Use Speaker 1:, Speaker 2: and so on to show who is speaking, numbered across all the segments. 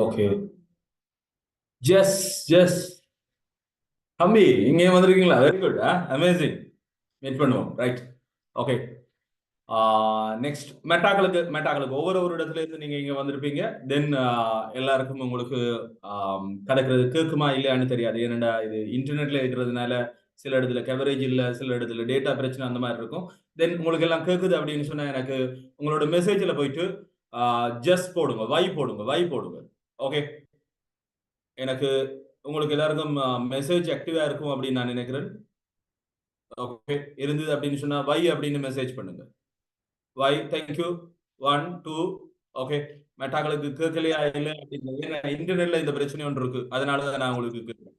Speaker 1: Okay. ஜெஸ் ஜெஸ் தம்பி இங்கே வந்திருக்கீங்களா? Very good. அமேசிங். மீட் பண்ணுவோம். ரைட். ஓகே. நெக்ஸ்ட் மெட்டாக்களுக்கு ஒவ்வொரு இடத்துல இருந்து நீங்க இங்க வந்திருப்பீங்க. தென் எல்லாருக்கும் உங்களுக்கு கிடைக்கிறது கேட்குமா இல்லையான்னு தெரியாது. ஏன்னா இது இன்டர்நெட்ல இருக்கிறதுனால சில இடத்துல கவரேஜ் இல்லை, சில இடத்துல டேட்டா பிரச்சனை அந்த மாதிரி இருக்கும். தென் உங்களுக்கு எல்லாம் கேட்குது அப்படின்னு சொன்னா எனக்கு உங்களோட மெசேஜ்ல போயிட்டு ஜஸ்ட் போடுங்க, வை போடுங்க. ஓகே. எனக்கு உங்களுக்கு எல்லாருக்கும் மெசேஜ் ஆக்டிவா இருக்கும் அப்படின்னு நான் நினைக்கிறேன். ஓகே. இருந்தது அப்படின்னு சொன்னா வை அப்படின்னு மெசேஜ் பண்ணுங்க. வை. தேங்க்யூ. 1 2. ஓகே. மெட்டாக்களுக்கு கேட்கலையா இல்லை அப்படின்னு ஏன்னா இன்டர்நெட்ல இந்த பிரச்சனை ஒன்று இருக்கு. அதனாலதான் நான் உங்களுக்கு கேட்கிறேன்.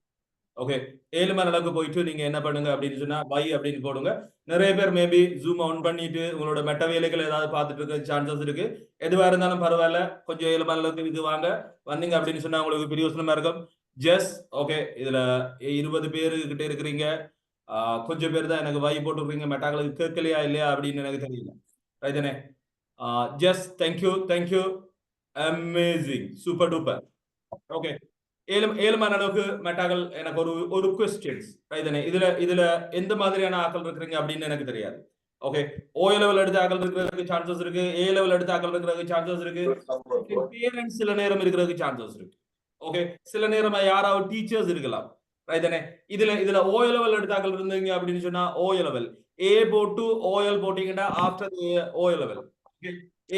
Speaker 1: ஓகே. 7 மணி அளவுக்கு போயிட்டு நீங்க என்ன பண்ணுங்க அப்படின்னு சொன்னா வை அப்படின்னு போடுங்க. நிறைய பேர் மேபி ஜூம் ஆன் பண்ணிட்டு உங்களோட மெட்ட வேலைகள் ஏதாவது பார்த்துட்டு இருக்க சான்சஸ் இருக்கு. எதுவா இருந்தாலும் பரவாயில்ல, கொஞ்சம் 7 மணி அளவுக்கு இது வாங்க. வந்தீங்க அப்படின்னு சொன்னா உங்களுக்கு பிரயோசனமா இருக்கும். Just okay. இதுல 20 பேரு கிட்ட இருக்கிறீங்க. கொஞ்சம் பேர் தான் எனக்கு வை போட்டுருக்கீங்க. மெட்டாக்களுக்கு கேட்கலையா இல்லையா அப்படின்னு எனக்கு தெரியல. ரைதானே? Just thank you. Amazing. Super duper. Okay. 7 மணி அளவுக்கு மெட்டாக்கள் எனக்கு ஒரு கொஸ்டின்ஸ். ரைதானே? இதுல எந்த மாதிரியான ஆக்கள் இருக்கிறீங்க அப்படின்னு எனக்கு தெரியாது. ஓகே. ஓ லெவல் எடுத்த ஆக்கள் இருக்கிறதுக்கு சான்சஸ் இருக்கு. ஏ லெவல் எடுத்த ஆக்கள் இருக்கிறதுக்கு சான்சஸ் இருக்கு. பேரண்ட்ஸ் சில நேரம் இருக்கிறதுக்கு சான்சஸ் இருக்கு. ஓகே. சில நேரம் யாராவது டீச்சர்ஸ் இருக்கலாம். ரைதானே? இதுல ஓ லெவல் எடுத்த ஆக்கள் இருந்தீங்க அப்படின்னு சொன்னா ஓ லெவல் ஏ போட்டு ஓஎல் போட்டீங்கன்னா ஆஃப்டர் ஓ லெவல்.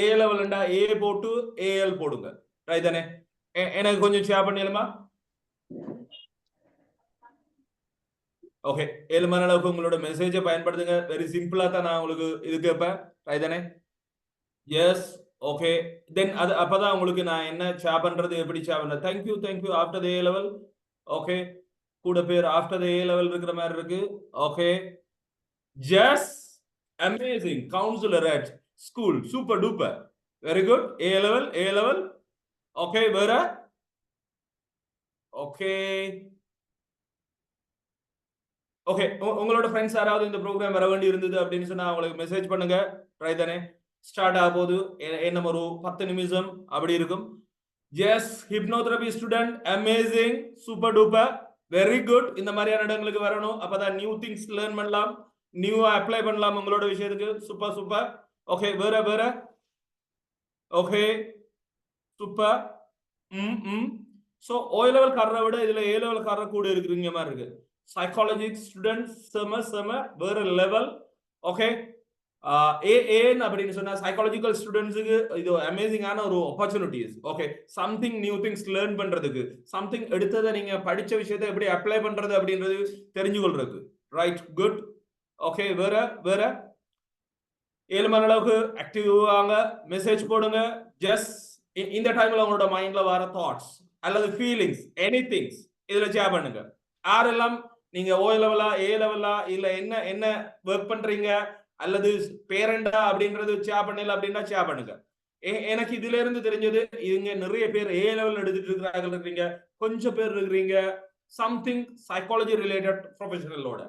Speaker 1: ஏ லெவல்ண்டா ஏ போட்டு ஏஎல் போடுங்க. ரைதானே? எனக்கு கொஞ்சம் ஷேர் பண்ணிடலாமா? ஓகே. 7 மணி அளவுக்கு உங்களோட மெசேஜை பயன்படுத்துங்க. வெரி சிம்பிளா தான் நான் உங்களுக்கு இது கேட்பேன். ரைதானே? எஸ். ஓகே. தென் அது அப்பதான் உங்களுக்கு நான் என்ன ஷேர் பண்றது, எப்படி ஷேர் பண்றது. Thank you after A level. Okay. கூட பேர் ஆஃப்டர் ஏ லெவல் இருக்கிற மாதிரி இருக்கு. Okay. Just amazing. Councillor at school. Super duper. Very good. A level. Okay. வேற? ஓகே. ஓகே. உங்களோட ஃப்ரெண்ட்ஸ் யாராவது இந்த ப்ரோக்ராம் வர வேண்டி இருந்தது அப்படின்னு சொன்னா அவங்களுக்கு மெசேஜ் பண்ணுங்க. ரைட் தானே? ஸ்டார்ட் ஆக போது என்ன ஒரு 10 நிமிஷம் அப்படி இருக்கும். Yes. Hypnotherapy student. Amazing. Super duper. Very good. இந்த மாதிரியான இடங்களுக்கு வரணும். அப்பதான் நியூ திங்ஸ் லேர்ன் பண்ணலாம், நியூவா அப்ளை பண்ணலாம் உங்களோட விஷயத்துக்கு. சூப்பர். ஓகே. வேற? Okay. Super. So O level காரரை விட இதுல ஏ லெவல் காரரை கூட இருக்கிறீங்க மாதிரி இருக்கு. சைக்காலஜி ஸ்டூடெண்ட் செம வேற லெவல். ஓகே. ஏன் அப்படின்னு சொன்னா சைக்காலஜிக்கல் ஸ்டூடெண்ட்ஸுக்கு இது அமேசிங்கான ஒரு opportunities. Okay. Something new things learn பண்றதுக்கு, சம்திங் எடுத்ததை நீங்க படிச்ச விஷயத்தை எப்படி அப்ளை பண்றது அப்படின்றது தெரிஞ்சு கொள்றதுக்கு. ரைட். குட். ஓகே. வேற 7 மணி அளவுக்கு ஆக்டிவ் ஆங்க. மெசேஜ் போடுங்க. ஜஸ்ட் இந்த டைம்ல உங்களோட மைண்ட்ல வர தாட்ஸ் அல்லது ஃபீலிங்ஸ் எனி திங்ஸ் இதுல ஷேர் பண்ணுங்க. யாரெல்லாம் நீங்க ஓ லெவலா ஏ லெவலா இல்ல என்ன ஒர்க் பண்றீங்க அல்லது பேரண்டா அப்படின்றது ஷேர் பண்ணல அப்படின்னா ஷேர் பண்ணுங்க. எனக்கு இதுல இருந்து தெரிஞ்சது இங்க நிறைய பேர் ஏ லெவல் எடுத்துட்டு இருக்கிறீங்க, கொஞ்சம் பேர் இருக்கிறீங்க சம்திங் சைக்காலஜி ரிலேட்டட் ப்ரொஃபஷனலோட.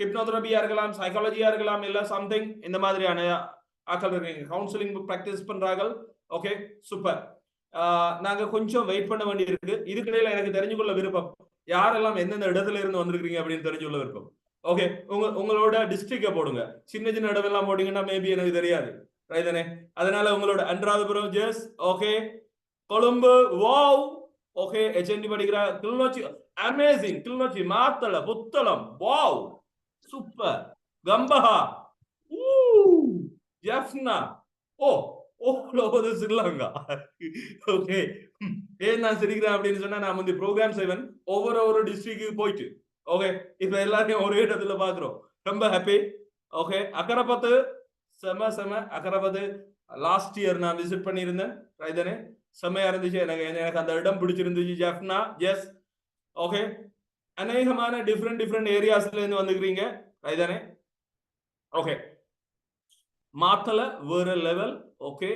Speaker 1: ஹிப்னோதெரபியா இருக்கலாம், சைக்காலஜியா இருக்கலாம், இல்ல சம்திங் இந்த மாதிரியான ஆக்கள் இருக்கீங்க. கவுன்சிலிங் பிராக்டிஸ் பண்றாங்க. ஓகே. சூப்பர். நாங்க கொஞ்சம் வெயிட் பண்ண வேண்டி இருக்கு. இதுக்கிடையில எனக்கு தெரிஞ்சு கொள்ள விருப்பம், யாரெல்லாம் எந்தெந்த இடத்துல இருந்து வந்திருக்கீங்க அப்படின்னு தெரிஞ்சு கொள்ள விருப்பம். ஓகே. உங்களோட டிஸ்ட்ரிக்ட போடுங்க. சின்ன இடமெல்லாம் போட்டீங்கன்னா மேபி எனக்கு தெரியாது. ரைதானே? அதனால உங்களோட அன்றாதபுரம் ஜெஸ். Okay. Colombo. Wow. Okay. HND படிக்கிற Kilinochchi. Amazing. Kilinochchi, Matale, Puttalam. Wow. Super. Gampaha. Jaffna. Oh Sri Lanka. Okay. ஏன் நான் சிரிக்கிறேன் அப்படின்னு சொன்னா நான் வந்து ப்ரோக்ராம் செய்வேன் ஒவ்வொரு டிஸ்ட்ரிக்ட் போயிட்டு. ஓகே. இப்ப எல்லாரையும் ஒரே இடத்துல பாக்குறோம். ரொம்ப ஹாப்பி. ஓகே. அக்கரப்பத்து. செம அக்கரப்பத்து. லாஸ்ட் இயர் நான் விசிட் பண்ணியிருந்தேன். ரைதானே? செம்மையா இருந்துச்சு. எனக்கு அந்த இடம் பிடிச்சிருந்துச்சு. ஜெஃப்னா. எஸ். ஓகே. அநேகமான டிஃப்ரெண்ட் ஏரியாஸ்ல இருந்து வந்துக்கிறீங்க. ரைதானே? ஓகே. மாத்தல வேற லெவல். ஓகே.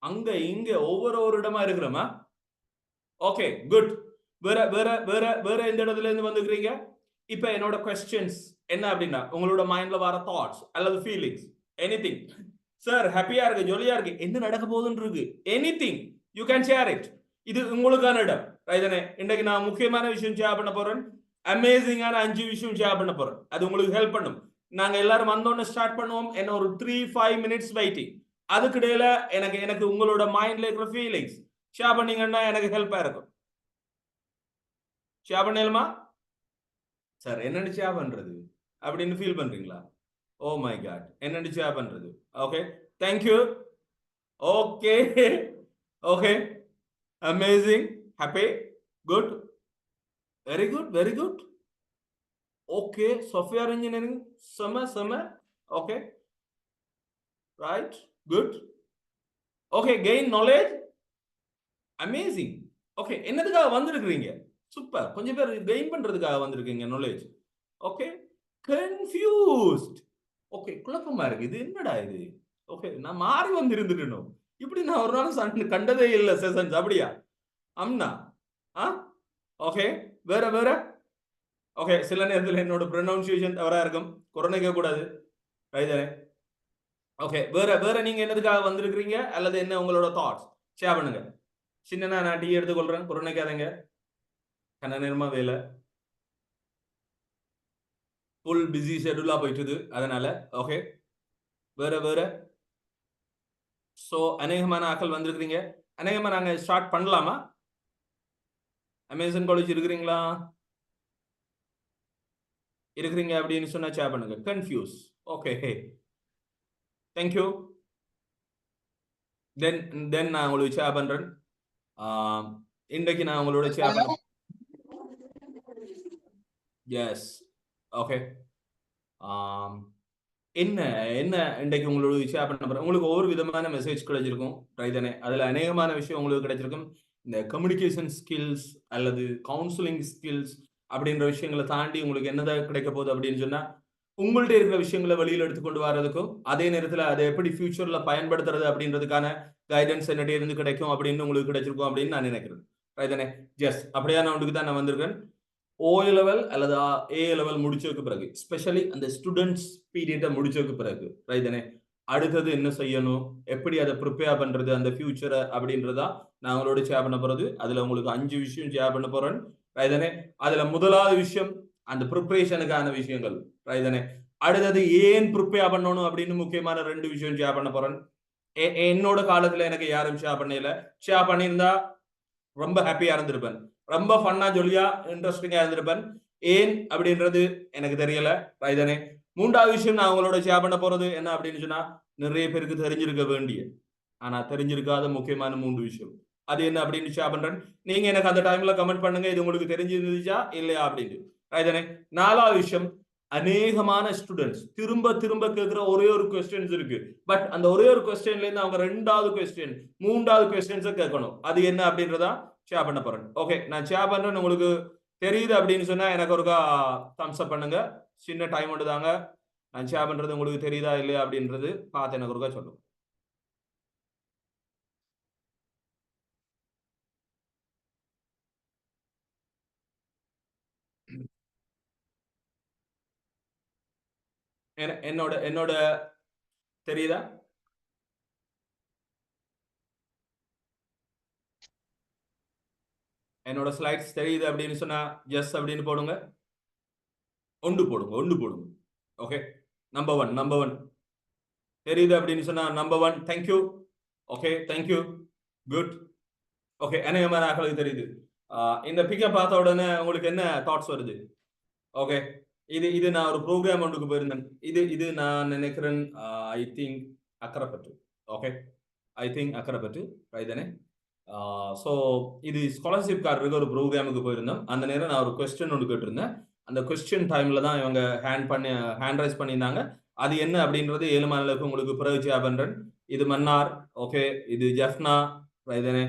Speaker 1: அங்க இங்க ஒவ்வொரு இடமா இருக்கிறோமா? ஓகே. குட். வேற எந்த இடத்துல இருந்து வந்துக்கிறீங்க? இப்ப என்னோட கொஸ்டின்ஸ் என்ன அப்படின்னா உங்களோட மைண்ட்ல வர தாட்ஸ் அல்லது ஃபீலிங்ஸ் எனிதிங். சார் ஹாப்பியா இருக்கு, ஜாலியா இருக்கு, என்ன நடக்க போகுதுன்னு இருக்கு, anything you can share it. இது உங்களுக்கான இடம் ரைதனே. இன்றைக்கு நான் முக்கியமான விஷயம் ஷேர் பண்ண போறேன். அமேசிங்கான 5 விஷயம் ஷேர் பண்ண போறேன். அது உங்களுக்கு ஹெல்ப் பண்ணும். நாங்க எல்லாரும் வந்தோடனே ஸ்டார்ட் பண்ணுவோம். என்ன ஒரு 3-5 மினிட்ஸ் வெயிட்டிங். அதுக்கிடையில எனக்கு உங்களோட மைண்ட்ல இருக்கிற ஃபீலிங்ஸ் ஷேர் பண்ணீங்கன்னா எனக்கு ஹெல்ப்பா இருக்கும். ஷேர் பண்ணலாமா சார்? என்னன்னு ஷேர் பண்றது அப்படின்னு ஃபீல் பண்றீங்களா? ஓ மை காட், என்னன்னு ஷேர் பண்றது? Okay, thank you. Okay okay, amazing, happy, good, very good, very good. Okay, software engineering, செம. Okay, right, good. Okay, gain knowledge, amazing. Okay, என்னதுக்காக வந்திருக்கிறீங்க? சூப்பர். கொஞ்சம் பேர் கெயின் பண்றதுக்காக வந்திருக்கீங்க நாலேஜ். Okay, confused. ஓகே, குழப்பமா இருக்கு, இது என்னடா இது? ஓகே, நான் மாறி வந்து இருந்துட்டேனோ, இப்படி நான் ஒரு நாள் கண்டதே இல்லை செஷன்ஸ். அப்படியா அம்னா? ஓகே, வேற. ஓகே, சில நேரத்தில் என்னோட ப்ரொனவுன்சியேஷன் தவறா இருக்கும், குறைக்க கூடாது ரைதரே. ஓகே, வேற நீங்க என்னதுக்காக வந்திருக்கிறீங்க அல்லது என்ன உங்களோட தாட்ஸ் ஷேர் பண்ணுங்க. சின்னனா நான் டீ எடுத்துக்கொள்றேன், குறைக்காதீங்க. கண்ண நேரமா வேலை, ஃபுல் பிஸி ஷெட்யூலா போயிட்டுது, அதனால. ஓகே, வேற. ஸோ அநேகமான ஆக்கள் வந்திருக்கிறீங்க. அநேகமா நாங்க ஸ்டார்ட் பண்ணலாமா? அமேசான் காலேஜ் இருக்கிறீங்களா? இருக்கிறீங்க அப்படின்னு சொன்னா ஷேர் பண்ணுங்க. கன்ஃபியூஸ். Okay, thank you. தென் நான் உங்களுக்கு ஷேர் பண்றேன். இன்றைக்கு நான் உங்களோட ஷேர் பண்ண. Yes, okay. என்ன என்ன இன்றைக்கு உங்களோட ஷேர் பண்ண போறேன். உங்களுக்கு ஒவ்வொரு விதமான மெசேஜ் கிடைச்சிருக்கும் ரைதானே. அதுல அநேகமான விஷயம் உங்களுக்கு கிடைச்சிருக்கும். இந்த கம்யூனிகேஷன் ஸ்கில்ஸ் அல்லது கவுன்சிலிங் ஸ்கில்ஸ் அப்படின்ற விஷயங்களை தாண்டி உங்களுக்கு என்னதான் கிடைக்க போகுது அப்படின்னு சொன்னா, உங்கள்ட்ட இருக்கிற விஷயங்களை வெளியில எடுத்துக்கொண்டு வர்றதுக்கும் அதே நேரத்தில் அதை எப்படி ஃபியூச்சர்ல பயன்படுத்துறது அப்படின்றதுக்கான கைடன்ஸ் என்னட்டே இருந்து கிடைக்கும் அப்படின்னு உங்களுக்கு கிடைச்சிருக்கும் அப்படின்னு நான் நினைக்கிறேன் ரைதானே. ஜஸ்ட் அப்படியான ஒன்றுக்கு தான் நான் வந்திருக்கேன். ஓஏ லெவல் அல்லது ஏ லெவல் முடிச்சதுக்கு பிறகு, ஸ்பெஷலி அந்த ஸ்டூடெண்ட்ஸ் பீரியட்டை முடிச்சதுக்கு பிறகு ரைதானே, அடுத்தது என்ன செய்யணும், எப்படி அதை ப்ரிப்பேர் பண்றது அந்த ஃபியூச்சரை அப்படின்றதா நான் உங்களோட ஷேர் பண்ண போறது. அதுல உங்களுக்கு 5 விஷயம் ஷேர் பண்ண போறேன் ரைதானே. அதுல முதலாவது விஷயம் அந்த ப்ரிப்பரேஷனுக்கான விஷயங்கள் ரைதானே. அடுத்தது ஏன் ப்ரிப்பேர் பண்ணணும் அப்படின்னு முக்கியமான 2 விஷயம் ஷேர் பண்ண போறேன். என்னோட காலத்துல எனக்கு யாரும் ஷேர் பண்ணல. ஷேர் பண்ணியிருந்தா ரொம்ப ஹாப்பியா இருந்திருப்பேன், ரொம்ப ஃபன்னா ஜொலியா இன்ட்ரெஸ்டிங்கா இருந்திருப்பேன். ஏன் அப்படின்றது எனக்கு தெரியல ரைதானே. மூன்றாவது விஷயம் நான் உங்களோட ஷேர் பண்ண போறது என்ன அப்படின்னு சொன்னா, நிறைய பேருக்கு தெரிஞ்சிருக்க வேண்டிய ஆனா தெரிஞ்சிருக்காத முக்கியமான 3 விஷயம். அது என்ன அப்படின்னு ஷேர் பண்றேன். நீங்க எனக்கு அந்த டைம்ல கமெண்ட் பண்ணுங்க, இது உங்களுக்கு தெரிஞ்சிருந்துச்சா இல்லையா அப்படின்னு ரைதானே. நாலாவது விஷயம், அநேகமான ஸ்டூடெண்ட்ஸ் திரும்ப திரும்ப கேட்கிற ஒரே ஒரு கொஸ்டின்ஸ் இருக்கு. பட் அந்த ஒரே ஒரு கொஸ்டின்ல இருந்து அவங்க 2வது கொஸ்டின் 3வது கொஸ்டின்ஸை கேட்கணும். அது என்ன அப்படின்றதா ஷேர் பண்ண போறேன். ஓகே, நான் ஷேர் பண்றேன். உங்களுக்கு தெரியுது அப்படின்னு சொன்னா எனக்கு ஒருக்கா தம்ஸ் அப் பண்ணுங்க. சின்ன டைம் மட்டும் தாங்க. நான் ஷேர் பண்றது உங்களுக்கு தெரியுதா இல்லையா அப்படின்றது பார்த்து எனக்கு ஒருக்கா சொல்லுங்க. என்னோட என்னோட தெரியுதா? என்னோட ஸ்லைட்ஸ் தெரியுது அப்படின்னு சொன்னா எஸ் அப்படின்னு போடுங்க. ஒன்று போடுங்க. ஓகே, நம்பர் ஒன் தெரியுது அப்படின்னு சொன்னா number one. Thank you. Okay, thank you, good. Okay, அநேகமான ஆக்களுக்கு தெரியுது. இந்த பிக்கை பார்த்த உடனே உங்களுக்கு என்ன தாட்ஸ் வருது? ஓகே, இது நான் ஒரு ப்ரோக்ராம் ஒன்றுக்கு போயிருந்தேன். இது நான் நினைக்கிறேன், I think Akkaraipattu. Okay, I think Akkaraipattu ரைதானே. ஸோ இது ஸ்காலர்ஷிப்காரருக்கு ஒரு ப்ரோக்ராமுக்கு போயிருந்தோம். அந்த நேரம் நான் ஒரு கொஸ்டின் ஒன்று கேட்டிருந்தேன். அந்த கொஸ்டின் டைம்ல தான் இவங்க ஹேண்ட் ரைஸ் பண்ணியிருந்தாங்க. அது என்ன அப்படின்றது 7 மாநிலங்களுக்கு உங்களுக்கு பிறகு ஷேர் பண்றேன். இது மன்னார். ஓகே, இது ஜெஃப்னா ரைதானே.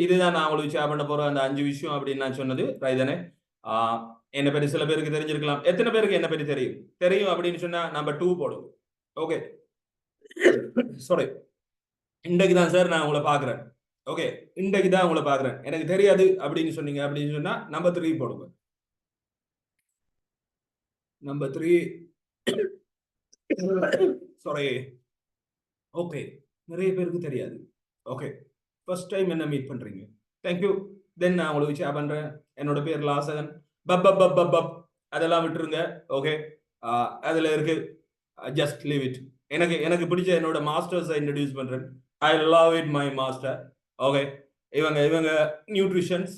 Speaker 1: இதுதான் நான் உங்களுக்கு ஷேர் பண்ண போற அந்த 5 விஷயம் அப்படின்னு நான் சொன்னது ரைதானே. என்ன பற்றி சில பேருக்கு தெரிஞ்சிருக்கலாம். எத்தனை பேருக்கு என்ன பற்றி தெரியும் தெரியும் அப்படின்னு சொன்னா நம்பர் 2 போடுங்க. Okay, sorry. இன்றைக்கு தான் சார் நான் உங்களை பாக்குறேன். ஓகே, இன்றைக்கு தான் உங்களை பாக்குறேன், எனக்கு தெரியாது அப்படின்னு சொன்னீங்க அப்படின்னு சொன்னா நம்பர் 3 போடுங்க. நம்பர் 3. சாரி. ஓகே, நிறைய பேருக்கு தெரியாது. ஓகே, ஃபர்ஸ்ட் டைம் என்ன மீட் பண்றீங்க. தேங்க்யூ. தென் நான் உங்களுக்கு ஷேர் பண்றேன். என்னோட பேர் லாசகன். பப் பப் பப் பப் பப் அதெல்லாம் விட்டுருங்க. ஓகே, அதுல இருக்கு ஜஸ்ட் லீவ் இட். எனக்கு எனக்கு பிடிச்ச என்னோட மாஸ்டர்ஸை இன்ட்ரடியூஸ் பண்றேன். ஐ love it my master. Okay, இவங்க இவங்க நியூட்ரிஷன்ஸ்,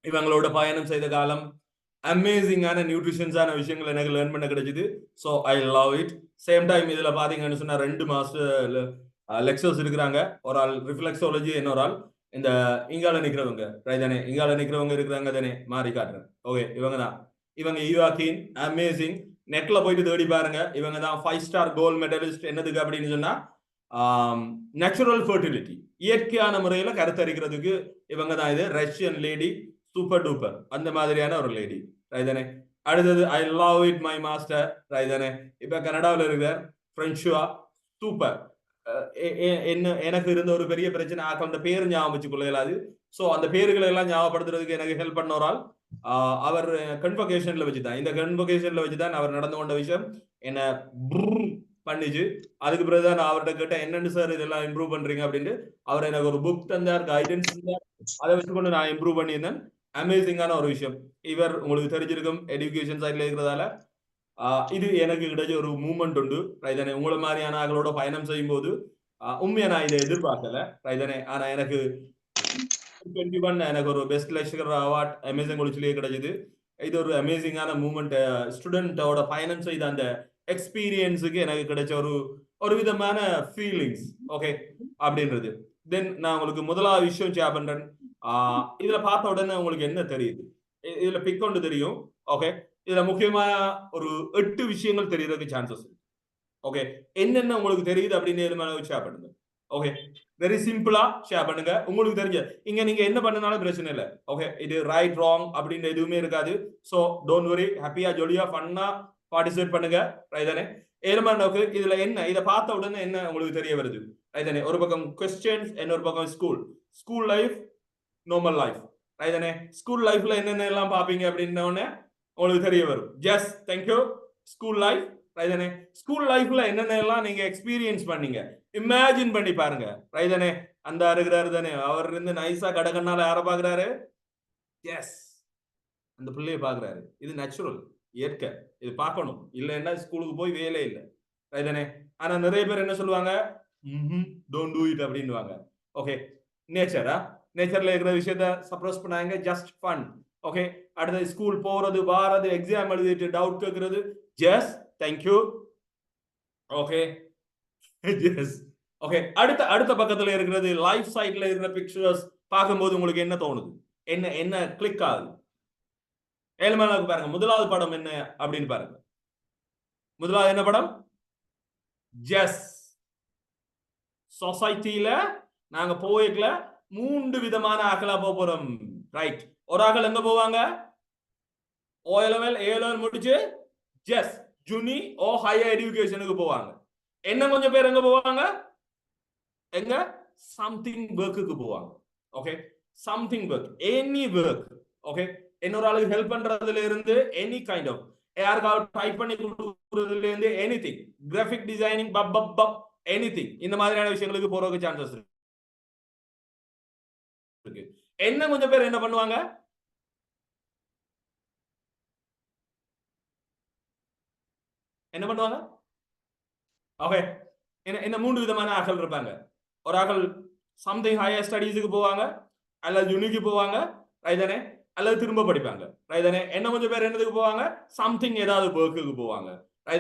Speaker 1: இவங்களோட பயணம் செய்த காலம் அமேசிங்கான நியூட்ரிஷன்ஸான விஷயங்கள் எனக்கு லேர்ன் பண்ண கிடைச்சது. So I love it. Same time இதுல பாத்தீங்கன்னு சொன்னா 2 மாஸ்டர் லெக்சர்ஸ் இருக்கிறாங்க. ஒரு ஆள் ரிஃப்ளெக்ஸாலஜி, இன்னொரு ஆள் இந்த இங்கால நிக்கிறவங்க தானே, இங்கால நிக்கிறவங்க இருக்கிறாங்க தானே, மாறி காட்டுறேன். ஓகே, இவங்க தான். இவங்க ஈவாக்கின் அமேசிங். நெட்ல போயிட்டு தேடி பாருங்க. இவங்க தான் 5 ஸ்டார் கோல்ட் மெடலிஸ்ட். என்னதுக்கு அப்படின்னு சொன்னா நேச்சுரல் ஃபர்டிலிட்டி, இயற்கையான முறையில கருத்தரிக்கிறதுக்கு இவங்க தான். இது ரஷ்யன் லேடி, சூப்பர் டூப்பர் அந்த மாதிரியான ஒரு லேடி. தானே. அடுத்தது ஐ லவ் இட் மை மாஸ்டர். தானே. இப்ப கனடாவில் இருக்கிற பிரெஞ்சுவா, சூப்பர். என்ன எனக்கு இருந்த ஒரு பெரிய பிரச்சனை, அந்த பேர் ஞாபகம் வச்சுக்கொள்ள இயலாது. ஸோ அந்த பேர்களை எல்லாம் ஞாபகப்படுத்துறதுக்கு எனக்கு ஹெல்ப் பண்ண ஒரு ஆள். அவர் கன்வொகேஷன்ல வச்சுதான், இந்த கன்வொகேஷன்ல வச்சுதான் அவர் நடந்து கொண்ட விஷயம் என்ன பண்ணிச்சு. அதுக்கு பிறகுதான் நான் அவர்கிட்ட கேட்டேன், என்னன்னு சார் இதெல்லாம் இம்ப்ரூவ் பண்றீங்க அப்படின்ட்டு. அவர் எனக்கு ஒரு புக் தந்தார், கைடன்ஸ் தந்தார். அதை வச்சுக்கொண்டு நான் இம்ப்ரூவ் பண்ணியிருந்தேன். அமேசிங்கான ஒரு விஷயம். இவர் உங்களுக்கு தெரிஞ்சிருக்கும், எஜுகேஷன் சைட்ல இருக்கிறதால இது எனக்கு கிடைச்ச ஒரு மூமெண்ட் உண்டு. தானே. உங்களை மாதிரியான ஆக்களோட பயணம் செய்யும் போது உண்மையா நான் இதை எதிர்பார்க்கல. தானே. ஆனா எனக்கு 21 எனக்கு ஒரு பெஸ்ட் லெக்சரர் அவார்ட் அமேசிங் ஒளிச்சிலேயே கிடைச்சது. இது ஒரு அமேசிங்கான மூமெண்ட். ஸ்டூடெண்டோட பயணம் செய்த அந்த எக்ஸ்பீரியன்ஸுக்கு எனக்கு கிடைச்ச ஒரு விதமான ஃபீலிங்ஸ். ஓகே, அப்படின்றது. தென் நான் உங்களுக்கு முதலாவது விஷயம் ஷேர் பண்றேன். இதுல பார்த்த உடனே உங்களுக்கு என்ன தெரியுது? இதுல பிக் கொண்டு தெரியும். ஓகே, இதுல முக்கியமா ஒரு 8 விஷயங்கள் தெரியறதுக்கு சான்சஸ். ஓகே, என்னென்ன உங்களுக்கு தெரியுது அப்படின்னு ஷேர் பண்ணுங்க. ஓகே, வெரி சிம்பிளா ஷேர் பண்ணுங்க. உங்களுக்கு தெரிஞ்ச இங்க நீங்க என்ன பண்ணனாலும் பிரச்சனை இல்லை. ஓகே, இது ரைட் ராங் அப்படின்னு எதுவுமே இருக்காது. சோ டோன்ட் வரி, ஹாப்பியா ஜாலியா ஃபன்னா பார்ட்டிசிபேட் பண்ணுங்க. தானே. ஏழுமானோக்கு இதுல என்ன, இதை பார்த்த உடனே என்ன உங்களுக்கு தெரிய வருது? தானே. ஒரு பக்கம் கொஸ்டின்ஸ், இன்னொரு பக்கம் ஸ்கூல் லைஃப், நார்மல் லைஃப். தானே. ஸ்கூல் லைஃப்ல என்னென்ன எல்லாம் பாப்பீங்க அப்படின்ன உடனே உங்களுக்கு தெரிய வரும். Just thank you. School life. தானே. ஸ்கூல் லைஃப்ல என்னென்ன எல்லாம் நீங்க எக்ஸ்பீரியன்ஸ் பண்ணீங்க, இமேஜின் பண்ணி பாருங்க. தானே. அந்த இருக்கிறாரு தானே, அவர் இருந்து நைஸா கடகனால யார பாக்குறாரு? எஸ், அந்த பிள்ளைய பாக்குறாரு. இது நேச்சுரல், இயற்கை. இது பார்க்கணும். இல்லைன்னா ஸ்கூலுக்கு போய் வேலை இல்லை. தானே. ஆனா நிறைய பேர் என்ன சொல்லுவாங்க, டோன்ட் டூ இட் அப்படின்னுவாங்க. ஓகே, நேச்சரா, நேச்சர்ல இருக்கிற விஷயத்த சப்ரஸ் பண்ணாங்க. Just fun. ஓகே, அடுத்தது ஸ்கூல் போறது, வாரது, எக்ஸாம் எழுதிட்டு டவுட் கேட்கறது. Just thank you. Okay, yes. Okay, அடுத்த பக்கத்துல இருக்கிறது லைஃப் சைட்ல இருக்கிற பிக்சர்ஸ் பார்க்கும்போது உங்களுக்கு என்ன தோணுது? என்ன என்ன கிளிக் ஆகுது? ஏழுமலைக்கு பாருங்க. முதலாவது படம் என்ன அப்படின்னு பாருங்க. முதலாவது என்ன படம்? ஜஸ். சொசைட்டில நாங்க போய்க்கல 3 விதமான ஆக்களா போறோம். ரைட். ஒரு ஆக்கள் எங்க போவாங்க? ஓ லெவல், ஏ லெவல் முடிச்சு ஜஸ்ட் ஜூனி ஓ ஹையர் எஜுகேஷனுக்கு போவாங்க. என்ன கொஞ்சம் பேர் எங்க போவாங்க? எங்க? சம்திங் ஒர்க்குக்கு போவாங்க. Okay, something work, any work. Okay, இன்னொரு ஆளுக்கு ஹெல்ப் பண்றதுல இருந்து எனி கைண்ட் ஆஃப், யாருக்காவது டைப் பண்ணி கொடுக்கறதுல இருந்து எனிதிங், கிராஃபிக் டிசைனிங், பப் பப் பப் எனிதிங், இந்த மாதிரியான விஷயங்களுக்கு போறதுக்கு சான்சஸ் இருக்கு. என்ன கொஞ்சம் பேர் என்ன பண்ணுவாங்க? என்ன பண்ணுவாங்க? ஓகே, என்ன 3 விதமான ஆக்கள் இருப்பாங்க. ஒரு ஆக்கள் சம்திங் ஹையர் ஸ்டடீஸுக்கு போவாங்க, அல்லது யூனிக்கு போவாங்க. தானே. அல்லது திரும்ப படிப்பாங்க. தானே. என்ன கொஞ்சம் பேர் என்னதுக்கு போவாங்க? சம்திங் ஏதாவது ஒர்க்குக்கு போவாங்க.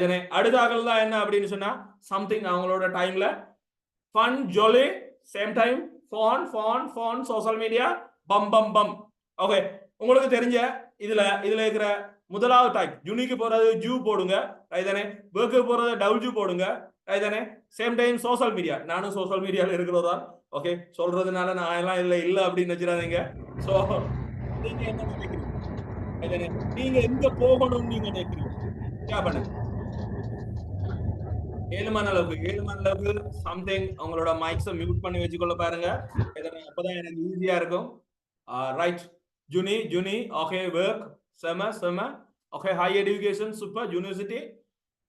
Speaker 1: தானே. அடுத்த ஆக்கள் தான் என்ன அப்படின்னு சொன்னா சம்திங் அவங்களோட டைம்ல fun, jolly, same time phone, social media, பம் பம் பம். ஓகே, உங்களுக்கு தெரிஞ்ச இதுல இருக்கிற முதலாவது டைப் யூனிக்கு போறது ஜூ போடுங்க. தானே. ஒர்க்கு போறது டபுள் போடுங்க. தானே. Same time social media. நானும் சோஷியல் மீடியால இருக்கிறதா. ஓகே, சொல்றதுனால நான் எல்லாம் இல்ல அப்படின்னு வச்சிடாதீங்க. சோ நீங்க என்ன நினைக்கிறீங்க? தானே. நீங்க எங்க போகணும்னு நீங்க நினைக்கிறீங்க? பண்ணுங்க. 7 மணி அளவுக்கு சம்திங் உங்களோட மைக்ஸை மியூட் பண்ணி வச்சுக்கொள்ள பாருங்க. அப்பதான் எனக்கு ஈஸியா இருக்கும். ரைட். ஜூனி ஓகே, ஒர்க் செம. Okay, high education super, university.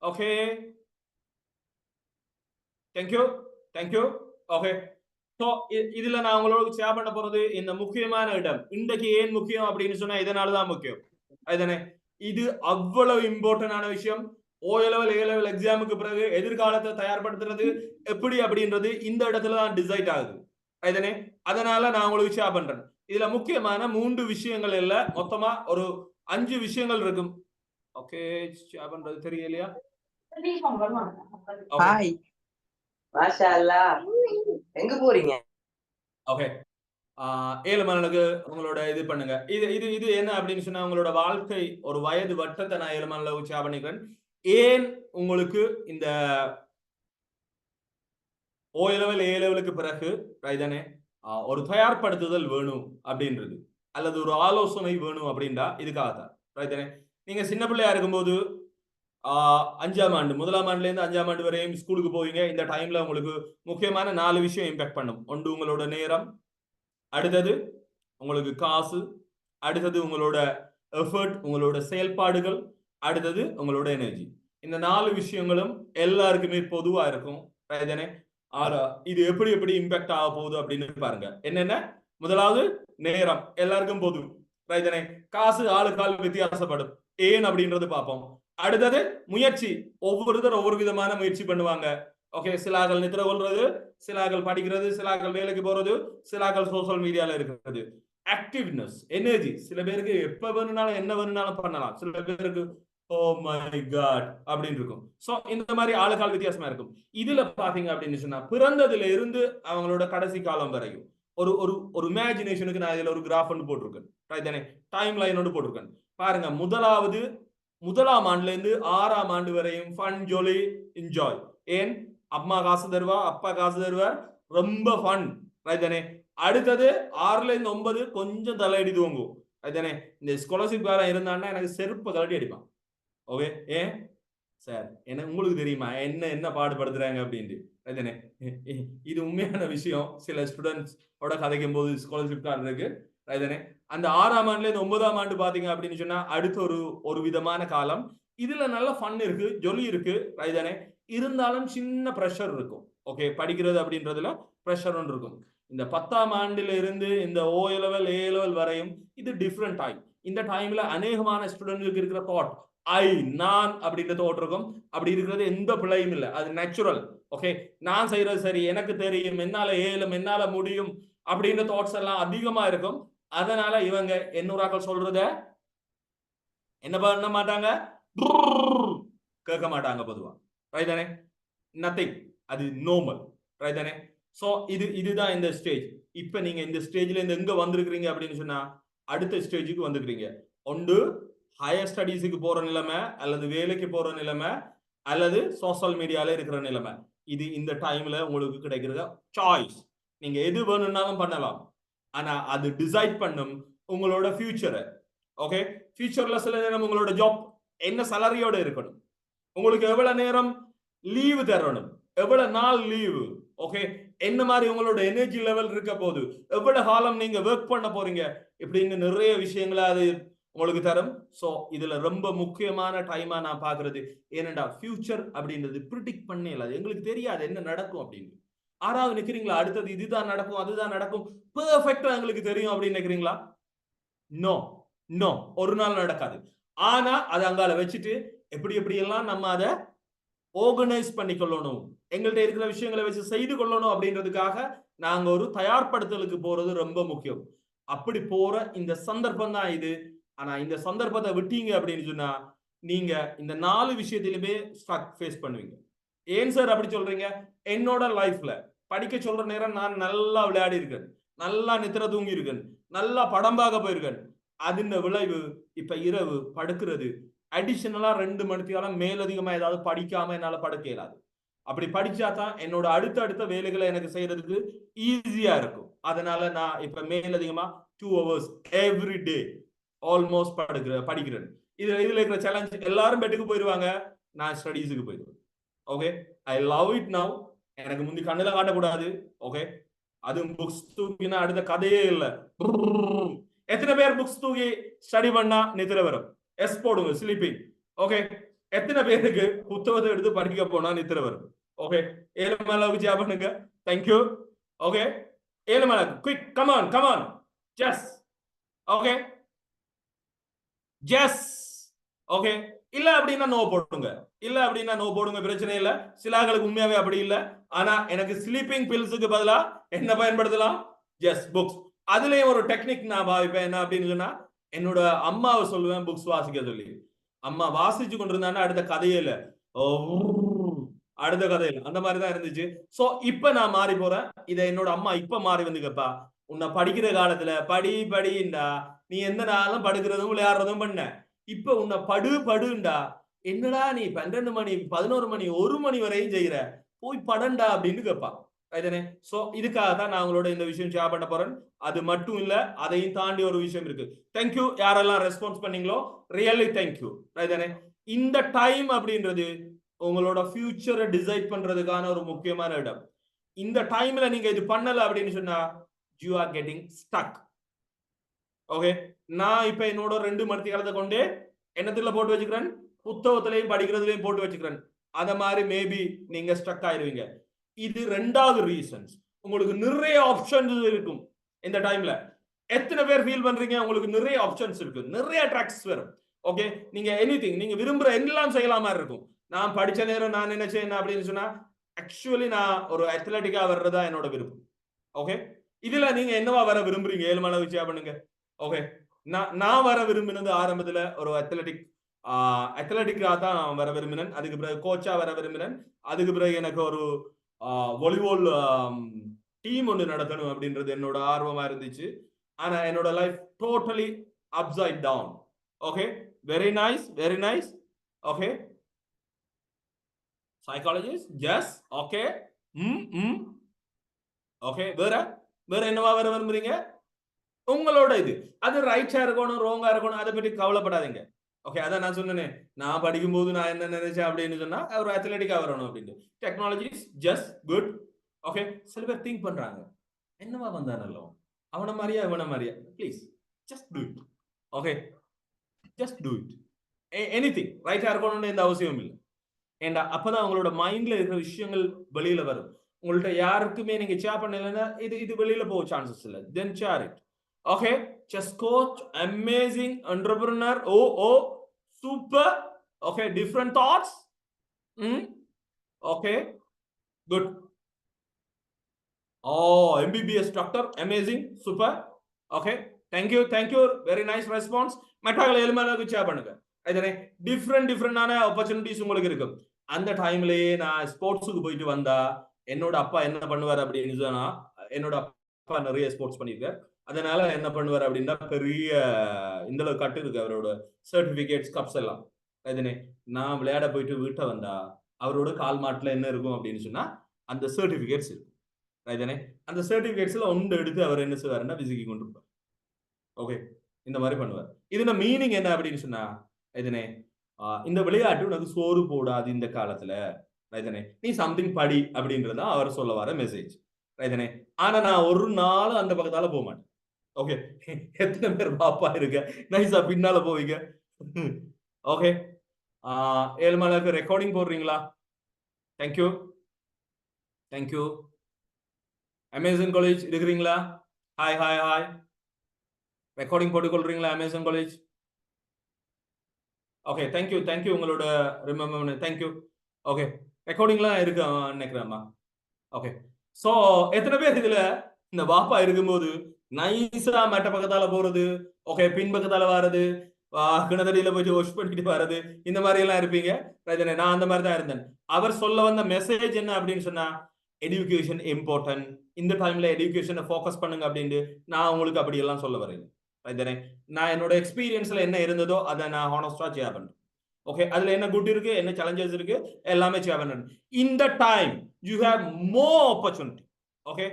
Speaker 1: Okay, thank you. Okay, so இதுல நான் உங்களோட ஷேர் பண்ண போறது இந்த முக்கியமான இடம் இன்றைக்கு ஏன் முக்கியம் அப்படின்னு சொன்னா இதனாலதான் முக்கியம் அதுதானே இது அவ்வளவு இம்பார்ட்டன்டான விஷயம் ஓ லெவல் ஏ லெவல் எக்ஸாமுக்கு பிறகு எதிர்காலத்தை தயார்படுத்துறது எப்படி அப்படின்றது இந்த இடத்துல தான் டிசைட் ஆகுது அதுதானே அதனால நான் உங்களுக்கு ஷேர் பண்றேன் இதுல முக்கியமான 3 விஷயங்கள் இல்ல மொத்தமா ஒரு 5 விஷயங்கள் இருக்கும் ஓகே ஷேர் பண்றது தெரியலையா
Speaker 2: ஹாய் மாஷா அல்லாஹ் எங்க போறீங்க
Speaker 1: ஓகே 7 மணலுக்கு உங்களோட இது பண்ணுங்க இது இது இது என்ன அப்படின்னு சொன்னா உங்களோட வாழ்க்கை ஒரு வயது வட்டத்தை நான் 7 மணல ஷேர் பண்ணிக்கிறேன் ஏன் உங்களுக்கு இந்த ஓ லெவல் ஏ லெவலுக்கு பிறகு ரைதானே ஒரு தயார்படுத்துதல் வேணும் அப்படின்றது அல்லது ஒரு ஆலோசனை வேணும் அப்படின்றா இதுக்காக தான் ரைதானே நீங்க சின்ன பிள்ளையா இருக்கும்போது 5ஆம் ஆண்டு 1ஆம் ஆண்டுல இருந்து 5ஆம் ஆண்டு வரையும் ஸ்கூலுக்கு போவீங்க இந்த டைம்ல உங்களுக்கு முக்கியமான 4 விஷயம் இம்பாக்ட் பண்ணும் ஒன்று உங்களோட நேரம் அடுத்தது உங்களுக்கு காசு அடுத்தது உங்களோட எஃபர்ட் உங்களோட செயல்பாடுகள் அடுத்தது உங்களோட எனர்ஜி இந்த 4 விஷயங்களும் எல்லாருக்குமே பொதுவா இருக்கும் ரைதானே இது எப்படி எப்படி இம்பாக்ட் ஆக போகுது அப்படின்னு பாருங்க என்னென்ன முதலாவது நேரம் எல்லாருக்கும் பொது ரைதானே காசு ஆளுக்கு ஆள் வித்தியாசப்படும் ஏன் அப்படின்றது பார்ப்போம் அடுத்தது முயற்சி ஒவ்வொருத்தர் ஒவ்வொரு விதமான முயற்சி பண்ணுவாங்க ஓகே சிலாக்கள் நித்திர கொள்றது சிலாக்கள் படிக்கிறது சிலாக்கள் வேலைக்கு போறது சிலாக்கள் சோசியல் மீடியால இருக்கிறது ஆக்டிவ்னஸ் எனர்ஜி சில பேருக்கு எப்ப வேணும்னாலும் என்ன வேணும்னாலும் பண்ணலாம் சில பேருக்கு ஓ மை காட் அப்படின்னு இருக்கும் சோ இந்த மாதிரி ஆளுக்கால் வித்தியாசமா இருக்கும் இதுல பாத்தீங்க அப்படின்னு சொன்னா பிறந்ததுல இருந்து அவங்களோட கடைசி காலம் வரையும் ஒரு ஒரு ஒரு இமேஜினேஷனுக்கு நான் இதுல ஒரு கிராஃப் ஒன்று போட்டிருக்கேன் டைம் லைனோடு போட்டிருக்கேன் பாருங்க முதலாம் ஆண்டுல இருந்து 6ஆம் ஆண்டு வரையும் ஃபன் ஜோலி என்ஜாய் ஏன் அம்மா காசு தருவா அப்பா காசு தருவார் ரொம்ப ஃபன் ரைதானே அடுத்தது 6ல இருந்து 9 கொஞ்சம் தலையடி துவங்கும் ரைதானே இந்த ஸ்காலர்ஷிப் காரம் இருந்தான்னா எனக்கு செருப்பை கலட்டி அடிப்பான் ஓகே ஏன் சார் என்ன உங்களுக்கு தெரியுமா என்ன என்ன பாடுபடுத்துறாங்க அப்படின்ட்டு ரைதானே இது உண்மையான விஷயம் சில ஸ்டூடெண்ட்ஸ் கதைக்கும் போது ஸ்காலர்ஷிப் கார்டு இருக்கு ரைதானே அந்த 6ஆம் ஆண்டுல இருந்து 9ஆம் ஆண்டு பாத்தீங்க அப்படின்னு சொன்னா அடுத்த ஒரு விதமான காலம் இதுல நல்ல ஃபன் இருக்கு ஜொலி இருக்கு ரைதானே இருந்தாலும் சின்ன ப்ரெஷர் இருக்கும் ஓகே படிக்கிறது அப்படின்றதுல ப்ரெஷர் ஒன்று இருக்கும் இந்த 10ஆம் ஆண்டுல இருந்து இந்த ஓ லெவல் ஏ லெவல் வரையும் இது டிஃப்ரெண்ட் டைம் இந்த டைம்ல அநேகமான ஸ்டூடெண்ட்களுக்கு இருக்கிற தாட் நான் அப்படின்ற தோட் இருக்கும் அப்படி இருக்கிறது எந்த பிள்ளையும் இல்லை அது நேச்சுரல் ஓகே நான் செய்யறது சரி எனக்கு தெரியும் என்னால ஏலும் என்னால முடியும் அப்படின்ற தாட்ஸ் எல்லாம் அதிகமா இருக்கும் அதனால இவங்க என்னூறாக்கள் சொல்றத என்ன பண்ண மாட்டாங்க கேட்க மாட்டாங்க பொதுவா ரைதானே நத்திங் அது நார்மல் ரைதானே சோ இதுதான் இந்த ஸ்டேஜ் இப்ப நீங்க இந்த ஸ்டேஜ்ல இருந்து எங்க வந்திருக்கிறீங்க அப்படின்னு சொன்னா அடுத்த ஸ்டேஜுக்கு வந்திருக்கிறீங்க ஒன்று ஹையர் ஸ்டடீஸுக்கு போற நிலைமை அல்லது வேலைக்கு போற நிலைமை அல்லது சோசியல் மீடியால இருக்கிற நிலைமை இது இந்த டைம்ல உங்களுக்கு கிடைக்கிறது சாய்ஸ் நீங்க எது வேணும்னாலும் பண்ணலாம் ஆனா அது டிசைட் பண்ணும் உங்களோட ஃபியூச்சரை ஓகே ஃபியூச்சர்ல சில நேரம் உங்களோட ஜாப் என்ன சேலரியோட இருக்கணும் உங்களுக்கு எவ்வளவு நேரம் லீவு தரணும் எவ்வளவு நாள் லீவு ஓகே என்ன மாதிரி உங்களோட எனர்ஜி லெவல் இருக்க போது எவ்வளவு காலம் நீங்க ஒர்க் பண்ண போறீங்க இப்படின்னு நிறைய விஷயங்களை அது உங்களுக்கு தரும் சோ இதுல ரொம்ப முக்கியமான டைமா நான் பாக்குறது ஏனண்டா ஃபியூச்சர் அப்படின்றது ப்ரிடிக்ட் பண்ணல எங்களுக்கு தெரியாது என்ன நடக்கும் அப்படின்னு 6வது நிக்கிறீங்களா அடுத்தது இதுதான் நடக்கும் அதுதான் நடக்கும் பெர்ஃபெக்ட்டா எங்களுக்கு தெரியும் அப்படின்னு நினைக்கிறீங்களா நோ நோ ஒரு நாள் நடக்காது ஆனா அதை அங்கால வச்சுட்டு எப்படி எல்லாம் நம்ம அதை ஆர்கனைஸ் பண்ணிக்கொள்ளணும் எங்கள்கிட்ட இருக்கிற விஷயங்களை வச்சு செய்து கொள்ளணும் அப்படின்றதுக்காக நாங்க ஒரு தயார்படுத்தலுக்கு போறது ரொம்ப முக்கியம் அப்படி போற இந்த சந்தர்ப்பம் தான் இது ஆனா இந்த சந்தர்ப்பத்தை விட்டீங்க அப்படின்னு சொன்னா நீங்க இந்த 4 விஷயத்திலுமே ஸ்ட்ரக் ஃபேஸ் பண்ணுவீங்க ஏன் சார் அப்படி சொல்றீங்க என்னோட லைஃப்ல படிக்க சொல்ற நேரம் நான் நல்லா விளையாடி இருக்கேன் நல்லா நித்திர தூங்கி இருக்கேன் நல்லா படம் பார்க்க போயிருக்கேன் அதன் விளைவு இப்ப இரவு படுக்கிறது அடிஷனலா 2 மணித்தியாலம் மேலதிகமா ஏதாவது படிக்காம என்னால படுக்க இயலாது அப்படி படிச்சாதான் என்னோட அடுத்த வேலைகளை எனக்கு செய்யறதுக்கு ஈஸியா இருக்கும் அதனால நான் இப்ப மேலதிகமா 2 hours எவ்ரி டே ஆல்மோஸ்ட் படிக்கிறேன் இதுல இருக்கிற சேலஞ்ச் எல்லாரும் பெட்டுக்கு போயிருவாங்க நான் ஸ்டடீஸுக்கு போயிடுவேன் okay I love it now எனக்கு முந்தி கண்ணுல காட்டக்கூடாது ஓகே அதுவும் புக்ஸ் தூக்கினா அடுத்த கதையே இல்லை எத்தனை பேர் புக்ஸ் தூக்கி ஸ்டடி பண்ணா நித்திர வரும் எஸ் போடுங்க ஸ்லீப்பிங் ஓகே எத்தனை பேருக்கு புத்தகத்தை எடுத்து படிக்க போனா நித்திர வரும் ஓகே 7 மேல பண்ணுங்க தேங்க்யூ ஓகே ஏழு மலை quick come on just okay just okay இல்ல அப்படின்னா நோ போடுங்க இல்ல அப்படின்னா நோ போடுங்க பிரச்சனை இல்ல சிலாக்களுக்கு உண்மையாவே அப்படி இல்ல ஆனா எனக்கு ஸ்லீப்பிங் பில்ஸுக்கு பதிலா என்ன பயன்படுத்தலாம் ஜஸ்ட் புக்ஸ் அதுலயும் ஒரு டெக்னிக் நான் பாவிப்பேன் என்ன அப்படின்னு சொன்னா என்னோட அம்மாவை சொல்லுவேன் புக்ஸ் வாசிக்க சொல்லி அம்மா வாசிச்சு கொண்டிருந்தாங்கன்னா அடுத்த கதையில அடுத்த கதையில அந்த மாதிரிதான் இருந்துச்சு சோ இப்ப நான் மாறி போறேன் இதை என்னோட அம்மா இப்ப மாறி வந்து கேப்பா உன்னை படிக்கிற காலத்துல படிண்டா நீ எந்த நாளும் படுக்கிறதும் விளையாடுறதும் பண்ண இப்ப உன்னை படுண்டா என்னடா நீ 12 மணி 11 மணி 1 மணி வரையும் செய்யற போய் படண்டா அப்படின்னு கேட்பா ரைதானே சோ இதுக்காக தான் நான் உங்களோட இந்த விஷயம் ஷேர் பண்ண போறேன் அது மட்டும் இல்ல அதையும் தாண்டி ஒரு விஷயம் இருக்கு தேங்க்யூ யாரெல்லாம் ரெஸ்பான்ஸ் பண்ணீங்களோ ரியலி தேங்க்யூ ரைதானே இந்த டைம் அப்படின்றது உங்களோட ஃபியூச்சரை டிசைட் பண்றதுக்கான ஒரு முக்கியமான இடம் இந்த டைம்ல நீங்க இது பண்ணல அப்படின்னு சொன்னா you are getting stuck okay நான் இப்ப என்னோட 2 மணி காலத்தை கொண்டு என்னத்துல போட்டு வச்சுக்கிறேன் புத்தகத்திலையும் படிக்கிறதுலையும் போட்டு வச்சுக்கிறேன் அத மாதிரி மேபி நீங்க ஸ்டக் ஆயிருவீங்க இது ரெண்டாவது ரீசன்ஸ் உங்களுக்கு நிறைய ஆப்ஷன்ஸ் இருக்கும் இந்த டைம்ல எத்தனை பேர் ஃபீல் பண்றீங்க உங்களுக்கு நிறைய ஆப்ஷன்ஸ் இருக்கு நிறைய ட்ராக்ஸ் வரும் ஓகே நீங்க எனிதிங் நீங்க விரும்புற எல்லாம் செய்யலாம் மாதிரி இருக்கும் நான் படிச்ச நேரம் நான் என்ன செய்யணும் அப்படின்னு சொன்னா ஆக்சுவலி நான் ஒரு அத்லெட்டிக்கா வர்றதா என்னோட விருப்பம் ஓகே இதுல நீங்க என்னவா வர விரும்புறீங்க 7 மலை வச்சு பண்ணுங்க ஓகே நான் வர விரும்பினது ஆரம்பத்துல ஒரு அத்லெட்டிக்கா தான் நான் வர விரும்பினேன் அதுக்கு பிறகு கோச்சா வர விரும்பினேன் அதுக்கு பிறகு எனக்கு ஒரு வாலிபால் டீம் ஒன்று நடத்தணும் அப்படின்றது என்னோட ஆர்வமா இருந்துச்சு ஆனா என்னோட life totally upside down okay very nice okay psychologist just okay okay வேற என்னவா வர விரும்புறீங்க உங்களோட இது அது ரைட்டா இருக்கணும் ரோங்கா இருக்கணும் அதை பற்றி கவலைப்படாதீங்க ஓகே அதான் நான் சொன்னேன் நான் படிக்கும் போது நான் என்ன நினைச்சேன் அப்படின்னு சொன்னா ஒரு அத்லெட்டிக்கா வரணும் அப்படின்னு டெக்னாலஜிஸ் ஜஸ்ட் குட் ஓகே சில பேர் திங்க் பண்றாங்க என்னவா வந்தானല്ലോ அவனை மாதிரியா please just do it okay just do it anything ரைட்டா இருக்கணும்னு எந்த அவசியம் இல்லை ஏண்டா அப்பதான் உங்களோட மைண்ட்ல இருக்கிற விஷயங்கள் வெளியில வரும் உங்கள்ட்ட யாருக்குமே நீங்க ஷேர் பண்ணலைன்னா இது வெளியில போக சான்சஸ் இல்லை தென் share it okay chess coach amazing entrepreneur super okay different thoughts okay good MBBS doctor amazing super okay thank you very nice response மற்றவங்களை எலிமெண்டாக ஷேர் பண்ணுங்க இதனே டிஃப்ரெண்ட் ஆன ஆப்பர்ச்சுனிட்டிஸ் உங்களுக்கு இருக்கும் அந்த டைம்லயே நான் ஸ்போர்ட்ஸுக்கு போயிட்டு வந்தா என்னோட அப்பா என்ன பண்ணுவார் அப்படின்னு சொன்னா என்னோட அப்பா நிறைய ஸ்போர்ட்ஸ் பண்ணியிருக்கார் அதனால என்ன பண்ணுவார் அப்படின்னா பெரிய இந்த அளவு கட்டு இருக்கு அவரோட சர்டிபிகேட்ஸ் கப்ஸ் எல்லாம் இதுனே நான் விளையாட போயிட்டு வீட்டை வந்தா அவரோட கால் மாட்டுல என்ன இருக்கும் அப்படின்னு சொன்னா அந்த சர்டிபிகேட்ஸ் இருக்கும் இதுனே அந்த சர்டிபிகேட்ஸ்ல ஒன்று எடுத்து அவர் என்ன செய்வாருன்னா விசிக்கி கொண்டு இருப்பார் ஓகே இந்த மாதிரி பண்ணுவார் இதுல மீனிங் என்ன அப்படின்னு சொன்னா இதுனே இந்த விளையாட்டு உனக்கு சோறு போடாது இந்த காலத்துல ரைதனே நீ சம்திங் படி அப்படின்றதான் அவர் சொல்ல வர மெசேஜ் ரைதனே ஆனா நான் ஒரு நாள் அந்த பக்கத்தால போக மாட்டேன் ஓகே எத்தனை பேர் பாப்பா இருக்க நைஸா பின்னால போவீங்க ஓகே 7 மலைக்கு ரெக்கார்டிங் போடுறீங்களா தேங்க்யூ அமேசான் காலேஜ் இருக்கிறீங்களா ஹாய் ரெக்கார்டிங் போட்டுக்கொள்றீங்களா அமேசான் காலேஜ் ஓகே தேங்க்யூ உங்களோட ரிமெம்பர் தேங்க்யூ ஓகே ரெக்கார்டிங்லாம் இருக்கு நினைக்கிறேன்மா ஓகே சோ எத்தனை பேர் இதுல இந்த பாப்பா இருக்கும்போது நைஸா மெட்ட பக்கத்தால போறது ஓகே பின் பக்கத்தால வர்றது கிணத்தடியில போயிட்டு வாஷ் பண்ணிட்டு வர்றது இந்த மாதிரி எல்லாம் இருப்பீங்க நான் அந்த மாதிரி தான் இருந்தேன் அவர் சொல்ல வந்த மெசேஜ் என்ன அப்படின்னு சொன்னா எஜுகேஷன் இம்பார்ட்டன்ட் இந்த டைம்ல எஜுகேஷனை ஃபோக்கஸ் பண்ணுங்க அப்படின்ட்டு நான் உங்களுக்கு அப்படி எல்லாம் சொல்ல வரேன் நான் என்னோட எக்ஸ்பீரியன்ஸ்ல என்ன இருந்ததோ அதை நான் ஹானஸ்டா ஷேர் பண்றேன் ஓகே அதுல என்ன குட் இருக்கு என்ன சேலஞ்சஸ் இருக்கு எல்லாமே ஷேர் பண்றேன் இந்த time you have more opportunity okay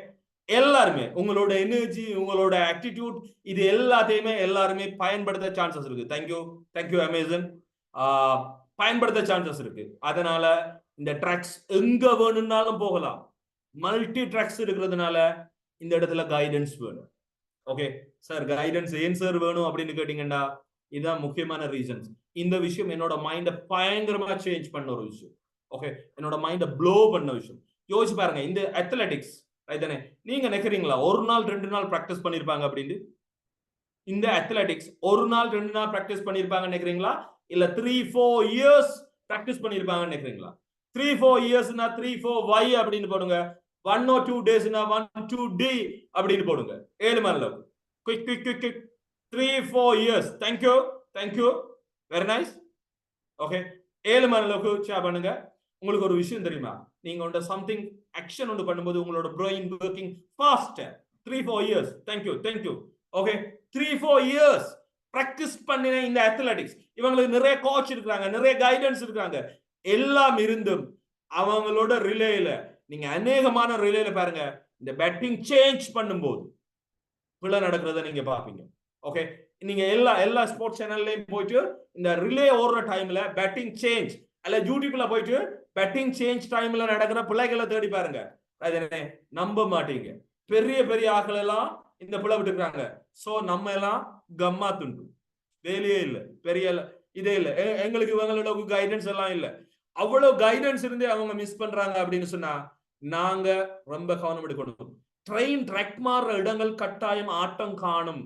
Speaker 1: எல்லாருமே உங்களோட எனர்ஜி உங்களோட ஆட்டிடியூட் இது எல்லாத்தையுமே எல்லாருமே பயன்படுத்த சான்சஸ் இருக்கு தேங்க்யூ அமேசான் பயன்படுத்த சான்சஸ் இருக்கு அதனால இந்த ட்ராக்ஸ் எங்க வேணும்னாலும் போகலாம் மல்டி ட்ராக்ஸ் இருக்கிறதுனால இந்த இடத்துல கைடன்ஸ் வேணும் ஓகே சார் கைடன்ஸ் ஏன் சார் வேணும் அப்படின்னு கேட்டீங்கன்னா இதுதான் முக்கியமான ரீசன்ஸ் இந்த விஷயம் என்னோட மைண்டை பயங்கரமா சேஞ்ச் பண்ண ஒரு விஷயம் ஓகே என்னோட மைண்டை ப்ளோ பண்ண விஷயம் யோசிச்சு பாருங்க இந்த அத்லெட்டிக்ஸ் ரைட். நீங்க நினைக்கிறீங்களா ஒரு நாள் 2 நாள் பிராக்டிஸ் பண்ணிருப்பாங்க அப்படின்னு? இந்த அத்லெட்டிக்ஸ் ஒரு நாள் 2 நாள் பிராக்டிஸ் பண்ணிருப்பாங்க நினைக்கிறீங்களா? இல்ல 3-4 இயர்ஸ் பிராக்டிஸ் பண்ணிருப்பாங்க நினைக்கிறீங்களா? 3-4 இயர்ஸ்னா 3-4 y அப்படின்னு போடுங்க. 1 or 2 daysனா 1-2 d அப்படின்னு போடுங்க. 7 மணி நேரம். Quick quick quick quick. 3-4 years. Thank you. Very nice. Okay, 7 மணி நேரம் ஷேர் பண்ணுங்க. உங்களுக்கு ஒரு விஷயம் தெரியுமா? நீங்க உண்ட சம்திங் ஆக்ஷன் ஒன்று பண்ணும்போது உங்களோட brain working faster. 3-4 years. Thank you. Okay, 3-4 years practice பண்ணின இந்த அத்லெட்டிக்ஸ், இவங்களுக்கு நிறைய கோச் இருக்காங்க, நிறைய கைடன்ஸ் இருக்காங்க. எல்லாம் இருந்தும் அவங்களோட ரிலேல நீங்க அநேகமான ரிலேல பாருங்க, இந்த பேட்டிங் சேஞ்ச் பண்ணும்போது பிழை நடக்கிறத நீங்க பாப்பீங்க. ஓகே, நீங்க எல்லா ஸ்போர்ட்ஸ் சேனல்லையும் போயிட்டு இந்த ரிலே ஓடுற டைம்ல பேட்டிங் சேஞ்ச் அல்ல யூடியூப்ல போயிட்டு பேட்டிங் சேஞ்ச் டைம்ல நடக்கிற பிள்ளைகளை தேடி பாருங்க. நம்ப மாட்டீங்க. பெரிய பெரிய ஆட்கள் எல்லாம் இந்த பிள்ளை விட்டுருக்காங்க. சோ நம்ம எல்லாம் கம்மா துண்டு, வேலையே இல்ல, பெரிய இதே இல்ல, எங்களுக்கு இவங்களோட கைடன்ஸ் எல்லாம் இல்ல. அவ்வளவு கைடன்ஸ் இருந்தே அவங்க மிஸ் பண்றாங்க அப்படின்னு சொன்னா நாங்க ரொம்ப கவனம் எடுக்கணும். ட்ரெயின் ட்ராக் மாறுற இடங்கள் கட்டாயம் ஆட்டம் காணும்.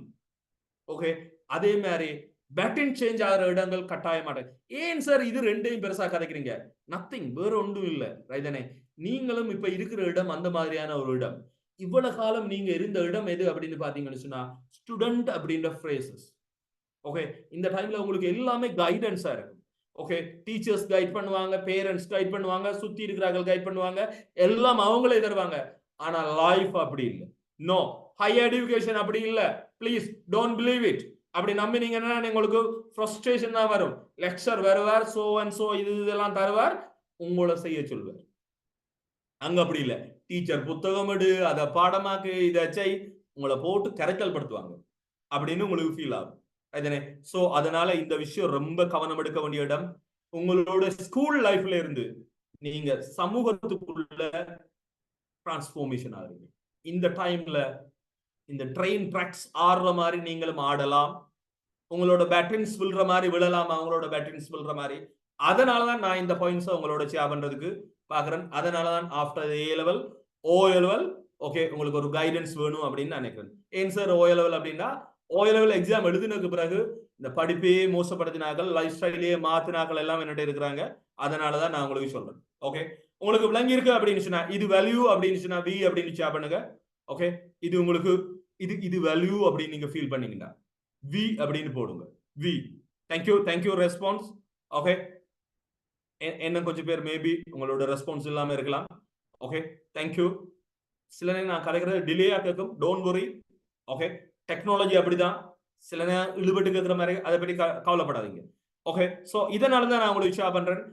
Speaker 1: ஓகே, அதே மாதிரி பேட்டிங் சேஞ்ச் ஆகிற இடங்கள் கட்டாயம் ஆட்டம். ஏன் சார் இது ரெண்டையும் பெருசா கதைக்கிறீங்க? நத்திங், வேற ஒன்றும் இல்ல. ரைதனே, நீங்களும் இப்ப இருக்கிற இடம் அந்த மாதிரியான ஒரு இடம். இவ்வளவு காலம் நீங்க இருந்த இடம் எது அப்படின்னு பாத்தீங்கன்னு சொன்னா ஸ்டூடெண்ட் அப்படின்ற ஃப்ரேசஸ். ஓகே, இந்த டைம்ல உங்களுக்கு எல்லாமே கைடன்ஸா இருக்கும். ஓகே, டீச்சர்ஸ் கைட் பண்ணுவாங்க, பேரண்ட்ஸ் கைட் பண்ணுவாங்க, சுத்தி இருக்கிறார்கள் கைட் பண்ணுவாங்க, எல்லாம் அவங்களே தருவாங்க. ஆனா லைஃப் அப்படி இல்லை. நோ, ஹையர் எஜுகேஷன் அப்படி இல்ல. Please don't believe it. அப்படி நம்பினீங்கன்னா உங்களுக்கு ஃப்ரஸ்ட்ரேஷன் தான் வரும். லெக்சர் வருவார், சோ அண்ட் சோ இதெல்லாம் தருவார், உங்களை செய்ய சொல்வார். அங்க அப்படி இல்ல. டீச்சர் புத்தகம் எடு, அதை பாடமாக்கு, இதை செய், உங்களை போட்டு கரைக்கல் படுத்துவாங்க அப்படின்னு உங்களுக்கு ஃபீல் ஆகும். சோ அதனால இந்த விஷயம் ரொம்ப கவனம் எடுக்க வேண்டிய இடம். உங்களோட ஸ்கூல் லைஃப்ல இருந்து நீங்க சமூகத்துக்குள்ள டிரான்ஸ்ஃபார்மேஷன் ஆகுறீங்க. இந்த டைம்ல இந்த ட்ரெயின் ட்ராக்ஸ் ஆடுற மாதிரி நீங்களும் ஆடலாம். உங்களோட பேட்டிங்ஸ் விழுற மாதிரி விழலாம், அவங்களோட பேட்டிங்ஸ் விழுற மாதிரி. அதனாலதான் நான் இந்த பாயிண்ட்ஸ் உங்களோட ஷேர் பண்றதுக்கு பாக்குறேன். அதனாலதான் after A level O level okay உங்களுக்கு ஒரு கைடன்ஸ் வேணும் அப்படின்னு நான் நினைக்கிறேன். ஏன் சார் ஓ லெவல் அப்படின்னா, ஓ லெவல் எக்ஸாம் எழுதினதுக்கு பிறகு இந்த படிப்பையே மோசப்படுத்தினார்கள், லைஃப் ஸ்டைலையே மாத்தினாக்கள் எல்லாம் என்னட்டு இருக்கிறாங்க. அதனாலதான் நான் உங்களுக்கு சொல்றேன். ஓகே, உங்களுக்கு விளங்கி இருக்கு அப்படின்னு சொன்னா இது வேல்யூ அப்படின்னு சொன்னா வி அப்படின்னு ஷேர் பண்ணுங்க. ஓகே, இது உங்களுக்கு இது வேல்யூ அப்படின்னு நீங்க ஃபீல் பண்ணீங்கன்னா வி அப்படின்னு போடுங்க. வி. Thank you response. ஓகே, என்ன கொஞ்சம் பேர் மேபி உங்களோட ரெஸ்பான்ஸ் இல்லாம இருக்கலாம். Okay, thank you. சில நேரம் நான் கலைக்கிறது டிலேயா கேட்கும், டோன்ட் வரி. ஓகே, டெக்னாலஜி அப்படிதான், சில நேரம் இழுபட்டு கேட்கிற மாதிரி, அதை பற்றி கவலைப்படாதீங்க. ஓகே, சோ இதனாலதான் நான் உங்களுக்கு ஷேர் பண்றேன்.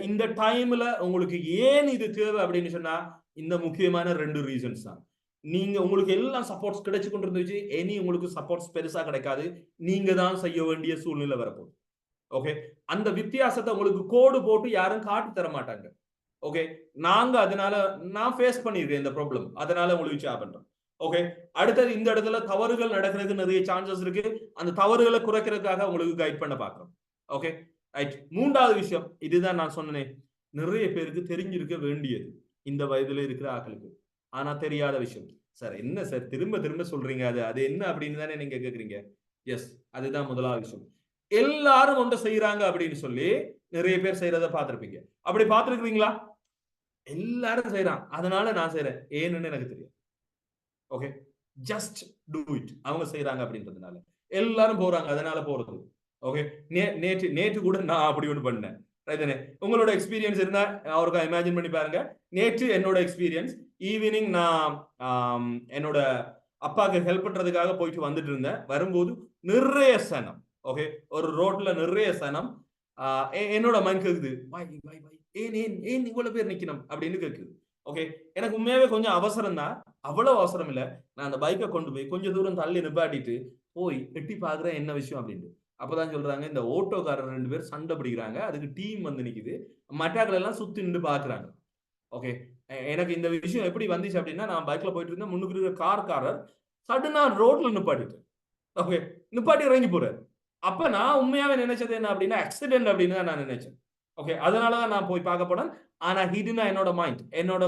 Speaker 1: இந்த டைம்ல உங்களுக்கு ஏன் இது தேவை அப்படின்னு சொன்னா இந்த முக்கியமான 2 ரீசன்ஸ் தான். நீங்க உங்களுக்கு எல்லாம் சப்போர்ட்ஸ் கிடைச்சு கொண்டு இருந்துச்சு, இனி உங்களுக்கு சப்போர்ட்ஸ் பெருசா கிடைக்காது, நீங்க தான் செய்ய வேண்டிய சூழ்நிலை வரப்போகுது. ஓகே, அந்த வித்தியாசத்தை உங்களுக்கு கோடு போட்டு யாரும் காட்டி தர மாட்டாங்க. ஓகே, அதனால நான் ஃபேஸ் பண்ணிருக்கேன் இந்த ப்ராப்ளம், அதனால உங்களுக்கு ஷேர் பண்றேன். ஓகே, அடுத்தது இந்த இடத்துல தவறுகள் நடக்கிறதுக்கு நிறைய சான்சஸ் இருக்கு. அந்த தவறுகளை குறைக்கிறதுக்காக உங்களுக்கு கைட் பண்ண பாக்குறோம். Okay, right. 3வது விஷயம், இதுதான் நான் சொன்னேன், நிறைய பேருக்கு தெரிஞ்சிருக்க வேண்டியது இந்த வயதுல இருக்கிற ஆட்களுக்கு, ஆனா தெரியாத விஷயம். சார் என்ன சார் திரும்ப சொல்றீங்க, அது என்ன அப்படின்னு தானே நீங்க கேக்குறீங்க. எஸ், அதுதான் முதலாவது விஷயம். எல்லாரும் ஒன்றை செய்யறாங்க அப்படின்னு சொல்லி நிறைய பேர் செய்யறத பார்த்திருப்பீங்க. அப்படி பார்த்திருக்கீங்களா? எல்லாரும் செய்யறான், அதனால நான் செய்யறேன், ஏன்னு எனக்கு தெரியும். Okay, just do it. அவங்க செய்யறாங்க அப்படின்றதுனால எல்லாரும் போறாங்க, அதனால போறது. ஓகே, நேற்று கூட நான் அப்படி ஒன்று பண்ணேன். உங்களோட எக்ஸ்பீரியன்ஸ் இருந்தா அவருக்கா இமேஜின் பண்ணி பாருங்க. நேற்று என்னோட எக்ஸ்பீரியன்ஸ், ஈவினிங் நான் என்னோட அப்பாவுக்கு ஹெல்ப் பண்றதுக்காக போயிட்டு வந்துட்டு இருந்தேன். வரும்போது நிறைய சனம். ஓகே, ஒரு ரோட்ல நிறைய சனம். என்னோட மைண்ட் கேக்குது, ஏன் இவ்வளவு பேர் நிக்கணும் அப்படின்னு கேக்குது. ஓகே, எனக்கு உண்மையாவே கொஞ்சம் அவசரம் தான், அவ்வளவு அவசரம் இல்ல. நான் அந்த பைக்கை கொண்டு போய் கொஞ்சம் தூரம் தள்ளி நிப்பாட்டிட்டு போய் எட்டி பாக்குறேன் என்ன விஷயம் அப்படின்னு. அப்பதான் சொல்றாங்க, இந்த ஓட்டோக்காரர் 2 பேர் சண்டை பிடிக்கிறாங்க, அதுக்கு டீம் வந்து நிக்குது, மட்டாக்கள் எல்லாம் சுத்தி நின்று பாக்குறாங்க. ஓகே, எனக்கு இந்த விஷயம் எப்படி வந்துச்சு அப்படின்னா, நான் பைக்ல போயிட்டு இருந்தேன், முன்னுக்கு இருக்கிற கார்காரர் சடனா ரோட்ல நிப்பாட்டிட்டு, ஓகே, நிப்பாட்டி இறங்கி போறாரு. அப்ப நான் உண்மையாவே நினைச்சது என்ன அப்படின்னா ஆக்சிடென்ட் அப்படின்னு தான் நான் நினைச்சேன். ஓகே, அதனாலதான் நான் போய் பார்க்க போனேன். ஆனா ஹிடனா என்னோட மைண்ட், என்னோட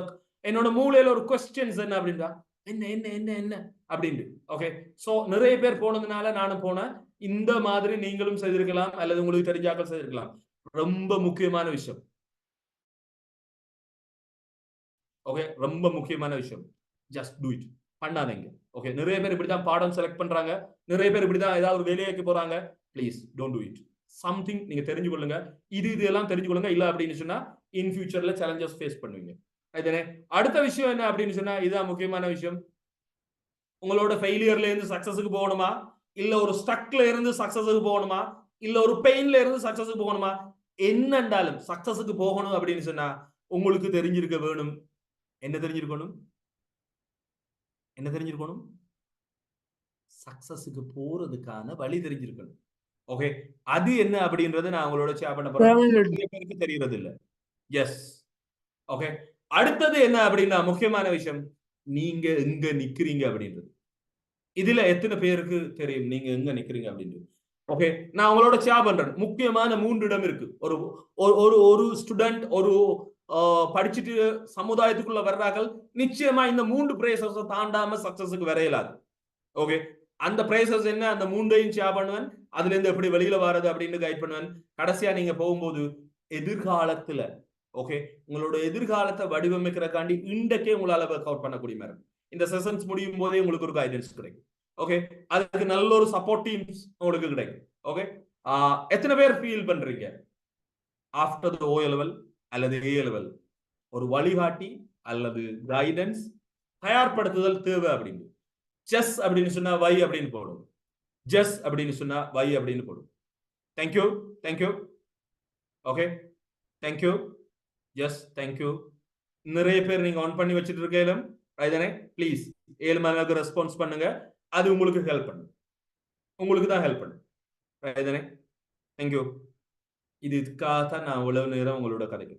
Speaker 1: என்னோட மூளையில ஒரு கொஸ்டின்ஸ் என்ன அப்படின்றா என்ன என்ன என்ன என்ன அப்படின்ட்டு. ஓகே, சோ நிறைய பேர் போனதுனால நானும் போனேன். இந்த மாதிரி நீங்களும் செய்திருக்கலாம் அல்லது உங்களுக்கு தெரிஞ்சாக்கள் செய்திருக்கலாம். ரொம்ப முக்கியமான விஷயம். ஓகே, ரொம்ப முக்கியமான விஷயம். Just do it. பண்ணாதீங்க. ஓகே, நிறைய பேர் இப்படிதான் பாடம் செலக்ட் பண்றாங்க, நிறைய பேர் இப்படிதான் ஏதாவது ஒரு வேலைக்கு போறாங்க. Please don't do it. Something நீங்க தெரிஞ்சு கொள்ளுங்க. இது எல்லாம் தெரிஞ்சு கொள்ளுங்க. இல்ல அப்படின்னு சொன்னா இன் ஃபியூச்சர்ல சேலஞ்சஸ் ஃபேஸ் பண்ணுவீங்க. அடுத்த விஷயம் என்ன அப்படின்னு சொன்னா இதுதான் முக்கியமான விஷயம். உங்களோட ஃபெயிலியர்ல இருந்து சக்சஸுக்கு போகணுமா, இல்ல ஒரு ஸ்டக்ல இருந்து சக்சஸுக்கு போகணுமா, இல்ல ஒரு பெயின்ல இருந்து சக்சஸுக்கு போகணுமா, என்னண்டாலும் சக்சஸுக்கு போகணும் அப்படின்னு சொன்னா உங்களுக்கு தெரிஞ்சிருக்க வேணும். என்ன தெரிஞ்சிருக்கணும்? என்ன தெரிஞ்சிருக்கணும்? சக்சஸுக்கு போறதுக்கான வழி தெரிஞ்சிருக்கணும். ஓகே, அது என்ன அப்படின்றது நான் உங்களோட ஷேர் பண்ண போறேன். நிறைய பேருக்கு தெரியறது இல்ல. எஸ். ஓகே, அடுத்தது என்ன அப்படின்னா முக்கியமான விஷயம், நீங்க எங்க நிக்கிறீங்க அப்படின்றது. இதுல எத்தனை பேருக்கு தெரியும் நீங்க எங்க நிக்கிறீங்க அப்படின்றது? ஓகே, நான் உங்களோட ஷேர் பண்றேன். முக்கியமான 3 இடம் இருக்கு. ஒரு ஒரு ஒரு ஸ்டூடெண்ட் ஒரு படிச்சுட்டு சமுதாயத்துக்குள்ள வர்றார்கள், நிச்சயமா இந்த 3 பிரேசஸ் தாண்டாம சக்சஸுக்கு வர இயலாது. ஓகே, அந்த பிரேசஸ் என்ன, அந்த 3ஐயும் ஷேர் பண்ணுவேன். அதுல இருந்து எப்படி வெளியில வர்றது அப்படின்னு கைட் பண்ணுவேன். கடைசியா நீங்க போகும்போது எதிர்காலத்துல ஓகே உங்களோட எதிர்காலத்தை வடிவமைக்கிறக்காண்டி இன்றைக்கே உங்களால ஒர்க் அவுட் பண்ணக்கூடிய மாதிரி இந்த செஷன்ஸ் முடியும் போதே உங்களுக்கு ஒரு கைடன்ஸ் கிடைக்கும். ஓகே, அதுக்கு நல்ல ஒரு சப்போர்ட் டீம்ஸ் உங்களுக்கு கிடைக்கும். ஓகே, எத்தனை பேர் ஃபீல் பண்றீங்க ஆஃப்டர் த ஓ லெவல் அல்லது ஏ லெவல் ஒரு வழிகாட்டி அல்லது கைடன்ஸ் தயார்படுத்துதல் தேவை அப்படின்னு? ஜஸ் அப்படின்னு சொன்னா வை அப்படின்னு போடும். ஜஸ் அப்படின்னு சொன்னா வை அப்படின்னு போடும். Thank you, thank you. Okay, thank you. Yes, thank you. நிறைய பேர் நீங்க ஆன் பண்ணி வச்சுட்டு இருக்கேன். ப்ளீஸ் 7 மணி நேரம் ரெஸ்பான்ஸ் பண்ணுங்க. அது உங்களுக்கு ஹெல்ப் பண்ணும். உங்களுக்கு தான் ஹெல்ப் பண்ணும். தேங்க்யூ. இதுக்காக நான் இவ்வளவு நேரம் உங்களோட கதைக்கு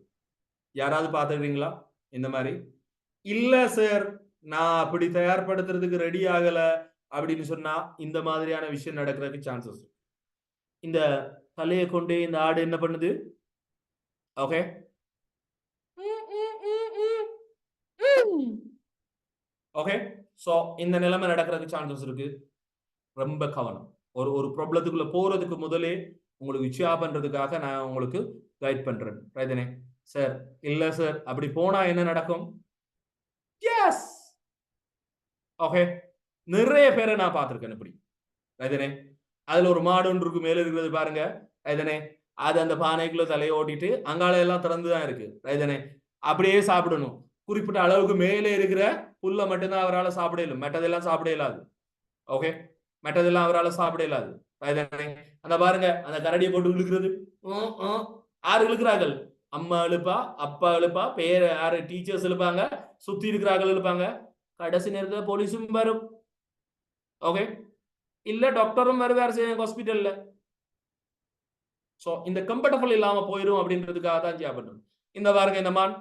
Speaker 1: யாராவது பார்த்துக்கிறீங்களா இந்த மாதிரி? இல்ல சார், நான் அப்படி தயார்படுத்துறதுக்கு ரெடி ஆகல அப்படின்னு சொன்னா இந்த மாதிரியான விஷயம் நடக்கிறதுக்கு சான்சஸ். இந்த தலையை கொண்டு இந்த ஆடு என்ன பண்ணுது? ஓகே, ஓகே, சோ இந்த நிலைமை நடக்கிறதுக்கு சான்சஸ் இருக்கு. ரொம்ப கவனம். ஒரு ஒரு ப்ராப்ளத்துக்குள்ள போறதுக்கு முதலே உங்களுக்கு விஷயம் பண்றதுக்காக நான் உங்களுக்கு கைட் பண்றேன். ரைதனே சார், இல்ல சார் அப்படி போனா என்ன நடக்கும்? எஸ். ஓகே, நிறைய பேரை நான் பார்த்திருக்கேன் இப்படி. ரைதனே அதுல ஒரு மாடு ஒன்று இருக்கு மேல இருக்கிறது பாருங்க. ரைதனே அது அந்த பானைக்குள்ள தலையை ஓட்டிட்டு அங்கால எல்லாம் திறந்துதான் இருக்கு. ரைதனே அப்படியே சாப்பிடணும். குறிப்பிட்ட அளவுக்கு மேலே இருக்கிற புல்ல மட்டும்தான் அவரால் சாப்பிட இயலும், மற்றதெல்லாம் சாப்பிட இயலாது. ஓகே, மற்றதெல்லாம் அவரால் சாப்பிட இயலாது. அந்த பாருங்க அந்த கரடியை போட்டு இழுக்கிறது. யாரு இழுக்கிறார்கள்? அம்மா இழுப்பா, அப்பா இழுப்பா, பேர் யாரு டீச்சர்ஸ் இழுப்பாங்க, சுத்தி இருக்கிறார்கள் இழுப்பாங்க. கடைசி நேரத்தில் போலீஸும் வரும். ஓகே, இல்ல டாக்டரும் வருவார் ஹாஸ்பிட்டல்ல. சோ இந்த கம்ஃபர்டபுள் இல்லாம போயிடும் அப்படின்றதுக்காக தான் செய்யப்படும். இந்த பாருங்க இந்த மான்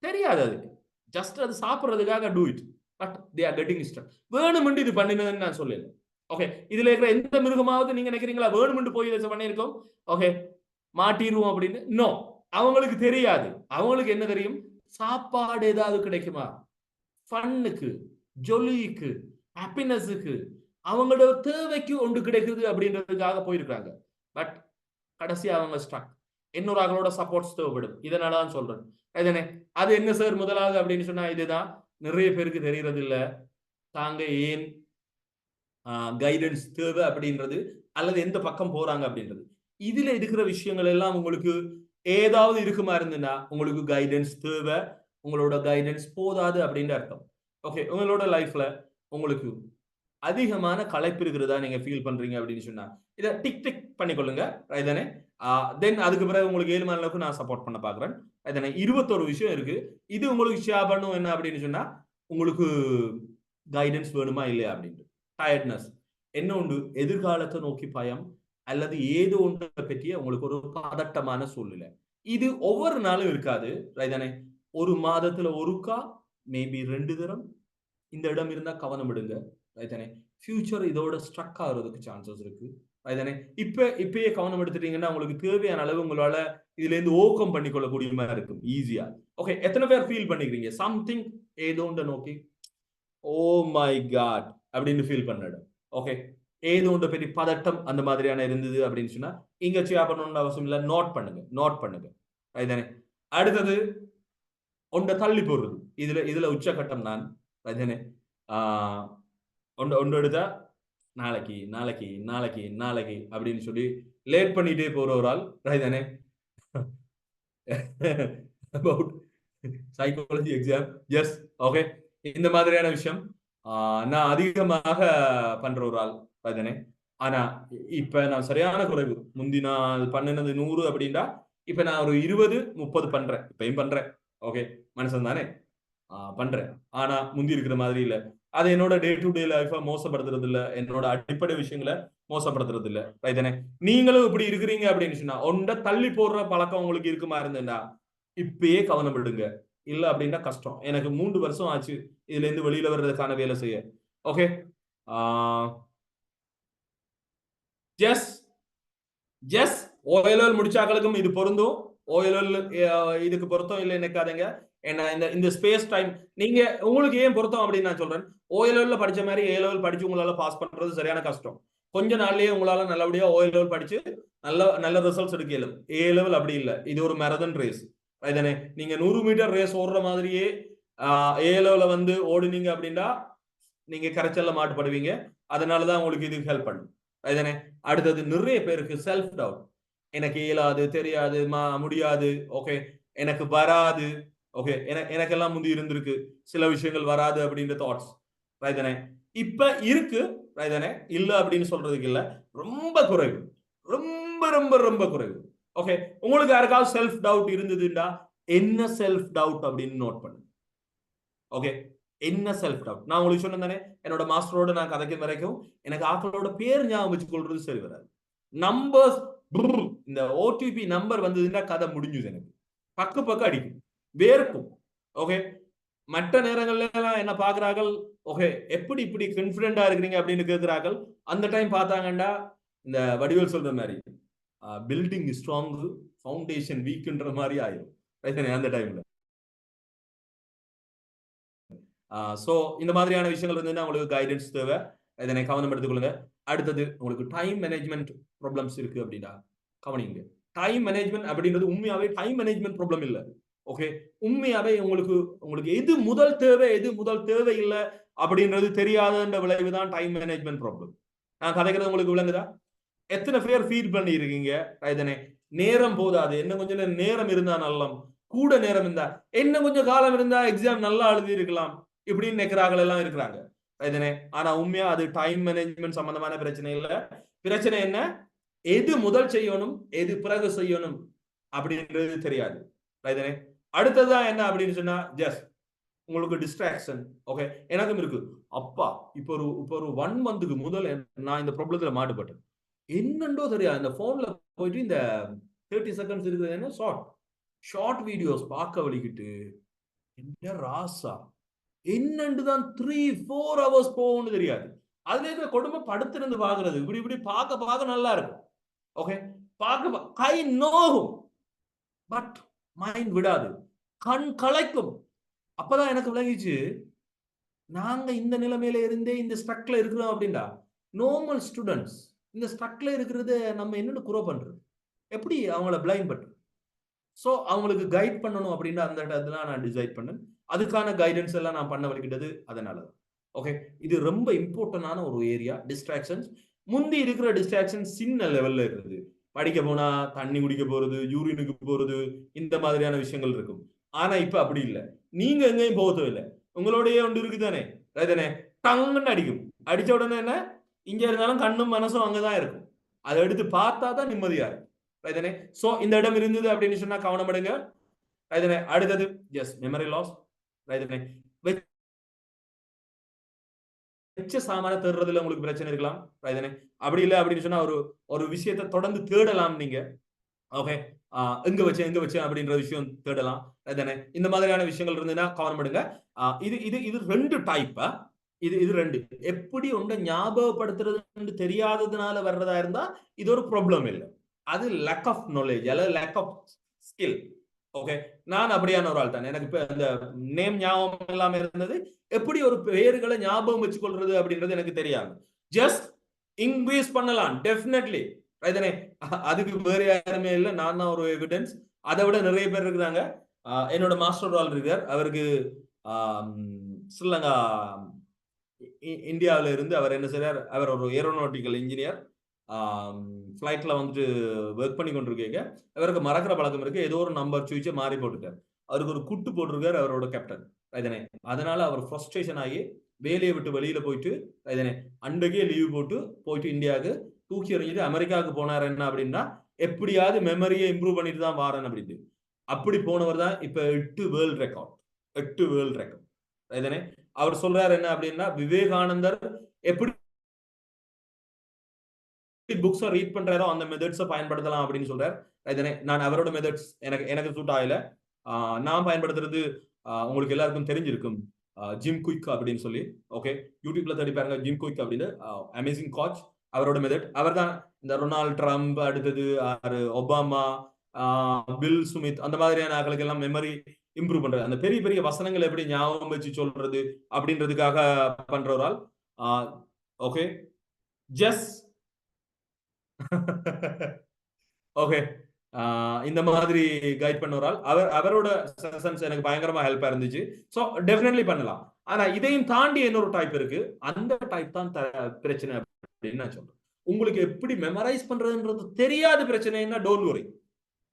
Speaker 1: தெரியாது அதுக்கு, ஜஸ்ட் அது சாப்பிடுறதுக்காக do it. But they are getting struck. வேணுமென்று இது பண்ணினதுன்னு நான் சொல்லல. ஓகே, இதுல இருக்கிற எந்த மிருகமாவது நீங்க நினைக்கிறீங்களா வேணுமென்று போய் இதை பண்ணியிருக்கோம் ஓகே மாட்டிடுவோம் அப்படின்னு? நோ, அவங்களுக்கு தெரியாது. அவங்களுக்கு என்ன தெரியும்? சாப்பாடு ஏதாவது கிடைக்குமா, ஃபன்னுக்கு, ஜொலிக்கு, ஹாப்பினஸுக்கு, அவங்களோட தேவைக்கு ஒன்று கிடைக்குது அப்படின்றதுக்காக போயிருக்காங்க. பட் கடைசி அவங்க ஸ்ட்ரக். இன்னொரு அவங்களோட சப்போர்ட்ஸ் தேவைப்படும். இதனாலதான் சொல்றேன். அது என்ன சார் முதலாவது அப்படின்னு சொன்னா இதுதான் நிறைய பேருக்கு தெரியறது இல்ல. தாங்க ஏன் கைடன்ஸ் தேவை அப்படின்றது அல்லது எந்த பக்கம் போறாங்க அப்படின்றது. இதுல இருக்கிற விஷயங்கள் எல்லாம் உங்களுக்கு ஏதாவது இருக்குமா இருந்துன்னா உங்களுக்கு கைடன்ஸ் தேவை, உங்களோட கைடன்ஸ் போதாது அப்படின்ற அர்த்தம். ஓகே, உங்களோட லைஃப்ல உங்களுக்கு அதிகமான களைப்பு இருக்கிறதா நீங்க ஃபீல் பண்றீங்க அப்படின்னு சொன்னா இதை டிக் டிக் பண்ணிக்கொள்ளுங்க. ரைதானே தென் அதுக்கு பிறகு உங்களுக்கு 7 மணி அளவுக்கு நான் சப்போர்ட் பண்ண பாக்குறேன். ரைதானே 21 விஷயம் இருக்கு. இது உங்களுக்கு ஷேர் பண்ணும் என்ன அப்படின்னு சொன்னா உங்களுக்கு கைடன்ஸ் வேணுமா இல்லையா அப்படின்ட்டு. டயர்ட்னஸ் என்ன உண்டு, எதிர்காலத்தை நோக்கி பயம் அல்லது ஏதோ ஒன்றை பற்றிய உங்களுக்கு ஒரு பதட்டமான சூழ்நிலை. இது ஒவ்வொரு நாளும் இருக்காது. ரைதானே ஒரு மாதத்துல ஒருக்கா, மேபி 2 தரம் இந்த இடம் இருந்தா கவனம் விடுங்க. ரைதானே ஃபியூச்சர் இதோட ஸ்ட்ரக் ஆகிறதுக்கு சான்சஸ் இருக்கு. அதுதானே இப்பயே கவனம் எடுத்துட்டீங்கன்னா உங்களுக்கு தேவையான அளவு உங்களால இதுல இருந்து ஓக்கம் பண்ணிக்கொள்ளக்கூடிய மாதிரி இருக்கும் ஈஸியா. ஓகே, எத்தனை பேர் ஃபீல் பண்ணிக்கிறீங்க சம்திங் ஏதோ ஒன்று நோக்கி ஓ மை காட் அப்படின்னு ஃபீல் பண்ணிடும். ஓகே, ஏதோ ஒன்று பெரிய பதட்டம் அந்த மாதிரியான இருந்தது அப்படின்னு சொன்னா இங்க ஷேர் பண்ணணும்னு அவசியம் இல்லை, நோட் பண்ணுங்க. அதுதானே. அடுத்தது ஒன்றை தள்ளி போடுறது. இதுல உச்சகட்டம் நான். அதுதானே. ஒன்று எடுத்தா நாளைக்கு அப்படின்னு சொல்லி லேட் பண்ணிட்டே போற ஒரு ஆள். ரைதானே. About psychology exam. Yes. Okay, இந்த மாதிரியான விஷயம் நான் அதிகமாக பண்ற ஒரு ஆள். ரைதானே. ஆனா இப்ப நான் சரியான குறைவு. முந்தி நான் பண்ணினது 100 அப்படின்னா இப்ப நான் ஒரு 20-30 பண்றேன். இப்பயும் பண்றேன். ஓகே, மனுஷன் தானே, பண்றேன். ஆனா முந்தி இருக்கிற மாதிரி இல்ல. அது என்னோட டே டு டே லைஃபா மோசப்படுத்துறது இல்ல, என்னோட அடிப்படை விஷயங்களை மோசப்படுத்துறது இல்ல. ரைதானே. நீங்களும் இப்படி இருக்கிறீங்க அப்படின்னு சொன்னா ஒன்றை தள்ளி போடுற பழக்கம் உங்களுக்கு இருக்குமா இருந்தேன்னா இப்பயே கவனம் விடுங்க. இல்ல அப்படின்னா கஷ்டம். எனக்கு 3 வருஷம் ஆச்சு இதுல இருந்து வெளியில வர்றதுக்கான வேலை செய்ய. ஓகே, ஜஸ் ஓஎல்எல் முடிச்சாக்களுக்கும் இது பொருந்தும். ஓஎல்எல் இதுக்கு பொருத்தம் இல்லை நினைக்காதீங்க. ஏன்னா இந்த ஸ்பேஸ் டைம் நீங்க உங்களுக்கு ஏன் பொருத்தம் அப்படின்னு நான் சொல்றேன். ஓஎல்எல்ல படிச்ச மாதிரி ஏ லெவல் படிச்சு உங்களால பாஸ் பண்றது சரியான கஷ்டம். கொஞ்ச நாள்லயே உங்களால நல்லபடியா ஓஎல்எல் படிச்சு நல்ல ரிசல்ட்ஸ் எடுக்க இயலும். ஏ லெவல் அப்படி இல்லை, இது ஒரு மேரதன் ரேஸ். அதுதானே. நீங்க 100 மீட்டர் ரேஸ் ஓடுற மாதிரியே ஏ லெவல வந்து ஓடுனீங்க அப்படின்னா நீங்க கரைச்சல்ல மாட்டுப்படுவீங்க. அதனாலதான் உங்களுக்கு இது ஹெல்ப் பண்ணும். அதுதானே. அடுத்தது நிறைய பேருக்கு செல்ஃப் டவுட். எனக்கு இயலாது, தெரியாது, முடியாது, ஓகே, எனக்கு வராது, ஓகே, எனக்கெல்லாம் முந்தி இருந்திருக்கு சில விஷயங்கள் வராது அப்படின்ற தாட்ஸ். ரைதானே. இப்ப இருக்கு. ரைதானே. இல்ல அப்படின்னு சொல்றதுக்கு இல்ல, ரொம்ப குறைவு, ரொம்ப ரொம்ப ரொம்ப குறைவு. ஓகே, உங்களுக்கு யாருக்காவது செல்ஃப் டவுட் இருந்ததுன்னா என்ன செல்ஃப் டவுட் அப்படின்னு நோட் பண்ணுங்க. ஓகே, என்ன செல்ஃப் டவுட். நான் உங்களுக்கு சொன்னேன் தானே, என்னோட மாஸ்டரோட நான் கதைக்கும் வரைக்கும் எனக்கு ஆக்களோட பேர் ஞாபகம் வச்சு கொள்றது சரி வராது. நம்பர்ஸ், இந்த ஓடிபி நம்பர் வந்ததுன்னா கதை முடிஞ்சுது. எனக்கு பக்கு அடிக்கும், வேர்க்கும். ஓகே, மற்ற நேரங்கள்ல எல்லாம் என்ன பாக்குறார்கள், ஓகே எப்படி இப்படி கான்ஃபிடென்ட்டா இருக்கிறீங்க அப்படின்னு கேட்கிறார்கள். அந்த டைம் பார்த்தாங்கன்னா இந்த வடிவேல் சொல்ற மாதிரி பில்டிங் ஸ்ட்ராங் ஃபவுண்டேஷன் வீக்ன்ற மாதிரி ஆயிரும். அந்த டைம்ல சோ இந்த மாதிரியான விஷயங்கள் இருந்ததுன்னா உங்களுக்கு கைடன்ஸ் தேவை. இதனை கவனம் எடுத்துக்கொள்ளுங்க. அடுத்தது உங்களுக்கு டைம் மேனேஜ்மெண்ட் ப்ராப்ளம்ஸ் இருக்கு அப்படின்னா கவனிங்க. டைம் மேனேஜ்மெண்ட் அப்படின்றது உண்மையாவே டைம் மேனேஜ்மெண்ட் ப்ராப்ளம் இல்ல. ஓகே, உண்மையாவே உங்களுக்கு எது முதல் தேவை எது முதல் தேவை இல்லை அப்படின்றது தெரியாத விளைவுதான் டைம் மேனேஜ்மெண்ட் ப்ராப்ளம். நான் கதைக்கிறது உங்களுக்கு விளங்குதா? எத்தனை பேர் ஃபீல் பண்ணி இருக்கீங்க? இதனை நேரம் போதாது, என்ன கொஞ்சம் நேரம் இருந்தா நல்லம், கூட நேரம் இருந்தா என்ன கொஞ்சம் காலம் இருந்தா எக்ஸாம் நல்லா எழுதி இருக்கலாம் இப்படின்னு நினைக்கிறார்கள் எல்லாம் இருக்கிறாங்க. இதனே. ஆனா உண்மையா அது டைம் மேனேஜ்மெண்ட் சம்பந்தமான பிரச்சனை இல்ல. பிரச்சனை என்ன, எது முதல் செய்யணும் எது பிறகு செய்யணும் அப்படின்றது தெரியாது. இதனே. அடுத்ததான் என்ன அப்படின்னு சொன்னா ஜஸ்ட் உங்களுக்கு டிஸ்ட்ராக்ஷன். ஓகே, எனக்கும் இருக்கு. அப்பா இப்போ ஒரு 1 மந்த்துக்கு முதல்ல நான் இந்த ப்ராப்ளத்துல மாட்டுப்பட்டேன். என்னண்டோ தெரியாது, இந்த போன்ல போயிட்டு இந்த 30 செகண்ட்ஸ் இருக்குது என்ன ஷார்ட் வீடியோஸ் பார்க்க வலிக்கிட்டு என்ன ராசா என்னண்டுதான் 3-4 hours போகும்னு தெரியாது. அதுல இருக்கிற கொடுமை படுத்திருந்து பாக்குறது இப்படி பார்க்க நல்லா இருக்கும். ஓகே, பார்க்க கை நோகும், பட் மைண்ட் விடாது, கண் களைக்கும். அப்பதான் எனக்கு விளங்கிச்சு நாங்க இந்த நிலைமையில இருந்தே இந்த ஸ்ட்ரக்ல இருக்கிறோம் அப்படின்னா நார்மல் ஸ்டூடெண்ட்ஸ் இந்த ஸ்ட்ரக்ல இருக்கிறது நம்ம என்னன்னு குறை பண்றது, எப்படி அவங்கள பிளைண்ட் பண்றது. ஸோ அவங்களுக்கு கைட் பண்ணணும் அப்படின்னா அந்த இடத்துல நான் டிசைட் பண்ணேன். அதுக்கான கைடன்ஸ் எல்லாம் நான் பண்ண வலிக்கிட்டது அதனால. ஓகே, இது ரொம்ப இம்பார்ட்டன்டான ஒரு ஏரியா. டிஸ்ட்ராக்ஷன்ஸ் முந்தி இருக்கிற டிஸ்ட்ராக்ஷன் சின்ன லெவல்ல இருக்குது. படிக்க போனா தண்ணி குடிக்க போறது, யூரினுக்கு போறது, இந்த மாதிரியான விஷயங்கள் இருக்கும். ஆனா இப்ப அப்படி இல்லை. நீங்க எங்கேயும் போகவே இல்லை, உங்களோடய ஒன்று இருக்குதானே. தானே டங்குன்னு அடிக்கும். அடிச்ச உடனே என்ன, இங்க இருந்தாலும் கண்ணும் மனசும் அங்கதான் இருக்கும். அதை எடுத்து பார்த்தா தான் நிம்மதியா இருக்கும். சோ இந்த இடம் இருந்தது அப்படின்னு சொன்னா கவனம் எடுங்க. அடுத்தது எஸ் மெமரி லாஸ். வச்ச சாமான தேடுறதுல உங்களுக்கு பிரச்சனை இருக்கலாம். அப்படி இல்லை அப்படின்னு சொன்னா ஒரு விஷயத்தை தொடர்ந்து தேடலாம் நீங்க. ஓகே, எங்க வச்சேன் அப்படின்ற விஷயம் தேடலாம். இந்த மாதிரியான விஷயங்கள் இருந்ததுன்னா கவனம் எடுங்க. இது 2 டைப். இது ரெண்டு எப்படி ஒன்றை ஞாபகப்படுத்துறதுன்னு தெரியாததுனால வர்றதா இருந்தா இது ஒரு ப்ராப்ளம் இல்லை. அது லேக் ஆஃப் நாலேஜ் அல்லது லேக் ஆஃப் ஸ்கில். ஓகே, நான் அப்படியான ஒரு ஆள் தான். எனக்கு இப்ப அந்த நேம் ஞாபகம் இல்லாம இருந்தது. எப்படி ஒரு பெயர்களை ஞாபகம் வச்சுக்கொள்றது அப்படின்றது எனக்கு தெரியாது. ஜஸ்ட் இன்க்ரீஸ் பண்ணலாம் டெஃபினெட்லி. அதுக்கு வேற யாருமே இல்லை, நான் தான் ஒரு எவிடன்ஸ். அதை விட நிறைய பேர் இருக்கிறாங்க. என்னோட மாஸ்டர் ஆள் இருக்கார். அவருக்கு ஸ்ரீலங்கா இந்தியாவில இருந்து அவர் என்ன செய்றார், அவர் ஒரு ஏரோநாட்டிக்கல் இன்ஜினியர். ஃபிளைட்ல வந்துட்டு ஒர்க் பண்ணி கொண்டிருக்கீங்க. அவருக்கு மறக்கிற பழக்கம் இருக்கு. ஏதோ ஒரு நம்பர் சுவிட்சை மாறி போட்டுட்டார். அவருக்கு ஒரு குட்டு போட்டிருக்காரு அவரோட கேப்டன். அதனால அவர் ஃப்ரஸ்ட்ரேஷன் ஆகி வேலையை விட்டு வெளியில போயிட்டு அன்றைக்கே லீவ் போயிட்டு இந்தியாவுக்கு தூக்கி எறிஞ்சிட்டு அமெரிக்காவுக்கு போனார். என்ன அப்படின்னா, எப்படியாவது மெமரியை இம்ப்ரூவ் பண்ணிட்டு தான் வாரன் அப்படின்ட்டு. அப்படி போனவர் தான் இப்ப 8 வேர்ல்ட் ரெக்கார்ட். 8 world record. அவர் சொல்றாரு என்ன அப்படின்னா, விவேகானந்தர் எப்படி புக்ஸை ரீட் பண்றாரோ அந்த மெத்தட்ஸை பயன்படுத்தலாம் அப்படின்னு சொல்றாரு. நான் அவரோட மெத்தட்ஸ் எனக்கு சூட் ஆகல. நான் பயன்படுத்துறது உங்களுக்கு எல்லாருக்கும் தெரிஞ்சிருக்கும், ஜிம் குயிக் அப்படின்னு சொல்லி. ஓகே, யூடியூப்ல தேடி பாருங்க ஜிம் குயிக் அப்படின்னு. Amazing coach. அவரோட மெத்தட் அவர் தான் இந்த ரொனால்ட் ட்ரம்ப், அடுத்தது ஒபாமா, பில் சுமித், அந்த மாதிரியான ஆட்களுக்கு எல்லாம் மெமரி இம்ப்ரூவ் பண்றது, அந்த பெரிய பெரிய வசனங்களை எப்படி ஞாபகம் வச்சு சொல்றது அப்படின்றதுக்காக பண்ற ஒரு ஆள். ஓகே, ஜஸ்ட் ஓகே, இந்த மாதிரி கைட் பண்ண ஒரு ஆள். அவரோட செஷன்ஸ் எனக்கு பயங்கரமா ஹெல்ப்பா இருந்துச்சு. ஸோ டெஃபினெட்லி பண்ணலாம். ஆனா இதையும் தாண்டி இன்னொரு டைப் இருக்கு. அந்த டைப் தான் பிரச்சனை அப்படின்னு நான் சொல்றேன். உங்களுக்கு எப்படி மெமரைஸ் பண்றதுன்றது தெரியாத பிரச்சனைன்னா டோன்ட் வரி.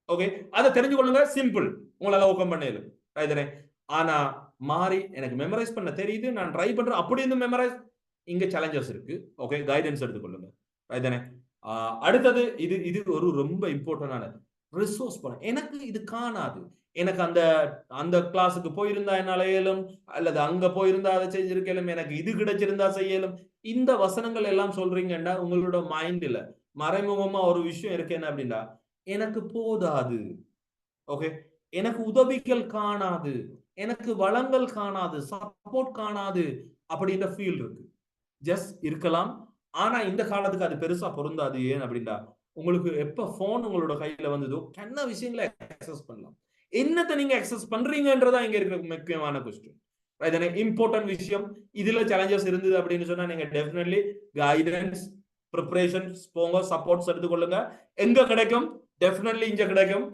Speaker 1: ஓகே, அதை தெரிஞ்சு கொள்ளுங்க. சிம்பிள், உங்களால ஓகம் பண்ணல. ஆனா மாறி எனக்கு மெமரைஸ் பண்ண தெரியுது, நான் ட்ரை பண்றேன், அப்படி இருந்து மெமரைஸ், இங்க சேலஞ்சஸ் இருக்கு. ஓகே, கைடன்ஸ் எடுத்துக்கொள்ளுங்க. அடுத்தது இது ஒரு ரொம்ப இம்பார்ட்டன்டான ரிசோர்ஸ் பண்ண. எனக்கு இது காணாது. எனக்கு அந்த அந்த கிளாஸுக்கு போயிருந்தா என்னால இயலும், அல்லது அங்க போயிருந்தா அதை செஞ்சிருக்கலும், எனக்கு இது கிடைச்சிருந்தா செய்யலும். இந்த வசனங்கள் எல்லாம் சொல்றீங்கன்னா உங்களோட மைண்ட்ல மறைமுகமா ஒரு விஷயம் இருக்கு. என்ன அப்படின்னா, எனக்கு போதாது. ஓகே, எனக்கு உதவிகள் காணாது, எனக்கு வளங்கள் காணாது, சப்போர்ட் காணாது அப்படின்ற ஃபீல் இருக்கு. ஜஸ்ட் இருக்கலாம். ஆனா இந்த காலத்துக்கு அது பெருசா பொருந்தாது. ஏன் அப்படின்னா, உங்களுக்கு எப்ப போன் உங்களோட கையில வந்ததோ என்ன விஷயங்களை அக்சஸ் பண்ணலாம், என்னத்தை நீங்க அக்சஸ் பண்றீங்கன்றதா இங்க இருக்கிற முக்கியமான கொஸ்டின். இம்பார்ட்டன்ட் விஷயம். இதுல சேலஞ்சஸ் இருந்தது அப்படின்னு சொன்னா நீங்க டெஃபினெட்லி கைடன்ஸ், ப்ரிப்பரேஷன்ஸ் போங்க, சப்போர்ட்ஸ் எடுத்துக்கொள்ளுங்க. எங்க கிடைக்கும்? டெஃபினெட்லி இங்க கிடைக்கும்.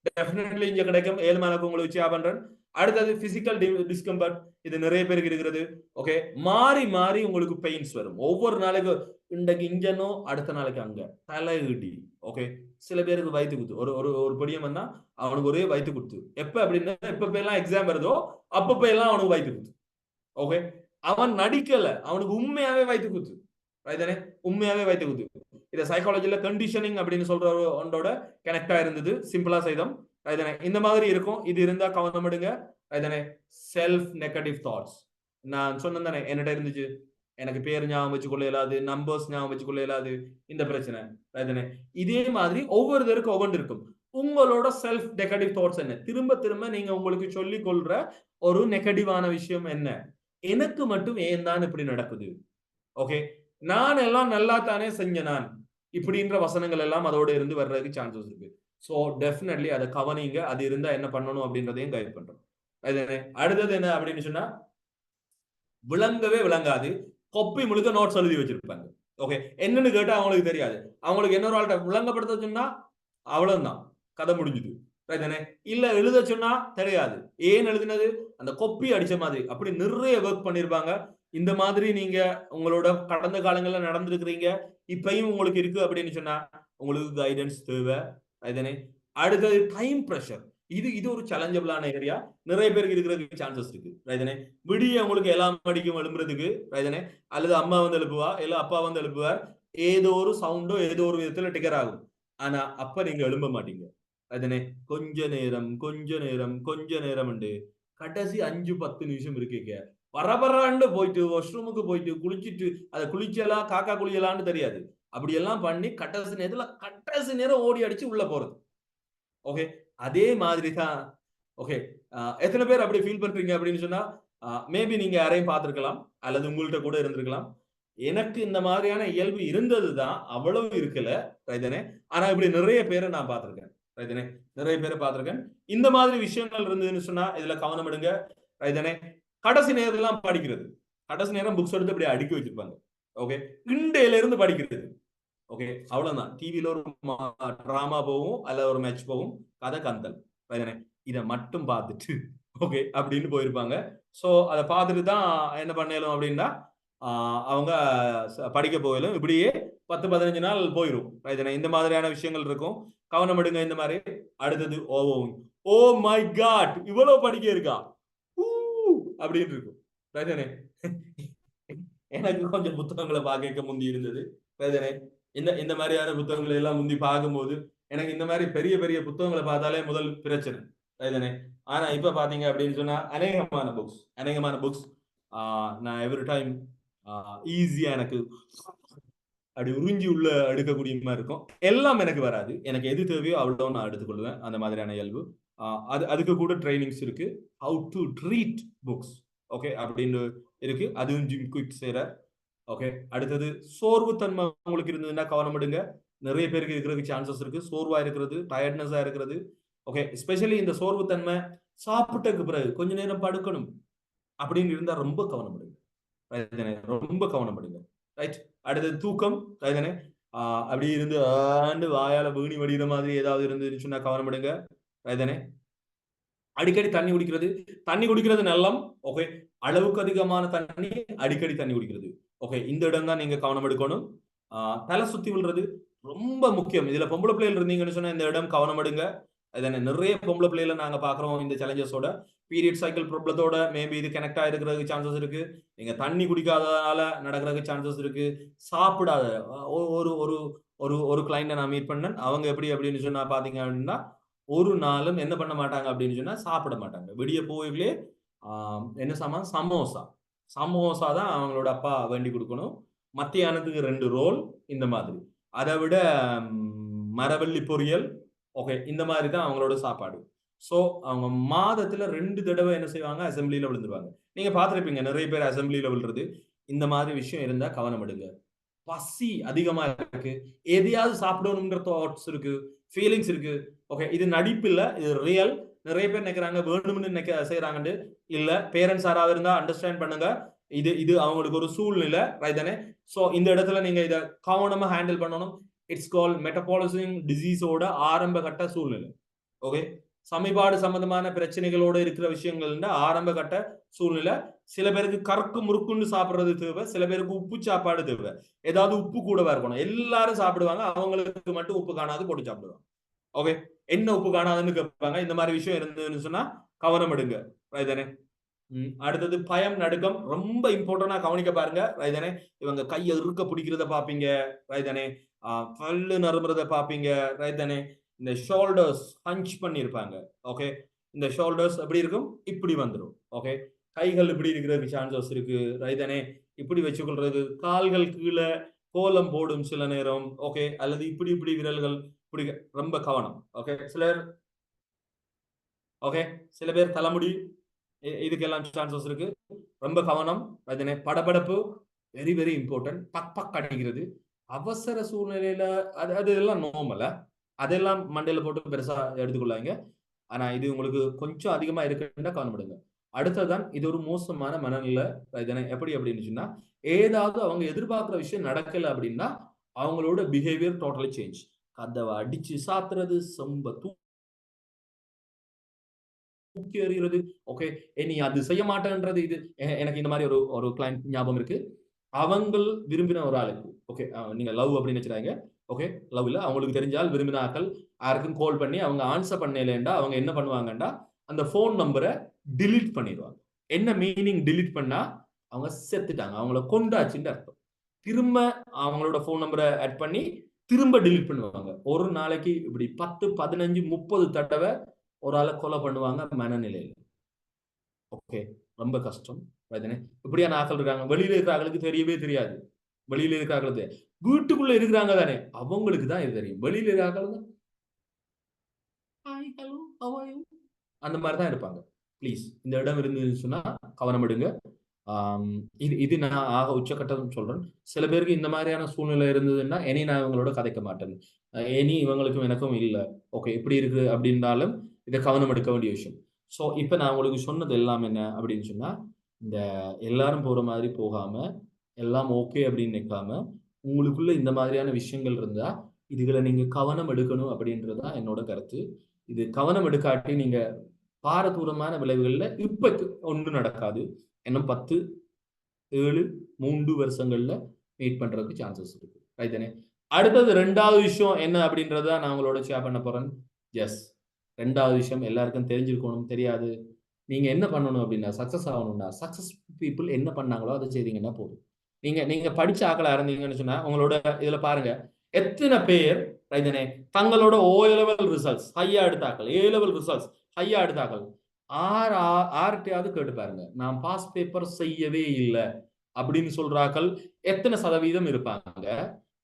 Speaker 1: டெஃபினெட்லி இங்க கிடைக்கும். ஏழ்மானுக்கு உங்களுக்கு வச்சு பண்றேன். அடுத்தது பிசிக்கல் டிஸ்கம்பர்ட். இது நிறைய பேருக்கு இருக்கிறது. ஓகே, மாறி மாறி உங்களுக்கு பெயின்ஸ் வரும். ஒவ்வொரு நாளைக்கு இன்றைக்கு இங்கனோ அடுத்த நாளைக்கு அங்க தலையிடி. ஓகே, சில பேருக்கு வயிற்று குத்து. ஒரு படியம் வந்தா அவனுக்கு ஒரே வயிற்று குத்து. எப்ப அப்படின்னா, எப்ப எல்லாம் எக்ஸாம் வருதோ அப்பப்ப எல்லாம் அவனுக்கு வயிற்று குத்து. ஓகே, அவன் நடிக்கல, அவனுக்கு உண்மையாவே வயிற்று குத்து. உண்மையாவே வயிற்று குத்து. இதை சைக்காலஜில கண்டிஷனிங் அப்படின்னு சொல்ற ஒன்றோட கனெக்டா இருந்தது. சிம்பிளா செய்தோம். இந்த மாதிரி இருக்கும். இது இருந்தா கவனம் எடுங்க. Self negative thoughts. நான் சொன்னேன் தானே, என்னட்ட இருந்துச்சு, எனக்கு பேர் ஞாபகம் வச்சு கொள்ள இயலாது, நம்பர்ஸ் ஞாபகம் வச்சு கொள்ள இயலாது, இந்த பிரச்சனை. இதே மாதிரி ஒவ்வொருத்தருக்கும் ஒவ்வொன்று இருக்கும். உங்களோட செல்ஃப் நெகட்டிவ் தாட்ஸ் என்ன? திரும்ப திரும்ப நீங்க உங்களுக்கு சொல்லிக் கொள்ற ஒரு நெகட்டிவான விஷயம் என்ன? எனக்கு மட்டும் ஏன் தான் இப்படி நடக்குது? ஓகே, நான் எல்லாம் நல்லா தானே செஞ்ச நான், இப்படின்ற வசனங்கள் எல்லாம் அதோட இருந்து வர்றதுக்கு சான்சஸ் இருக்கு. சோ டெஃபினெட்லி அதை கவனிங்க. அது இருந்தா என்ன பண்ணணும் அப்படின்றதையும் கைட் பண்றோம். அடுத்தது என்ன அப்படின்னு சொன்னா, விளங்கவே விளங்காது, கொப்பி முழுக்க நோட்ஸ் எழுதி வச்சிருப்பாங்க. ஓகே, என்னன்னு கேட்டா அவங்களுக்கு தெரியாது. அவங்களுக்கு இன்னொரு ஆள்கிட்ட விளங்கப்படுத்த சொன்னா அவ்வளவுதான், கதை முடிஞ்சுது. இல்ல எழுத சொன்னா தெரியாது. ஏன் எழுதினது? அந்த கொப்பி அடிச்ச மாதிரி. அப்படி நிறைய ஒர்க் பண்ணிருப்பாங்க. இந்த மாதிரி நீங்க உங்களோட கடந்த காலங்கள்ல நடந்திருக்கிறீங்க, இப்பயும் உங்களுக்கு இருக்கு அப்படின்னு சொன்னா உங்களுக்கு கைடன்ஸ் தேவை. அடுத்தது டைம் பிரஷர். இது ஒரு சேலஞ்சபிளான ஏரியா. நிறைய பேருக்கு இருக்கிறதுக்கு சான்சஸ் இருக்கு. விடிய உங்களுக்கு எல்லாம் அடிக்கும் எழும்புறதுக்கு. அல்லது அம்மா வந்து எழுப்புவா, இல்ல அப்பா வந்து எழுப்புவார். ஏதோ ஒரு சவுண்டோ ஏதோ ஒரு விதத்துல டிகர் ஆகும். ஆனா அப்ப நீங்க எழும்ப மாட்டீங்க. கொஞ்ச நேரம் உண்டு. கடைசி 5-10 நிமிஷம் இருக்கீங்க, பரபராண்டு போயிட்டு வாஷ்ரூமுக்கு போயிட்டு குளிச்சுட்டு, அதை குளிச்சலாம் காக்கா குளியலான்னு தெரியாது, அப்படி எல்லாம் பண்ணி கடைசி நேரம் ஓடி அடிச்சு உள்ள போறது. ஓகே, அதே மாதிரி தான். ஓகே, எத்தனை பேர் அப்படி ஃபீல் பண்றீங்க அப்படின்னு சொன்னா, மேபி நீங்க யாரையும் பார்த்திருக்கலாம் அல்லது உங்கள்கிட்ட கூட இருந்திருக்கலாம். எனக்கு இந்த மாதிரியான இயல்பு இருந்ததுதான், அவ்வளவு இருக்கல ரைதனே. ஆனா இப்படி நிறைய பேரை நான் பார்த்திருக்கேன் ரைதனே, நிறைய பேரை பார்த்திருக்கேன். இந்த மாதிரி விஷயங்கள் இருந்ததுன்னு சொன்னா இதுல கவனம் எடுங்க ரைதனே. கடைசி நேரம்லாம் படிக்கிறது, கடைசி நேரம் புக்ஸ் எடுத்து இப்படி அடுக்கி வச்சிருப்பாங்க. ஓகே, இண்டையில இருந்து படிக்கிறது. ஓகே, அவ்வளவுதான். டிவில ஒரு டிராமா போகும், அல்ல ஒரு மேட்ச் போகும், கதை கந்தல் ரைதனே. இதை மட்டும் பார்த்துட்டு ஓகே அப்படின்னு போயிருப்பாங்க. சோ அதை பார்த்துட்டு தான் என்ன பண்ணலும் அப்படின்னா அவங்க படிக்க போகலும் இப்படியே 10-15 நாள் போயிடும். இந்த மாதிரியான விஷயங்கள் இருக்கும், கவனம் எடுங்க இந்த மாதிரி. அடுத்தது ஓவர்விங். ஓ மை காட், இவ்வளவு படிக்க இருக்கா அப்படின்னு இருக்கும். எனக்கு கொஞ்சம் புத்தகங்களை பார்க்க முந்தி இருந்தது. இந்த இந்த மாதிரியான புத்தகங்களை எல்லாம் முந்தி பார்க்கும்போது எனக்கு இந்த மாதிரி பெரிய பெரிய புத்தகங்களை பார்த்தாலே முதல் பிரச்சனை. ஆனா இப்ப பாத்தீங்க அப்படின்னு சொன்னா அநேகமான புக்ஸ் நான் எவ்ரி டைம் ஈஸியா எனக்கு அப்படி உறிஞ்சி உள்ள எடுக்கக்கூடிய மாதிரி இருக்கும். எல்லாம் எனக்கு வராது, எனக்கு எது தேவையோ அவ்வளவு நான் எடுத்துக்கொள்வேன். அந்த மாதிரியான இயல்பு. அதுக்கு கூட ட்ரைனிங்ஸ் இருக்கு, how to treat books okay அப்படின்னு இருக்கு. அதுவும் ஜிம் குயிக் செய்யற. ஓகே, அடுத்தது சோர்வு தன்மை உங்களுக்கு இருந்ததுன்னா கவனம் எடுங்க. நிறைய பேருக்கு இருக்கிறதுக்கு சான்சஸ் இருக்கு, சோர்வா இருக்கிறது, டயர்ட்னஸா இருக்கிறது. ஓகே, எஸ்பெஷலி இந்த சோர்வு தன்மை சாப்பிட்டதுக்கு பிறகு கொஞ்ச நேரம் படுக்கணும் அப்படின்னு இருந்தா ரொம்ப கவனம் எடுங்க, ரொம்ப கவனம் எடுங்க. ரைட், அடுத்தது தூக்கம். அப்படி இருந்து ஆண்டு வாயால வீணி வடிகிற மாதிரி ஏதாவது இருந்துன்னு சொன்னா கவனம் எடுங்க. அடிக்கடி தண்ணி குடிக்கிறது நல்லம். ஓகே, அளவுக்கு அதிகமான தண்ணி, அடிக்கடி தண்ணி குடிக்கிறது. ஓகே, இந்த இடம் தான் நீங்க கவனம் எடுக்கணும். தலை சுத்தி விழுறது ரொம்ப முக்கியம். இதுல பொம்பளை பிள்ளைகள் இருந்தீங்கன்னு சொன்னா இந்த இடம் கவனம் எடுங்க. நிறைய பொம்பளை பிள்ளைகளை நாங்க பாக்குறோம் இந்த சேலஞ்சஸோட, பீரியட் சைக்கிள் ப்ராப்ளத்தோட. மேபி இது கனெக்ட் ஆயிருக்கிறதுக்கு சான்சஸ் இருக்கு. நீங்க தண்ணி குடிக்காததால நடக்கிறதுக்கு சான்சஸ் இருக்கு. சாப்பிடாத ஒரு ஒரு ஒரு ஒரு கிளைண்ட நான் மீட் பண்ணேன். அவங்க எப்படி அப்படின்னு சொன்னா பாத்தீங்க அப்படின்னா ஒரு நாளும் என்ன பண்ண மாட்டாங்க அப்படின்னு சொன்னா சாப்பிட மாட்டாங்க. விடிய போயிலே என்ன சமோசா தான் அவங்களோட அப்பா வேண்டி கொடுக்கணும். மத்தியானத்துக்கு 2 ரோல் இந்த மாதிரி. அதை விட மரவள்ளி பொரியல். ஓகே, இந்த மாதிரி தான் அவங்களோட சாப்பாடு. சோ அவங்க மாதத்துல 2 தடவை என்ன செய்வாங்க, அசம்பிளியில விழுந்துருவாங்க. நீங்க பார்த்திருப்பீங்க நிறைய பேர் அசம்பிளியில விழுறது. இந்த மாதிரி விஷயம் இருந்தா கவனம் எடுங்க. பசி அதிகமா இருக்கு, எதையாவது சாப்பிடணும்ன்ற தாட்ஸ் இருக்கு, ஃபீலிங்ஸ் இருக்கு. ஓகே, இது நடிப்பு இல்ல, இது ரியல். நிறைய பேர் நினைக்கிறாங்க வேணும்னு செய்யறாங்கன்னு. இல்ல, பேரண்ட்ஸ் யாராவது இருந்தா அண்டர்ஸ்டாண்ட் பண்ணுங்க. இது அவங்களுக்கு ஒரு சூழ்நிலை ரைட். சோ இந்த இடத்துல நீங்க இத கவனமா ஹேண்டில் பண்ணணும். இட்ஸ் கால் மெட்டபாலிசம் டிசீஸோட ஆரம்ப கட்ட சூழ்நிலை. ஓகே, சமீபாடு சம்பந்தமான பிரச்சனைகளோட இருக்கிற விஷயங்கள் ஆரம்ப கட்ட சூழ்நிலை. சில பேருக்கு கறக்கு முறுக்குன்னு சாப்பிடுறது தேவை, சில பேருக்கு உப்பு சாப்பாடு தேவை. ஏதாவது உப்பு கூடவா இருக்கணும். எல்லாரும் சாப்பிடுவாங்க, அவங்களுக்கு மட்டும் உப்பு காணாது போட்டு சாப்பிடுவாங்க. ஓகே, என்ன உப்பு காணாதுன்னு கேட்பாங்க. இந்த மாதிரி விஷயம் இருந்ததுன்னு சொன்னா கவனம் எடுங்க ரைதானே. அடுத்தது பயம், நடுக்கம் ரொம்ப இம்பார்ட்டன்டா கவனிக்க பாருங்க ரைதானே. இவங்க கையை இருக்க பிடிக்கிறத பாப்பீங்க ரைதானே, பல்லு நறுமுறத பாப்பீங்க ரைதானே. இந்த ஷோல்டர்ஸ் ஹஞ்ச் பண்ணிருப்பாங்க. ஓகே, இந்த ஷோல்டர்ஸ் எப்படி இருக்கும், இப்படி வந்துடும். ஓகே, கைகள் இப்படி இருக்கிறதுக்கு சான்சஸ் இருக்கு ரைதானே. இப்படி வச்சுக்கொள்றது, கால்கள் கீழே கோலம் போடும் சில நேரம். ஓகே, அல்லது இப்படி இப்படி விரல்கள் இப்படி, ரொம்ப கவனம். ஓகே, சில பேர் தலைமுடி, இதுக்கெல்லாம் சான்சஸ் இருக்கு, ரொம்ப கவனம். அதனை படபடப்பு வெரி வெரி இம்பார்ட்டன்ட். பக் அடிக்கிறது அவசர சூழ்நிலையில அது எல்லாம் நார்மலா, அதெல்லாம் மண்டையில போட்டு பெருசா எடுத்துக்கொள்ளாங்க. ஆனா இது உங்களுக்கு கொஞ்சம் அதிகமா இருக்குன்னா கவனப்படுங்க. அடுத்ததான் இது ஒரு மோசமான மனநிலை. இதனை எப்படி அப்படின்னு சொன்னா, ஏதாவது அவங்க எதிர்பார்க்கிற விஷயம் நடக்கல அப்படின்னா அவங்களோட பிஹேவியர் டோட்டலி சேஞ்ச். கதவை அடிச்சு சாத்துறது, சொம்ப தூக்கி எறிகிறது. ஓகே, நீ அது செய்ய மாட்டேன்றது. இது எனக்கு இந்த மாதிரி ஒரு கிளைண்ட் ஞாபகம் இருக்கு. அவங்க விரும்பின ஒரு ஆளுக்கு, ஓகே, நீங்க லவ் அப்படின்னு வச்சுறாங்க. ஓகே, லவ் இல்ல, அவங்களுக்கு தெரிஞ்சால் விரும்பின ஆட்கள் யாருக்கும் கால் பண்ணி அவங்க ஆன்சர் பண்ணலண்டா அவங்க என்ன பண்ணுவாங்கண்டா அந்த போன் நம்பரை டிலீட் பண்ணிடுவாங்க. என்ன மீனிங் டிலீட் பண்ணா, அவங்க செத்துட்டாங்க, அவங்கள கொண்டாச்சுன்னு அர்த்தம். திரும்ப அவங்களோட போன் நம்பரை ஆட் பண்ணி திரும்ப டிலீட் பண்ணுவாங்க. ஒரு நாளைக்கு இப்படி 10, 15, 30 தடவை ஒரு ஆளை கொலை பண்ணுவாங்க மனநிலையில. ஓகே, ரொம்ப கஷ்டம். இப்படியான ஆக்கள் இருக்காங்க. வெளியில இருக்கிற ஆக்களுக்கு தெரியவே தெரியாது. வெளியில இருக்கிற ஆக்களுக்கு, வீட்டுக்குள்ள இருக்கிறாங்க தானே அவங்களுக்கு தான் இது தெரியும். வெளியில இருக்கிற ஆக்கள் அந்த மாதிரிதான் இருப்பாங்க. ப்ளீஸ் இந்த இடம் இருந்துன்னு சொன்னா கவனம் எடுங்க. இது நான் ஆக உச்சக்கட்டம் சொல்றேன். சில பேருக்கு இந்த மாதிரியான சூழ்நிலை இருந்ததுன்னா இனி நான் இவங்களோட கதைக்க மாட்டேன், இனி இவங்களுக்கும் எனக்கும் இல்லை, ஓகே இப்படி இருக்கு அப்படின்னாலும் இதை கவனம் எடுக்க வேண்டிய விஷயம். ஸோ இப்போ நான் உங்களுக்கு சொன்னது எல்லாம் என்ன அப்படின்னு சொன்னா, இந்த எல்லாரும் போற மாதிரி போகாம எல்லாம் ஓகே அப்படின்னு நிற்காம உங்களுக்குள்ள இந்த மாதிரியான விஷயங்கள் இருந்தா இதுகளை நீங்க கவனம் எடுக்கணும் அப்படின்றதுதான் என்னோட கருத்து. இது கவனம் எடுக்காட்டி நீங்க பாரதூரமான விளைவுகள்ல இப்ப ஒன்றும் நடக்காது. இன்னும் 10, 7, 3 வருஷங்கள்ல மீட் பண்றதுக்கு சான்சஸ் இருக்கு. ரைட் தானே? அடுத்தது 2வது விஷயம் என்ன அப்படின்றத நான் உங்களோட ஷேர் பண்ண போறேன். எஸ், 2வது விஷயம் எல்லாருக்கும் தெரிஞ்சிருக்கணும். தெரியாது, நீங்க என்ன பண்ணணும் அப்படின்னா, சக்சஸ் ஆகணும்னா சக்சஸ் பீப்புள் என்ன பண்ணாங்களோ அதை செய்தீங்கன்னா போதும். நீங்க நீங்க படிச்ச ஆக்களா இருந்தீங்கன்னு சொன்னா உங்களோட இதுல பாருங்க எத்தனை பேர் ரைட் தானே தங்களோட O லெவல் ரிசல்ட்ஸ் ஹையா எடுத்தாக்கள், A லெவல் ரிசல்ட்ஸ் ஹையா எடுத்தாக்கள் ஆர்கிட்டயாவது கேட்டு பாருங்க, நான் பாஸ் பேப்பர் செய்யவே இல்லை அப்படின்னு சொல்றாக்கள் எத்தனை சதவீதம் இருப்பாங்க?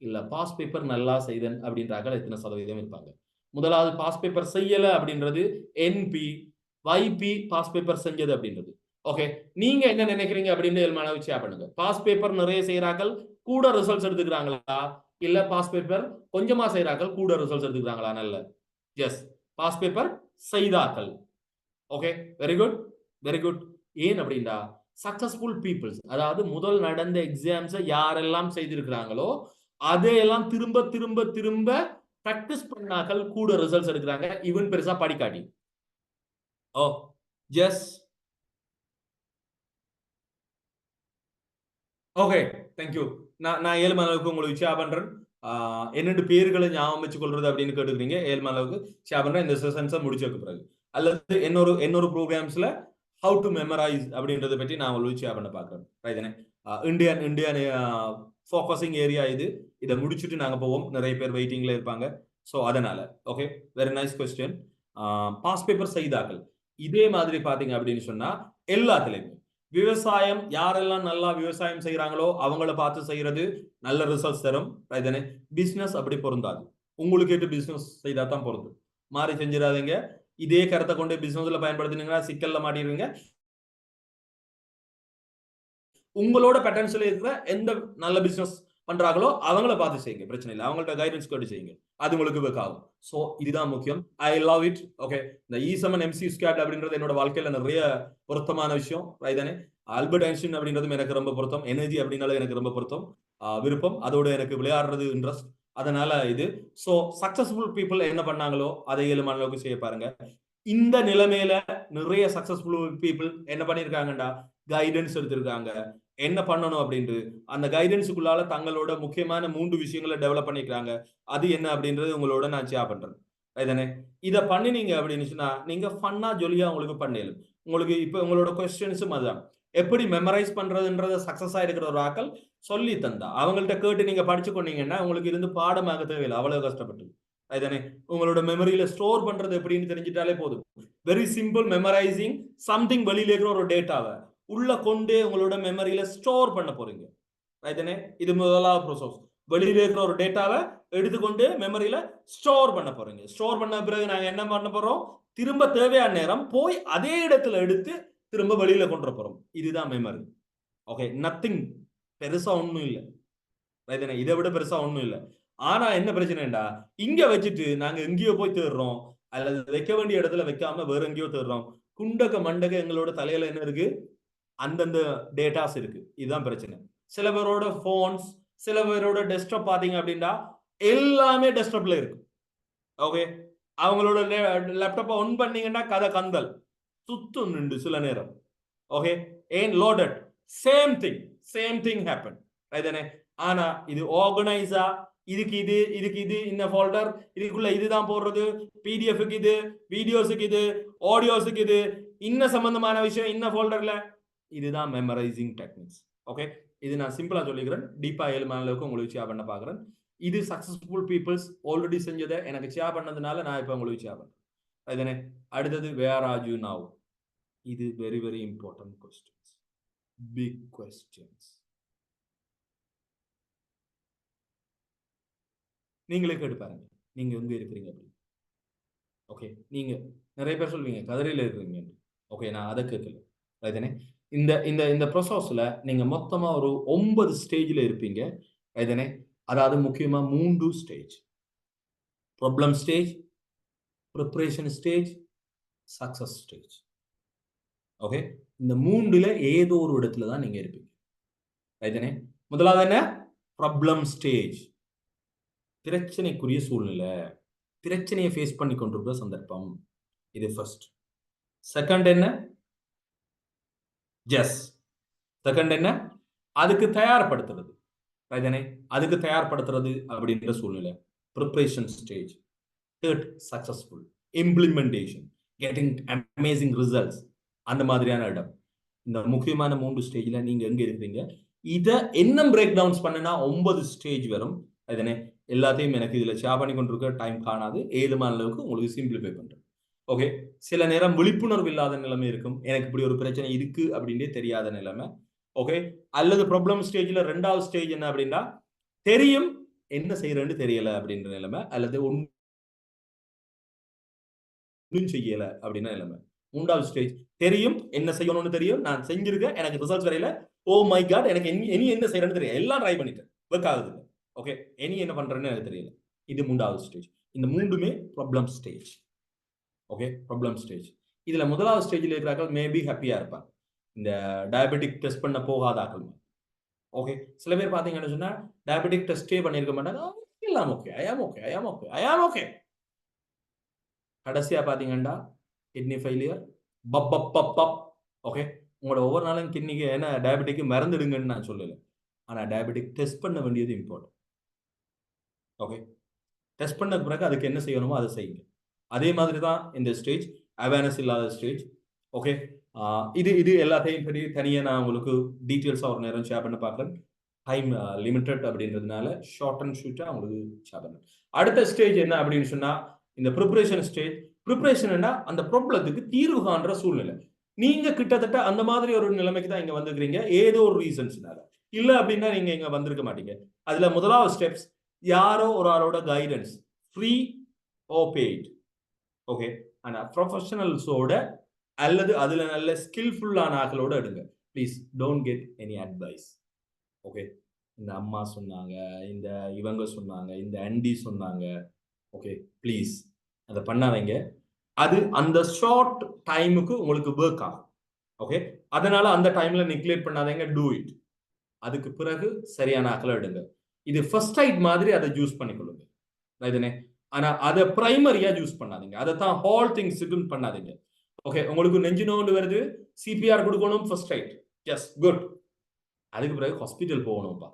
Speaker 1: இல்ல பாஸ் பேப்பர் நல்லா செய்தன் அப்படின்றாக்கள் எத்தனை சதவீதம் இருப்பாங்க? முதலாவது பாஸ் பேப்பர் செய்யல அப்படின்றது NP YP பாஸ் பேப்பர் செஞ்சது அப்படின்றது. ஓகே, நீங்க என்ன நினைக்கிறீங்க அப்படின்னு எல்மானவை ஷேர் பண்ணுங்க. பாஸ் பேப்பர் நிறைய செய்யறாக்கள் கூட ரிசல்ட்ஸ் எடுத்துக்கிறாங்களா, இல்ல பாஸ் பேப்பர் கொஞ்சமா செய்யறாக்கள் கூட ரிசல்ட்ஸ் எடுத்துக்கிறாங்களா? நல்ல எஸ், பாஸ் பேப்பர் செய்தாக்கள். Okay, very good, very good. ஏன் அப்படின்னா சக்சஸ்ஃபுல் பீப்புள்ஸ், அதாவது முதல் நடந்த எக்ஸாம்ஸை யாரெல்லாம் செய்திருக்கிறாங்களோ அதையெல்லாம் திரும்ப திரும்ப திரும்ப பிராக்டிஸ் பண்ணாக்கள் கூட ரிசல்ட்ஸ் எடுக்கிறாங்க, ஈவன் பெருசா படிக்காட்டி. ஓ எஸ், ஓகே, தேங்க்யூ. நான் 7 அளவுக்கு உங்களுக்கு ஷேர் பண்றேன். என்னென்ன பேர்களை ஞாபகம் வச்சு கொள்றது அப்படின்னு கேட்டுக்கிறீங்க. 7 அளவுக்கு ஷேர் பண்றேன் இந்த செஷன்ஸை முடிச்சதுக்கு பிறகு. அல்லது இன்னொரு ப்ரோக்ராம்ஸ்ல ஹவு டு மெமரைஸ் அப்படின்றத பற்றி நான் உங்களுக்கு ஷேர் பண்ண பார்க்குறேன். ரைதானே? இந்தியன் ஃபோக்கஸிங் ஏரியா இது. இதை முடிச்சுட்டு நாங்கள் போவோம், நிறைய பேர் வெயிட்டிங்ல இருப்பாங்க. ஸோ அதனால okay, very nice question. Past paper செய்தார்கள் இதே மாதிரி பார்த்தீங்க அப்படின்னு சொன்னா எல்லாத்துலேயுமே விவசாயம் யாரெல்லாம் நல்லா விவசாயம் செய்யறாங்களோ அவங்கள பார்த்து செய்யறது நல்ல ரிசல்ட்ஸ் தரும். ரைதானே? பிசினஸ் அப்படி பொருந்தாது, உங்களுக்கு ஏற்று பிசினஸ் செய்தா தான் பொருந்தும். மாறி செஞ்சிடாதீங்க. இதே கருத்தை கொண்டு பிசினஸ்ல பயன்படுத்தினீங்கன்னா சிக்கல்ல மாட்டிடுவீங்க. உங்களோட பொட்டன்ஷியல் இருக்கிற எந்த நல்ல பிசினஸ் பண்றாங்களோ அவங்கள பார்த்து செய்யுங்க, பிரச்சனை இல்லை. அவங்கள்ட்ட கைடன்ஸ் கேட்டு செய்யுங்க, அது உங்களுக்கு ஒர்க் ஆகும். ஸோ இதுதான் முக்கியம். ஐ லவ் இட். ஓகே, இந்த E7 MC ஸ்குவாட் அப்படின்றது என்னோட வாழ்க்கையில நிறைய பொருத்தமான விஷயம். ரைதானே? ஆல்பர்ட் ஐன்ஸ்டீன் அப்படின்றதும் எனக்கு ரொம்ப பொருத்தம். எனர்ஜி அப்படின்னாலும் எனக்கு ரொம்ப பொருத்தம், விருப்பம். அதோட எனக்கு விளையாடுறது இன்ட்ரெஸ்ட். அதனால இது. ஸோ சக்சஸ்ஃபுல் பீப்புள் என்ன பண்ணாங்களோ அதை 7 அளவுக்கு செய்ய பாருங்க. இந்த நிலைமையில நிறைய சக்சஸ்ஃபுல் பீப்புள் என்ன பண்ணிருக்காங்கடா, கைடன்ஸ் எடுத்திருக்காங்க என்ன பண்ணணும் அப்படின்ட்டு. அந்த கைடன்ஸுக்குள்ளால தங்களோட முக்கியமான 3 விஷயங்களை டெவலப் பண்ணிக்கிறாங்க. அது என்ன அப்படின்றது உங்களோட நான் ஷேர் பண்றேன். ரைதானே? இதை பண்ணினீங்க அப்படின்னு சொன்னா நீங்க ஃபன்னா ஜொலியா உங்களுக்கு பண்ணலும். உங்களுக்கு இப்ப உங்களோட கொஸ்டின்ஸும் அதுதான், எப்படி மெமரைஸ் பண்றதுன்றத சக்சஸா இருக்கிற ஒரு ஆக்கள் சொல்லி தந்தா அவங்கள்ட்ட கேட்டு நீங்க படிச்சு கொண்டீங்கன்னா உங்களுக்கு இருந்து பாடமாக தேவையில்லை, அவ்வளவு கஷ்டப்பட்டு. ரைதானே? உங்களோட மெமரியில ஸ்டோர் பண்றது எப்படின்னு தெரிஞ்சிட்டாலே போதும். Very simple, memorising something. வெளியில இருக்கிற ஒரு டேட்டாவை உள்ள கொண்டு உங்களோட மெமரியில ஸ்டோர் பண்ண போறீங்க. ரைதானே? இது முதலாவது ப்ரோசஸ். வெளியில இருக்கிற ஒரு டேட்டாவை எடுத்துக்கொண்டு மெமரியில ஸ்டோர் பண்ண போறீங்க. ஸ்டோர் பண்ண பிறகு நாங்க என்ன பண்ண போறோம், திரும்ப தேவையான நேரம் போய் அதே இடத்துல எடுத்து திரும்ப வெளியில கொண்டு போறோம். இதுதான் மெமரி. ஓகே, நத்திங், பெருசா ஒண்ணும் இல்லை. ரைதானே? இதை விட பெருசா ஒண்ணும் இல்லை. ஆனா என்ன பிரச்சனைடா, இங்க வச்சுட்டு நாங்க எங்கேயோ போய் தேடுறோம், அல்லது வைக்க வேண்டிய இடத்துல வைக்காம வேற எங்கேயோ தேடுறோம். குண்டக மண்டக எங்களோட தலையில என்ன இருக்கு, அந்தந்த டேட்டாஸ் இருக்கு. இதுதான் பிரச்சனை. சில பேரோட போன்ஸ், சில பேரோட டெஸ்க்டாப் பாத்தீங்க அப்படின்னா எல்லாமே டெஸ்க்டாப்ல இருக்கு. ஓகே, அவங்களோட லேப்டாப்பை ஒன் பண்ணீங்கன்னா கதை கந்தல் சுத்தும் நின்று சில நேரம். ஓகே, ஏன் லோடட், சேம் திங் ஹேப்பன். ரைதானே? ஆனா இது ஆர்கனைஸா இதுக்கு இது இந்த ஃபோல்டர், இதுக்குள்ள இதுதான் போடுறது, பிடிஎஃப்க்கு இது, வீடியோஸுக்கு இது, ஆடியோஸுக்கு இது, இன்ன சம்பந்தமான விஷயம் இன்ன ஃபோல்டர்ல. இதுதான் மெமரைசிங் டெக்னிக்ஸ். ஓகே, இது நான் சிம்பிளா சொல்லிக்கிறேன். டீப்பா 7 அளவுக்கு உங்களுக்கு ஷேர் பண்ண பாக்குறேன். இது சக்சஸ்ஃபுல் பீப்புள்ஸ் ஆல்ரெடி செஞ்சதை எனக்கு ஷேர் பண்ணதுனால நான் இப்ப உங்களுக்கு ஷேர் பண்றேன். ரைதானே? அடுத்தது வேர் ஆர் யூ நவ். இது very very important questions, big questions. நீங்களே கேட்டு பாருங்க, நீங்க எங்க இருக்கிறீங்க அப்படின்னு. ஓகே, நீங்க நிறைய பேர் சொல்வீங்க கதிரையில இருக்கிறீங்க. ஓகே, நான் அதை கேட்கல. ரைதானே? இந்த இந்த இந்த ப்ரொசஸ்ல நீங்க மொத்தமா ஒரு 9 ஸ்டேஜ்ல இருப்பீங்க. ரைதானே? அதாவது முக்கியமா 3 stage. Problem stage, preparation stage, success stage. Okay, இந்த 3ல ஏதோ ஒரு இடத்துல தான் நீங்க இருப்பீங்க. ரைதானே? முதலாவது என்ன? Problem stage. பிரச்சனைக்குரிய சூழ்நிலை, பிரச்சனையை ஃபேஸ் பண்ணி கொண்டிருக்கிற சந்தர்ப்பம். இது ஃபர்ஸ்ட். செகண்ட் என்ன? ஜஸ். செகண்ட் என்ன? அதுக்கு தயார்படுத்துறது. ரைதானே? அதுக்கு தயார்படுத்துறது அப்படின்ற சூழ்நிலை. Preparation stage. Third successful. Implementation. Getting amazing results. அந்த மாதிரியான இடம். இந்த முக்கியமான 3 ஸ்டேஜ்ல நீங்க எங்க இருக்கிறீங்க? இத என்ன பிரேக் டவுன்ஸ் பண்ணனா 9 ஸ்டேஜ் வரும். ரைதானே? எல்லாத்தையும் எனக்கு இதுல ஷேர் பண்ணி கொண்டிருக்க டைம் காணாது. ஏதுமான அளவுக்கு உங்களுக்கு சிம்பிளிஃபை பண்றேன். ஓகே, சில நேரம் விழிப்புணர்வு இல்லாத நிலைமை இருக்கும். எனக்கு இப்படி ஒரு பிரச்சனை இருக்கு அப்படின்னே தெரியாத நிலைமை. ஓகே, அல்லது ப்ராப்ளம் ஸ்டேஜ்ல 2வது ஸ்டேஜ் என்ன அப்படின்னா, தெரியும் என்ன செய்யறேன்னு தெரியல அப்படின்ற நிலைமை, அல்லது ஒன்றும் செய்யல அப்படின்ற நிலைமை. 3வது ஸ்டேஜ் தெரியும் என்ன செய்யணும்னு தெரியும், நான் செஞ்சிருக்கேன், எனக்கு ரிசல்ட்ஸ் வரையில, ஓ மை காட் எனக்கு இனி என்ன செய்யறேன்னு தெரியும், எல்லாம் ட்ரை பண்ணிட்டேன், ஒர்க் ஆகுது. ஓகே, இனி என்ன பண்றேன்னு எனக்கு தெரியல. இது 3வது ஸ்டேஜ். இந்த மூன்றுமே problem stage. Okay, problem stage. இதுல முதலாவது ஸ்டேஜ்ல இருக்கிறார்கள் மேபி ஹாப்பியா இருப்பாங்க, இந்த டயபெட்டிக் டெஸ்ட் பண்ண போகாதாக்கள். ஓகே, சில பேர் பாத்தீங்கன்னு சொன்னா டயபெட்டிக் டெஸ்டே பண்ணிருக்க மாட்டாங்க, எல்லாம் ஓகே, ஐ ஆம் ஓகே, ஐ ஆம் ஓகே, ஐ ஆம் ஓகே. கடைசியா பாத்தீங்கன்னா கிட்னி ஃபெயிலியர், பப் பப் பப் பப். ஓகே, உங்களோட ஒவ்வொரு நாளும் கிட்னிக்கு என்ன டயபெட்டிக் மறந்துடுங்கன்னு நான் சொல்லல, ஆனா டயபெட்டிக் டெஸ்ட் பண்ண வேண்டியது இம்பார்ட்டன்ட். ஓகே, டெஸ்ட் பண்ண பிறகு அதுக்கு என்ன செய்யணுமோ அதை செய்யுங்க. அதே மாதிரி தான் இந்த ஸ்டேஜ், அவேர்னஸ் இல்லாத ஸ்டேஜ். ஓகே, இது இது எல்லாத்தையும் பற்றி தனியாக நான் உங்களுக்கு டீட்டெயில்ஸாக ஒரு நேரம் ஷேர் பண்ண பார்க்குறேன். டைம் லிமிட்டட் அப்படின்றதுனால ஷார்ட் அண்ட் ஷூட்டாக உங்களுக்கு ஷேர் பண்ணேன். அடுத்த ஸ்டேஜ் என்ன அப்படின்னு சொன்னால் இந்த ப்ரிப்பரேஷன் ஸ்டேஜ். ப்ரிப்பரேஷன்னா அந்த ப்ராப்ளத்துக்கு தீர்வு காண்ற சூழ்நிலை. நீங்க கிட்டத்தட்ட அந்த மாதிரி ஒரு நிலைமைக்கு தான் இங்க வந்துக்கிறீங்க, ஏதோ ஒரு ரீசன்ஸ்னால. இல்ல அப்படின்னா நீங்க இங்க வந்திருக்க மாட்டீங்க. அதுல முதலாவது ஸ்டெப்ஸ், யாரோ ஒரு ஆளோட கைடன்ஸ், ஃப்ரீ ஓ பெய்ட். ஓகே, ஆனா ப்ரொஃபஷனல்ஸோட அல்லது அதுல நல்ல ஸ்கில்ஃபுல்லான ஆட்களோட எடுங்க. Please don't get any advice. Okay, இந்த அம்மா சொன்னாங்க, இந்த இவங்க சொன்னாங்க, இந்த ஆண்டி சொன்னாங்க. ஓகே, ப்ளீஸ் அதை பண்ணாதீங்க. அது அந்த ஷார்ட் டைமுக்கு உங்களுக்கு ஒர்க் ஆகும். ஓகே, அதனால அந்த டைம்ல நெக்லெக்ட் பண்ணாதீங்க, டூ இட். அதுக்கு பிறகு சரியான ஆட்களை எடுங்க. இது ஃபர்ஸ்ட் எய்ட் மாதிரி அதை யூஸ் பண்ணிக்கொள்ளுங்க. ரைதானே? ஆனா அதை பிரைமரியா யூஸ் பண்ணாதீங்க. அதை தான் ஹால் திங்ஸுக்கு பண்ணாதீங்க. ஓகே, உங்களுக்கு நெஞ்சு நோண்டு வருது, சிபிஆர் கொடுக்கணும், ஃபர்ஸ்ட் எய்ட், எஸ் குட். அதுக்கு பிறகு ஹாஸ்பிட்டல் போகணும்பா.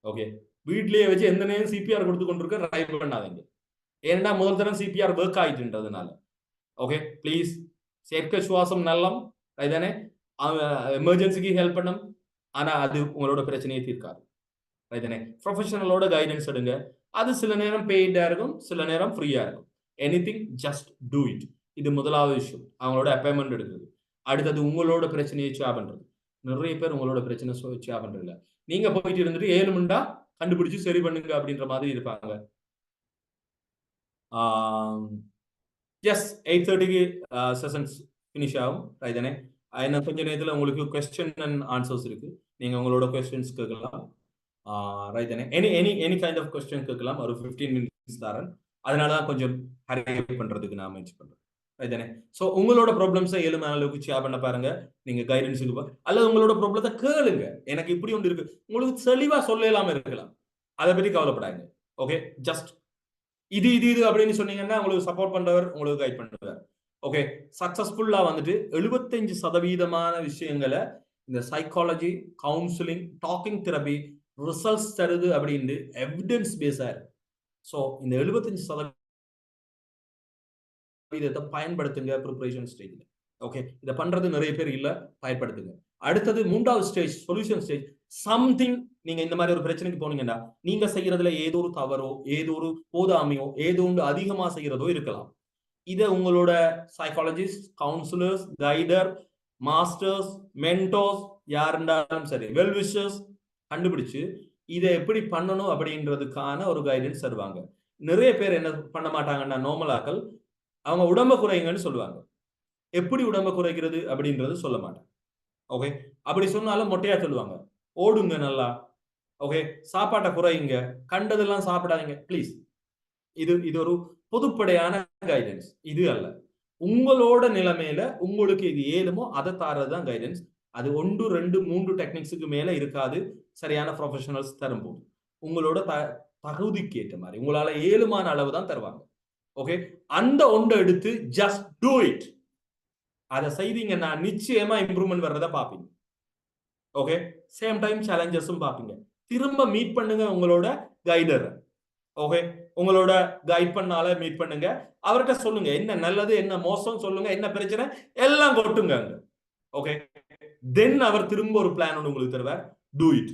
Speaker 1: ஓகே, வீட்லயே வச்சு எந்த நேரம் சிபிஆர் கொடுத்து கொண்டிருக்க ட்ரை பண்ணாதீங்க. ஏன்னா முதல் தரம் சிபிஆர் ஒர்க் ஆயிட்டுன்றதுனால. ஓகே, ப்ளீஸ் செயற்கை சுவாசம் நல்லம், ரைதானே? எமர்ஜென்சிக்கு ஹெல்ப் பண்ணும், ஆனா அது உங்களோட பிரச்சனையை தீர்க்காது. ரைதானே? ப்ரொஃபஷனலோட கைடன்ஸ் எடுங்க. அது சில நேரம் பெய்டா இருக்கும், சில நேரம் ஃப்ரீயா இருக்கும். Anything just do it. இது முதலாவது விஷயம், அவங்களோட அப்பாயின்மெண்ட் எடுக்கிறது. அடுத்தது உங்களோட பிரச்சனையை ஷேர் பண்றது. நிறைய பேர் உங்களோட பிரச்சனை ஷேர் பண்றது இல்ல. நீங்க போயிட்டு இருந்துட்டு 7 மண்டா கண்டுபிடிச்சு சரி பண்ணுங்க அப்படின்ற மாதிரி இருப்பாங்க. எஸ் 8:30க்கு செஷன்ஸ் ஃபினிஷ் ஆகும். ரைதானே? இன்னும் கொஞ்ச நேரத்தில் உங்களுக்கு கொஸ்டின் அண்ட் ஆன்சர்ஸ் இருக்கு. நீங்க உங்களோட கொஸ்டின்ஸ் கேட்கலாம். ரைதானே? எனி கைண்ட் ஆஃப் கொஸ்டின் கேட்கலாம். ஒரு 15 மினிட்ஸ் தரேன். அதனால தான் கொஞ்சம் ஹரி பண்றதுக்கு நான் முயற்சி பண்றேன். ரைதானே? ஸோ உங்களோட ப்ராப்ளம்ஸை ஏழுமான அளவுக்கு ஷேர் பண்ண பாருங்க. நீங்க கைடன்ஸுக்கு அல்லது உங்களோட ப்ராப்ளத்தை கேளுங்க. எனக்கு இப்படி ஒன்று இருக்கு, உங்களுக்கு தெளிவா சொல்லலாம இருக்கலாம், அதை பற்றி கவலைப்படாங்க. ஓகே, ஜஸ்ட் இது இது இது அப்படின்னு சொன்னீங்கன்னா உங்களுக்கு சப்போர்ட் பண்றவர் உங்களுக்கு கைட் பண்ணுவார். ஓகே, சக்சஸ்ஃபுல்லா வந்துட்டு 75% விஷயங்களை இந்த psychology, counselling, talking therapy results தருது அப்படின்னு எவிடன்ஸ் பேஸா இருக்கு. ஸோ இந்த 75% பயன்படுத்துங்க ப்ரிப்பரேஷன் ஸ்டேஜ்ல. ஓகே, இதை பண்றது நிறைய பேர் இல்ல, பயன்படுத்துங்க. அடுத்தது 3வது ஸ்டேஜ், சொல்யூஷன் ஸ்டேஜ். சம்திங் நீங்க இந்த மாதிரி ஒரு பிரச்சனைக்கு போனீங்கன்னா நீங்க செய்யறதுல ஏதோ ஒரு தவறோ, ஏதோ ஒரு போதாமையோ, ஏதோ ஒன்று அதிகமா செய்யறதோ இருக்கலாம். இதை உங்களோட சைக்காலஜிஸ்ட், கவுன்சிலர்ஸ், கைடர், மாஸ்டர்ஸ், மென்டோர்ஸ் யார் இருந்தாலும் சரி, வெல் விஷர்ஸ் கண்டுபிடிச்சு இதை எப்படி பண்ணணும் அப்படின்றதுக்கான ஒரு கைடன்ஸ் தருவாங்க. நிறைய பேர் என்ன பண்ண மாட்டாங்கன்னா, நார்மலாக்கள் அவங்க உடம்ப குறைங்கன்னு சொல்லுவாங்க. எப்படி உடம்ப குறைக்கிறது அப்படின்றது சொல்ல மாட்டேன். ஓகே, அப்படி சொன்னாலும் மொட்டையா சொல்லுவாங்க, ஓடுங்க நல்லா, ஓகே, சாப்பாட்டை குறையுங்க, கண்டதெல்லாம் சாப்பிடாதீங்க ப்ளீஸ். இது இது ஒரு பொதுப்படையான கைடன்ஸ், இது அல்ல. உங்களோட நிலைமையில உங்களுக்கு இது ஏழுமோ அதை தாரதுதான் கைடன்ஸ். அது 1 2 3 டெக்னிக்ஸுக்கு மேல இருக்காது. சரியான ப்ரொஃபஷனல்ஸ் தரும்போது உங்களோட தகுதிக்கு ஏற்ற மாதிரி உங்களால ஏழுமான அளவு தான் தருவாங்க. ஓகே, அந்த ஒன்றை எடுத்து ஜஸ்ட் டூ இட். அதை செய்தீங்கன்னா நிச்சயமா இம்ப்ரூவ்மெண்ட் வர்றதை பார்ப்பீங்க. ஓகே, சேம் டைம் சேலஞ்சஸும் பார்ப்பீங்க. திரும்ப மீட் பண்ணுங்க உங்களோட கைடர். ஓகே, உங்களோட கைட் பண்ணால மீட் பண்ணுங்க, அவர்கிட்ட சொல்லுங்க என்ன நல்லது என்ன மோசம் சொல்லுங்க, என்ன பிரச்சனை எல்லாம் கொட்டுங்க. ஓகே, தென் அவர் திரும்ப ஒரு பிளான் ஒன்று உங்களுக்கு தருவார். Do it.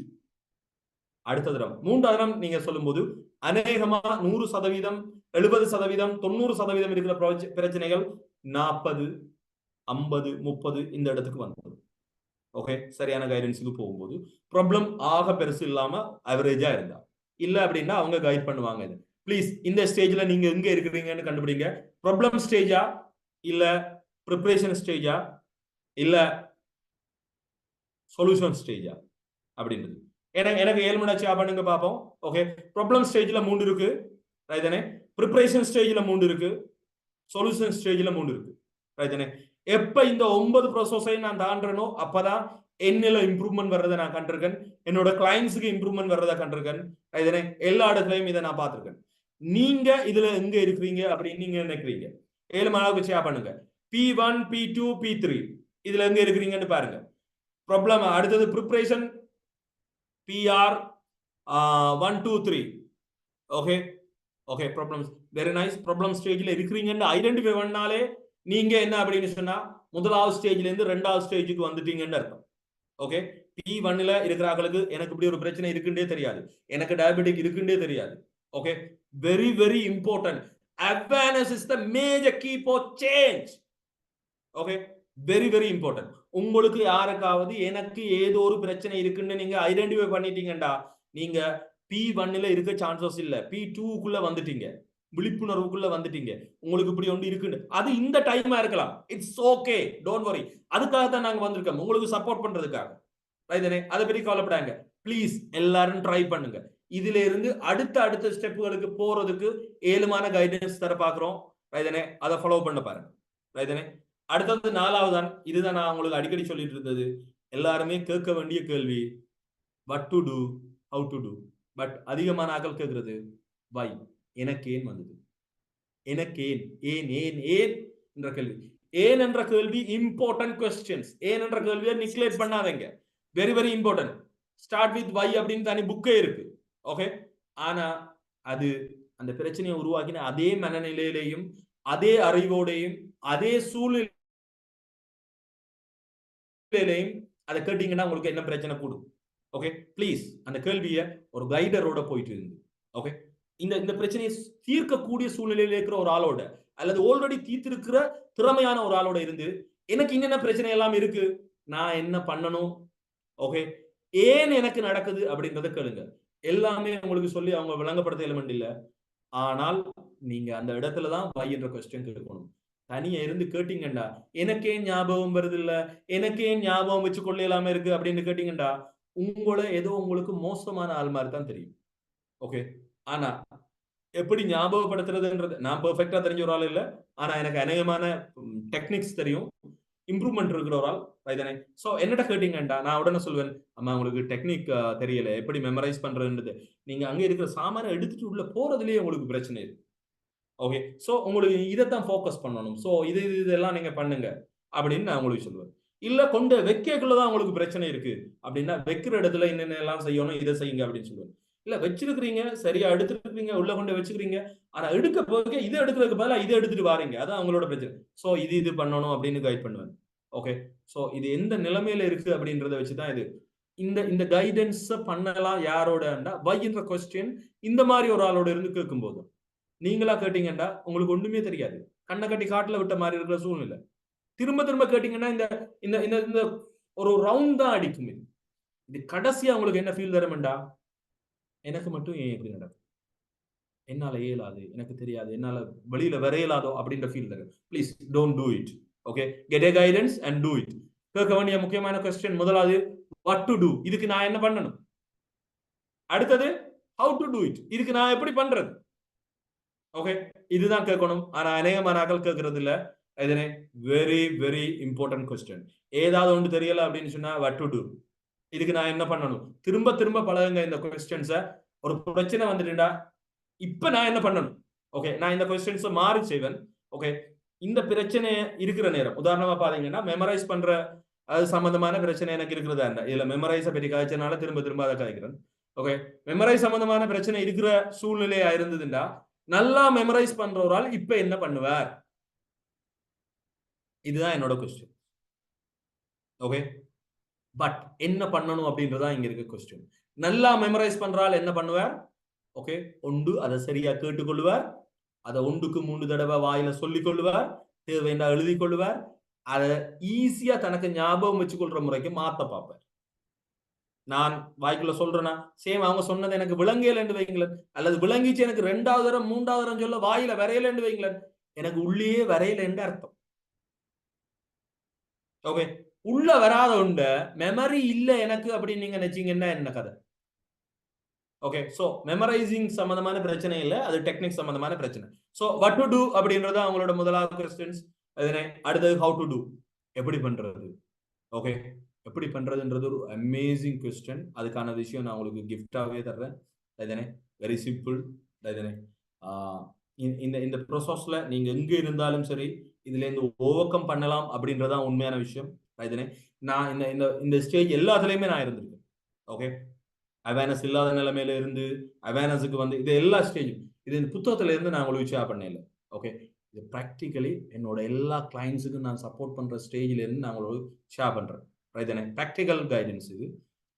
Speaker 1: அடுத்த தரம் 3வது தரம் நீங்க சொல்லும்போது அநேகமா 100%, 70%, 90% இருக்கிற பிரச்சனைகள் 40, 50, 30 இந்த இடத்துக்கு வந்துடும். ஓகே, சரியான கைடன்ஸுக்கு போகும்போது ப்ராப்ளம் ஆக பெருசு இல்லாம அவரேஜா இருந்தா, இல்ல அப்படின்னா அவங்க கைட் பண்ணுவாங்க. இது ப்ளீஸ் இந்த ஸ்டேஜ்ல நீங்க எங்க இருக்கிறீங்கன்னு கண்டுபிடிங்க. ப்ராப்ளம் ஸ்டேஜா, இல்ல ப்ரிப்பரேஷன் ஸ்டேஜா, இல்ல சொல்யூஷன் ஸ்டேஜா அப்படின்றது. எனக்கு 7 மணி ஆச்சு பண்ணுங்க பார்ப்போம். ஓகே, ப்ராப்ளம் ஸ்டேஜ்ல 3 இருக்கு, ரைட்? ப்ரிப்பரேஷன் ஸ்டேஜ்ல 3 இருக்கு, சொல்யூஷன் ஸ்டேஜ்ல 3 இருக்கு, ரைட்? எப்ப இந்த 9 ப்ரோசஸையும் நான் தாண்டறனோ அப்பதான் என்னில இம்ப்ரூவ்மெண்ட் வர்றதை நான் கண்டிருக்கேன், என்னோட கிளைண்ட்ஸுக்கு இம்ப்ரூவ்மெண்ட் வர்றதை கண்டிருக்கேன், ரைட்? எல்லா இடத்துலயும் இதை நான் பார்த்திருக்கேன். நீங்க இதுல எங்க இருக்கிறீங்க அப்படின்னு நீங்க நினைக்கிறீங்க? 7 மாணவர்கள் ஷேர் பண்ணுங்க. P1, P2, P3 இதுல எங்க இருக்கிறீங்கன்னு பாருங்க. ப்ராப்ளம் அடுத்தது preparation PR 1 2 3. Okay, okay, problems very nice. Problem ஸ்டேஜ்ல இருக்கிறீங்கன்னு ஐடென்டிஃபை பண்ணாலே நீங்க என்ன அப்படின்னு சொன்னா முதலாவது ஸ்டேஜ்ல இருந்து 2வது ஸ்டேஜுக்கு வந்துட்டீங்கன்னு அர்த்தம். ஓகே, P1ல இருக்கிறவங்களுக்கு எனக்கு இப்படி ஒரு பிரச்சனை இருக்குன்னே தெரியாது, எனக்கு டயபெட்டிக் இருக்குன்னே தெரியாது. Okay, very very important. Awareness is the major key for change. Okay, very very important. உங்களுக்கு யாருக்காவது எனக்கு ஏதோ ஒரு பிரச்சனை இருக்குன்னு நீங்க ஐடென்டிஃபை பண்ணிட்டீங்கடா, நீங்க P1ல இருக்க சான்சஸ் இல்ல, P2க்குள்ள வந்துட்டீங்க, விழிப்புணர்வுக்குள்ள வந்துட்டீங்க. உங்களுக்கு இப்படி ஒன்று இருக்குன்னு அது இந்த டைமா இருக்கலாம். It's okay, don't worry. அதுக்காக தான் நாங்க வந்திருக்கோம், உங்களுக்கு சப்போர்ட் பண்றதுக்காக. ரைட்டனே, அதை பத்தி கவலைப்படாங்க. ப்ளீஸ் எல்லாரும் ட்ரை பண்ணுங்க. இதுல இருந்து அடுத்த ஸ்டெப்புகளுக்கு போறதுக்கு ஏழுமான கைடன்ஸ் தர பாக்குறோம், ரைட்டனே. அதை ஃபாலோ பண்ண பாருங்க, ரைட்டனே. அடுத்தது 4வது தான், இதுதான் நான் உங்களுக்கு அடிக்கடி சொல்லிட்டு இருந்தது, எல்லாருமே கேட்க வேண்டிய கேள்வி, what to do, how to do. But அதிகமான ஆக்கள் கேட்கிறது why, எனக்கு ஏன் வந்தது, எனக்கு ஏன், ஏன் ஏன் ஏன் என்ற கேள்வி. ஏன் என்ற கேள்வி இம்பார்ட்டன்ட் கொஸ்டின்ஸ். ஏன் என்ற கேள்வியை நிக்லேட் பண்ணாதீங்க, very very important. Start with why அப்படின்னு தனி புக்கே இருக்கு. ஓகே, ஆனா அது அந்த பிரச்சனையை உருவாக்கின அதே மனநிலையிலையும் அதே அறிவோடையும் அதே சூழ்நிலையிலையும் அதை கேட்டீங்கன்னா உங்களுக்கு என்ன பிரச்சனை கூடும். ஓகே, ப்ளீஸ் அந்த கேள்வியை ஒரு கைடரோட போயிட்டு இருந்து, ஓகே, இந்த பிரச்சனையை தீர்க்கக்கூடிய சூழ்நிலையில் இருக்கிற ஒரு ஆளோட அல்லது ஆல்ரெடி தீர்த்திருக்கிற திறமையான ஒரு ஆளோட இருந்து எனக்கு என்னென்ன பிரச்சனை எல்லாம் இருக்கு, நான் என்ன பண்ணணும், ஓகே, ஏன் எனக்கு நடக்குது அப்படின்றத கேளுங்க. எல்லாமே உங்களுக்கு சொல்லி அவங்க விளங்கப்படுத்த எலிமெண்ட் இல்ல, ஆனால் நீங்க அந்த இடத்துலதான் why என்ற கொஸ்டின் கேட்கணும். தனியா இருந்து கேட்டீங்கண்டா எனக்கே ஞாபகம் வருது இல்ல, எனக்கே ஞாபகம் வச்சு கொள்ளலாம இருக்கு அப்படின்னு கேட்டீங்கண்டா உங்களை ஏதோ உங்களுக்கு மோசமான ஆள் மாதிரி தான் தெரியும். ஓகே, ஆனா எப்படி ஞாபகப்படுத்துறதுன்றது நான் பெர்ஃபெக்ட்டா தெரிஞ்ச ஒரு ஆள் இல்ல, ஆனா எனக்கு அநேகமான டெக்னிக்ஸ் தெரியும், இம்ப்ரூவ்மெண்ட் இருக்கிற ஒரு ஆள், ரைதானே. சோ என்னட்ட கேட்டீங்கடா நான் உடனே சொல்லுவேன், அம்மா உங்களுக்கு டெக்னிக் தெரியல, எப்படி மெமரைஸ் பண்றதுன்றது. நீங்க அங்க இருக்கிற சாமான எடுத்துட்டு உள்ள போறதுலயே உங்களுக்கு பிரச்சனை இருக்கு. ஓகே, சோ உங்களுக்கு இதைத்தான் ஃபோக்கஸ் பண்ணணும். சோ இதெல்லாம் நீங்க பண்ணுங்க அப்படின்னு நான் உங்களுக்கு சொல்லுவேன். இல்ல கொண்டு வைக்கக்குள்ளதான் உங்களுக்கு பிரச்சனை இருக்கு அப்படின்னா வைக்கிற இடத்துல என்னென்ன எல்லாம் செய்யணும் இதை செய்யுங்க அப்படின்னு சொல்லுவேன். இல்ல வச்சிருக்கிறீங்க, சரியா எடுத்துருக்கீங்க, உள்ள கொண்டு வச்சுக்கிறீங்க, ஆனா எடுக்க போக இதை எடுக்கிறதுக்கு பதிலா இதை எடுத்துட்டு வாரீங்க, அதான் அவங்களோட பிரச்சனை. சோ இது பண்ணணும் அப்படின்னு கைட் பண்ணுவேன். ஓகே, சோ இது எந்த நிலைமையில இருக்கு அப்படின்றத வச்சுதான் இது. இந்த கைடன்ஸ் பண்ணலாம் யாரோட வை என்ற கொஸ்டின் இந்த மாதிரி ஒரு ஆளோட இருந்து கேட்கும் போது, நீங்களா கேட்டீங்கன்னா உங்களுக்கு ஒண்ணுமே தெரியாது, கண்ணை கட்டி காட்டுல விட்ட மாதிரி இருக்கிற சூழ்நிலை. திரும்ப திரும்ப கேட்டீங்கன்னா இந்த இந்த இந்த இந்த ஒரு ரவுண்ட் தான் அடிக்கும். இது கடைசியா உங்களுக்கு என்ன ஃபீல் தரும்டா, எனக்கு மட்டும் ஏன் எப்படி நடக்கும், என்னால இயலாது, எனக்கு தெரியாது, என்னால வெளியில வரையலாதோ அப்படின்ற ஃபீல் தரும். Please don't do it. Okay, get a guidance and do it. கேட்க வேண்டிய முக்கியமான கொஸ்டின் முதலாவது what to do, இதுக்கு நான் என்ன பண்ணணும். அடுத்தது how to do it, இதுக்கு நான் எப்படி பண்றது. ஓகே, இதுதான் கேட்கணும். ஆனா அநேகமான ஆட்கள் கேட்கறது இல்ல. இதனே வெரி வெரி இம்பார்ட்டன்ட் கொஸ்டின். ஏதாவது ஒன்று தெரியல அப்படின்னு சொன்னா what to do, இதுக்கு நான் என்ன பண்ணணும். திரும்ப திரும்ப பழகுங்க இந்த கொஸ்டின்ஸை. ஒரு பிரச்சனை வந்துட்டுண்டா இப்ப நான் என்ன பண்ணணும். ஓகே, நான் இந்த கொஸ்டின்ஸை மாறி செய்வேன். ஓகே, இந்த பிரச்சனை இருக்கிற நேரம் உதாரணமா பாத்தீங்கன்னா மெமரைஸ் பண்ற அது சம்பந்தமான பிரச்சனை எனக்கு இருக்கிறதா இருந்தா இதுல மெமரைஸை பற்றி காய்ச்சனால திரும்ப திரும்ப அதை காய்க்கிறேன். ஓகே, மெமரைஸ் சம்பந்தமான பிரச்சனை இருக்கிற சூழ்நிலையா இருந்ததுண்டா நல்லா மெமரைஸ் பண்றவரால் இப்ப என்ன பண்ணுவார், இதுதான் என்னோட கொஸ்டின். ஓகே, பட் என்ன பண்ணணும் அப்படின்றதா இங்க இருக்க கொஸ்டின். நல்லா மெமரைஸ் பண்றால் என்ன பண்ணுவார். ஓகே, ஒன்று அதை சரியா கேட்டுக்கொள்வார், அதை ஒன்றுக்கு 3 தடவை வாயில சொல்லிக் கொள்வார், தேவையா எழுதி கொள்வார், அதை ஈஸியா தனக்கு ஞாபகம் வச்சுக்கொள்ற முறைக்கு மாத்த பார்ப்பார். நான் வாய்க்குள்ள சொல்றேன்னா சேம் அவங்க சொன்னது எனக்கு விளங்கலன்னு வைங்களேன், அல்லது விளங்கிச்சு எனக்கு 2வது தரம் 3வது தரம் சொல்ல வாயில வரையலன்னு வைங்களேன், எனக்கு உள்ளே வரையலன்னு அர்த்தம். ஓகே, உள்ள வராத உண்ட மெமரி இல்ல எனக்கு அப்படின்னு நீங்க நினைச்சீங்கன்னா என்ன கதை. ஓகே, சோ மெமரைசிங் சம்பந்தமான பிரச்சனை இல்ல, அது டெக்னிக் சம்பந்தமான பிரச்சனை. சோ வாட் டு டு அப்படின்றது அவங்களோட முதலாவது கொஸ்டின்ஸ். அடுத்தது ஹவு டு டு, எப்படி பண்றது. ஓகே, எப்படி பண்றதுன்றது ஒரு அமேசிங் கொஸ்டின். அதுக்கான விஷயம் நான் உங்களுக்கு கிஃப்டாவே தர்றேன். இதனே வெரி சிம்பிள். இதனே இந்த ப்ரோசஸ்ல நீங்க எங்க இருந்தாலும் சரி இதுல இருந்து ஓவர் கம் பண்ணலாம் அப்படின்றதான் உண்மையான விஷயம். இதனே நான் இந்த ஸ்டேஜ் எல்லாத்துலயுமே நான் இருந்திருக்கேன். ஓகே, அவேர்னஸ் இல்லாத நிலைமையில இருந்து அவேர்னஸுக்கு வந்து இது எல்லா ஸ்டேஜும் இது இந்த புத்தகத்துல இருந்து நான் உங்களுக்கு ஷேர் பண்ணல. ஓகே, இது ப்ராக்டிக்கலி என்னோட எல்லா கிளைண்ட்ஸுக்கும் நான் சப்போர்ட் பண்ற ஸ்டேஜ்ல இருந்து நான் உங்களுக்கு ஷேர் பண்றேன். ரைதானே, ப்ராக்டிக்கல் கைடன்ஸ் இது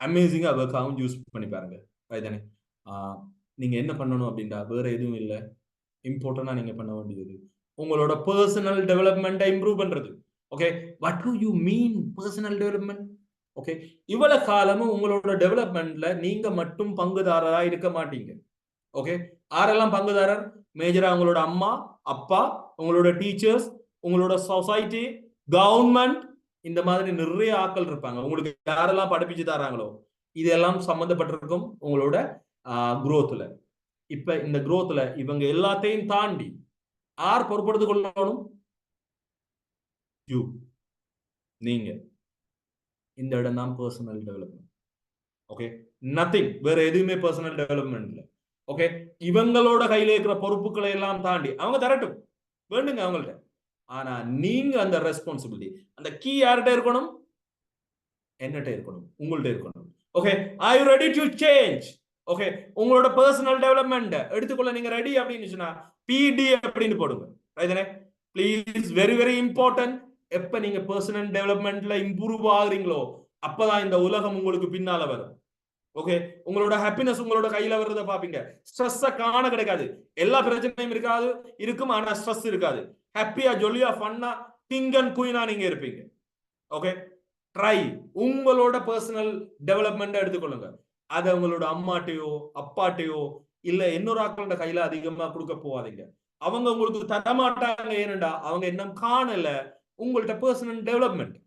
Speaker 1: அமேசிங்கா ஒர்க் ஆகும். யூஸ் பண்ணி பாருங்க. ரைதானே, நீங்க என்ன பண்ணணும் அப்படின்னா வேற எதுவும் இல்லை, இம்பார்ட்டன்டா நீங்க பண்ண வேண்டியது உங்களோட பர்சனல் டெவலப்மெண்ட்டை இம்ப்ரூவ் பண்றது. Okay, what to you mean personal development. Okay, இவ்வளவு காலமும் உங்களோட டெவலப்மெண்ட்ல நீங்க மட்டும் பங்குதாரரா இருக்க மாட்டீங்க. ஓகே, யாரெல்லாம் பங்குதாரர், மேஜரா உங்களோட அம்மா அப்பா, உங்களோட டீச்சர்ஸ், உங்களோட சொசைட்டி, கவர்மெண்ட், இந்த மாதிரி நிறைய ஆட்கள் இருப்பாங்க. உங்களுக்கு யாரெல்லாம் படிப்பிச்சு தராங்களோ இதெல்லாம் சம்பந்தப்பட்டிருக்கும் உங்களோட குரோத்ல. இப்ப இந்த குரோத்ல இவங்க எல்லாத்தையும் தாண்டி யார் பொறுப்படுத்திக் கொள்ளணும், நீங்க. இந்த இடம் தான் பர்சனல் டெவலப்மெண்ட். ஓகே, நத்திங், வேற எதுவுமே பர்சனல் டெவலப்மெண்ட் இல்ல. ஓகே, இவங்களோட கையில இருக்கிற பொறுப்புகளை எல்லாம் தாண்டி அவங்க தரட்டும் வேண்டுங்க அவங்கள்ட்ட, ஆனா நீங்க அந்த ரெஸ்பான்சிபிலிட்டி அந்த கீ யார்கிட்ட இருக்கணும், என்னட்ட இருக்கணும், உங்கள்ட்ட இருக்கணும். Okay, are you ready to change. Okay, உங்களோட பர்சனல் டெவலப்மெண்ட் எடுத்துக்கொள்ள நீங்க ரெடி அப்படின்னு சொன்னா பிடி அப்படின்னு போடுங்க. ரைதானே, ப்ளீஸ், வெரி வெரி இம்பார்ட்டன்ட். எப்ப நீங்க பர்சனல் டெவலப்மெண்ட்ல இம்ப்ரூவ் ஆகுறீங்களோ அப்பதான் இந்த உலகம் உங்களுக்கு பின்னால வரும். ஓகே, உங்களோட ஹாப்பினஸ் உங்களோட கையில வர்றத பாப்பீங்க. ஸ்ட்ரெஸ் காண கிடைக்காது. எல்லா பிரச்சனையும் இருக்காது, இருக்கும், ஆனா ஸ்ட்ரெஸ் இருக்காது. ஹாப்பியா ஜொலியா ஃபன்னா கிங் அண்ட் குயினா நீங்க இருப்பீங்க. ஓகே, ட்ரை உங்களோட பர்சனல் டெவலப்மெண்ட் எடுத்துக்கொள்ளுங்க. அதை உங்களோட அம்மாட்டையோ அப்பாட்டையோ இல்ல இன்னொரு ஆக்களோட கையில அதிகமா கொடுக்க போவாதீங்க. அவங்க உங்களுக்கு தரமாட்டாங்க. ஏனண்டா அவங்க இன்னும் காணல உங்கள்ட்ட பர்சனல் டெவலப்மெண்ட்.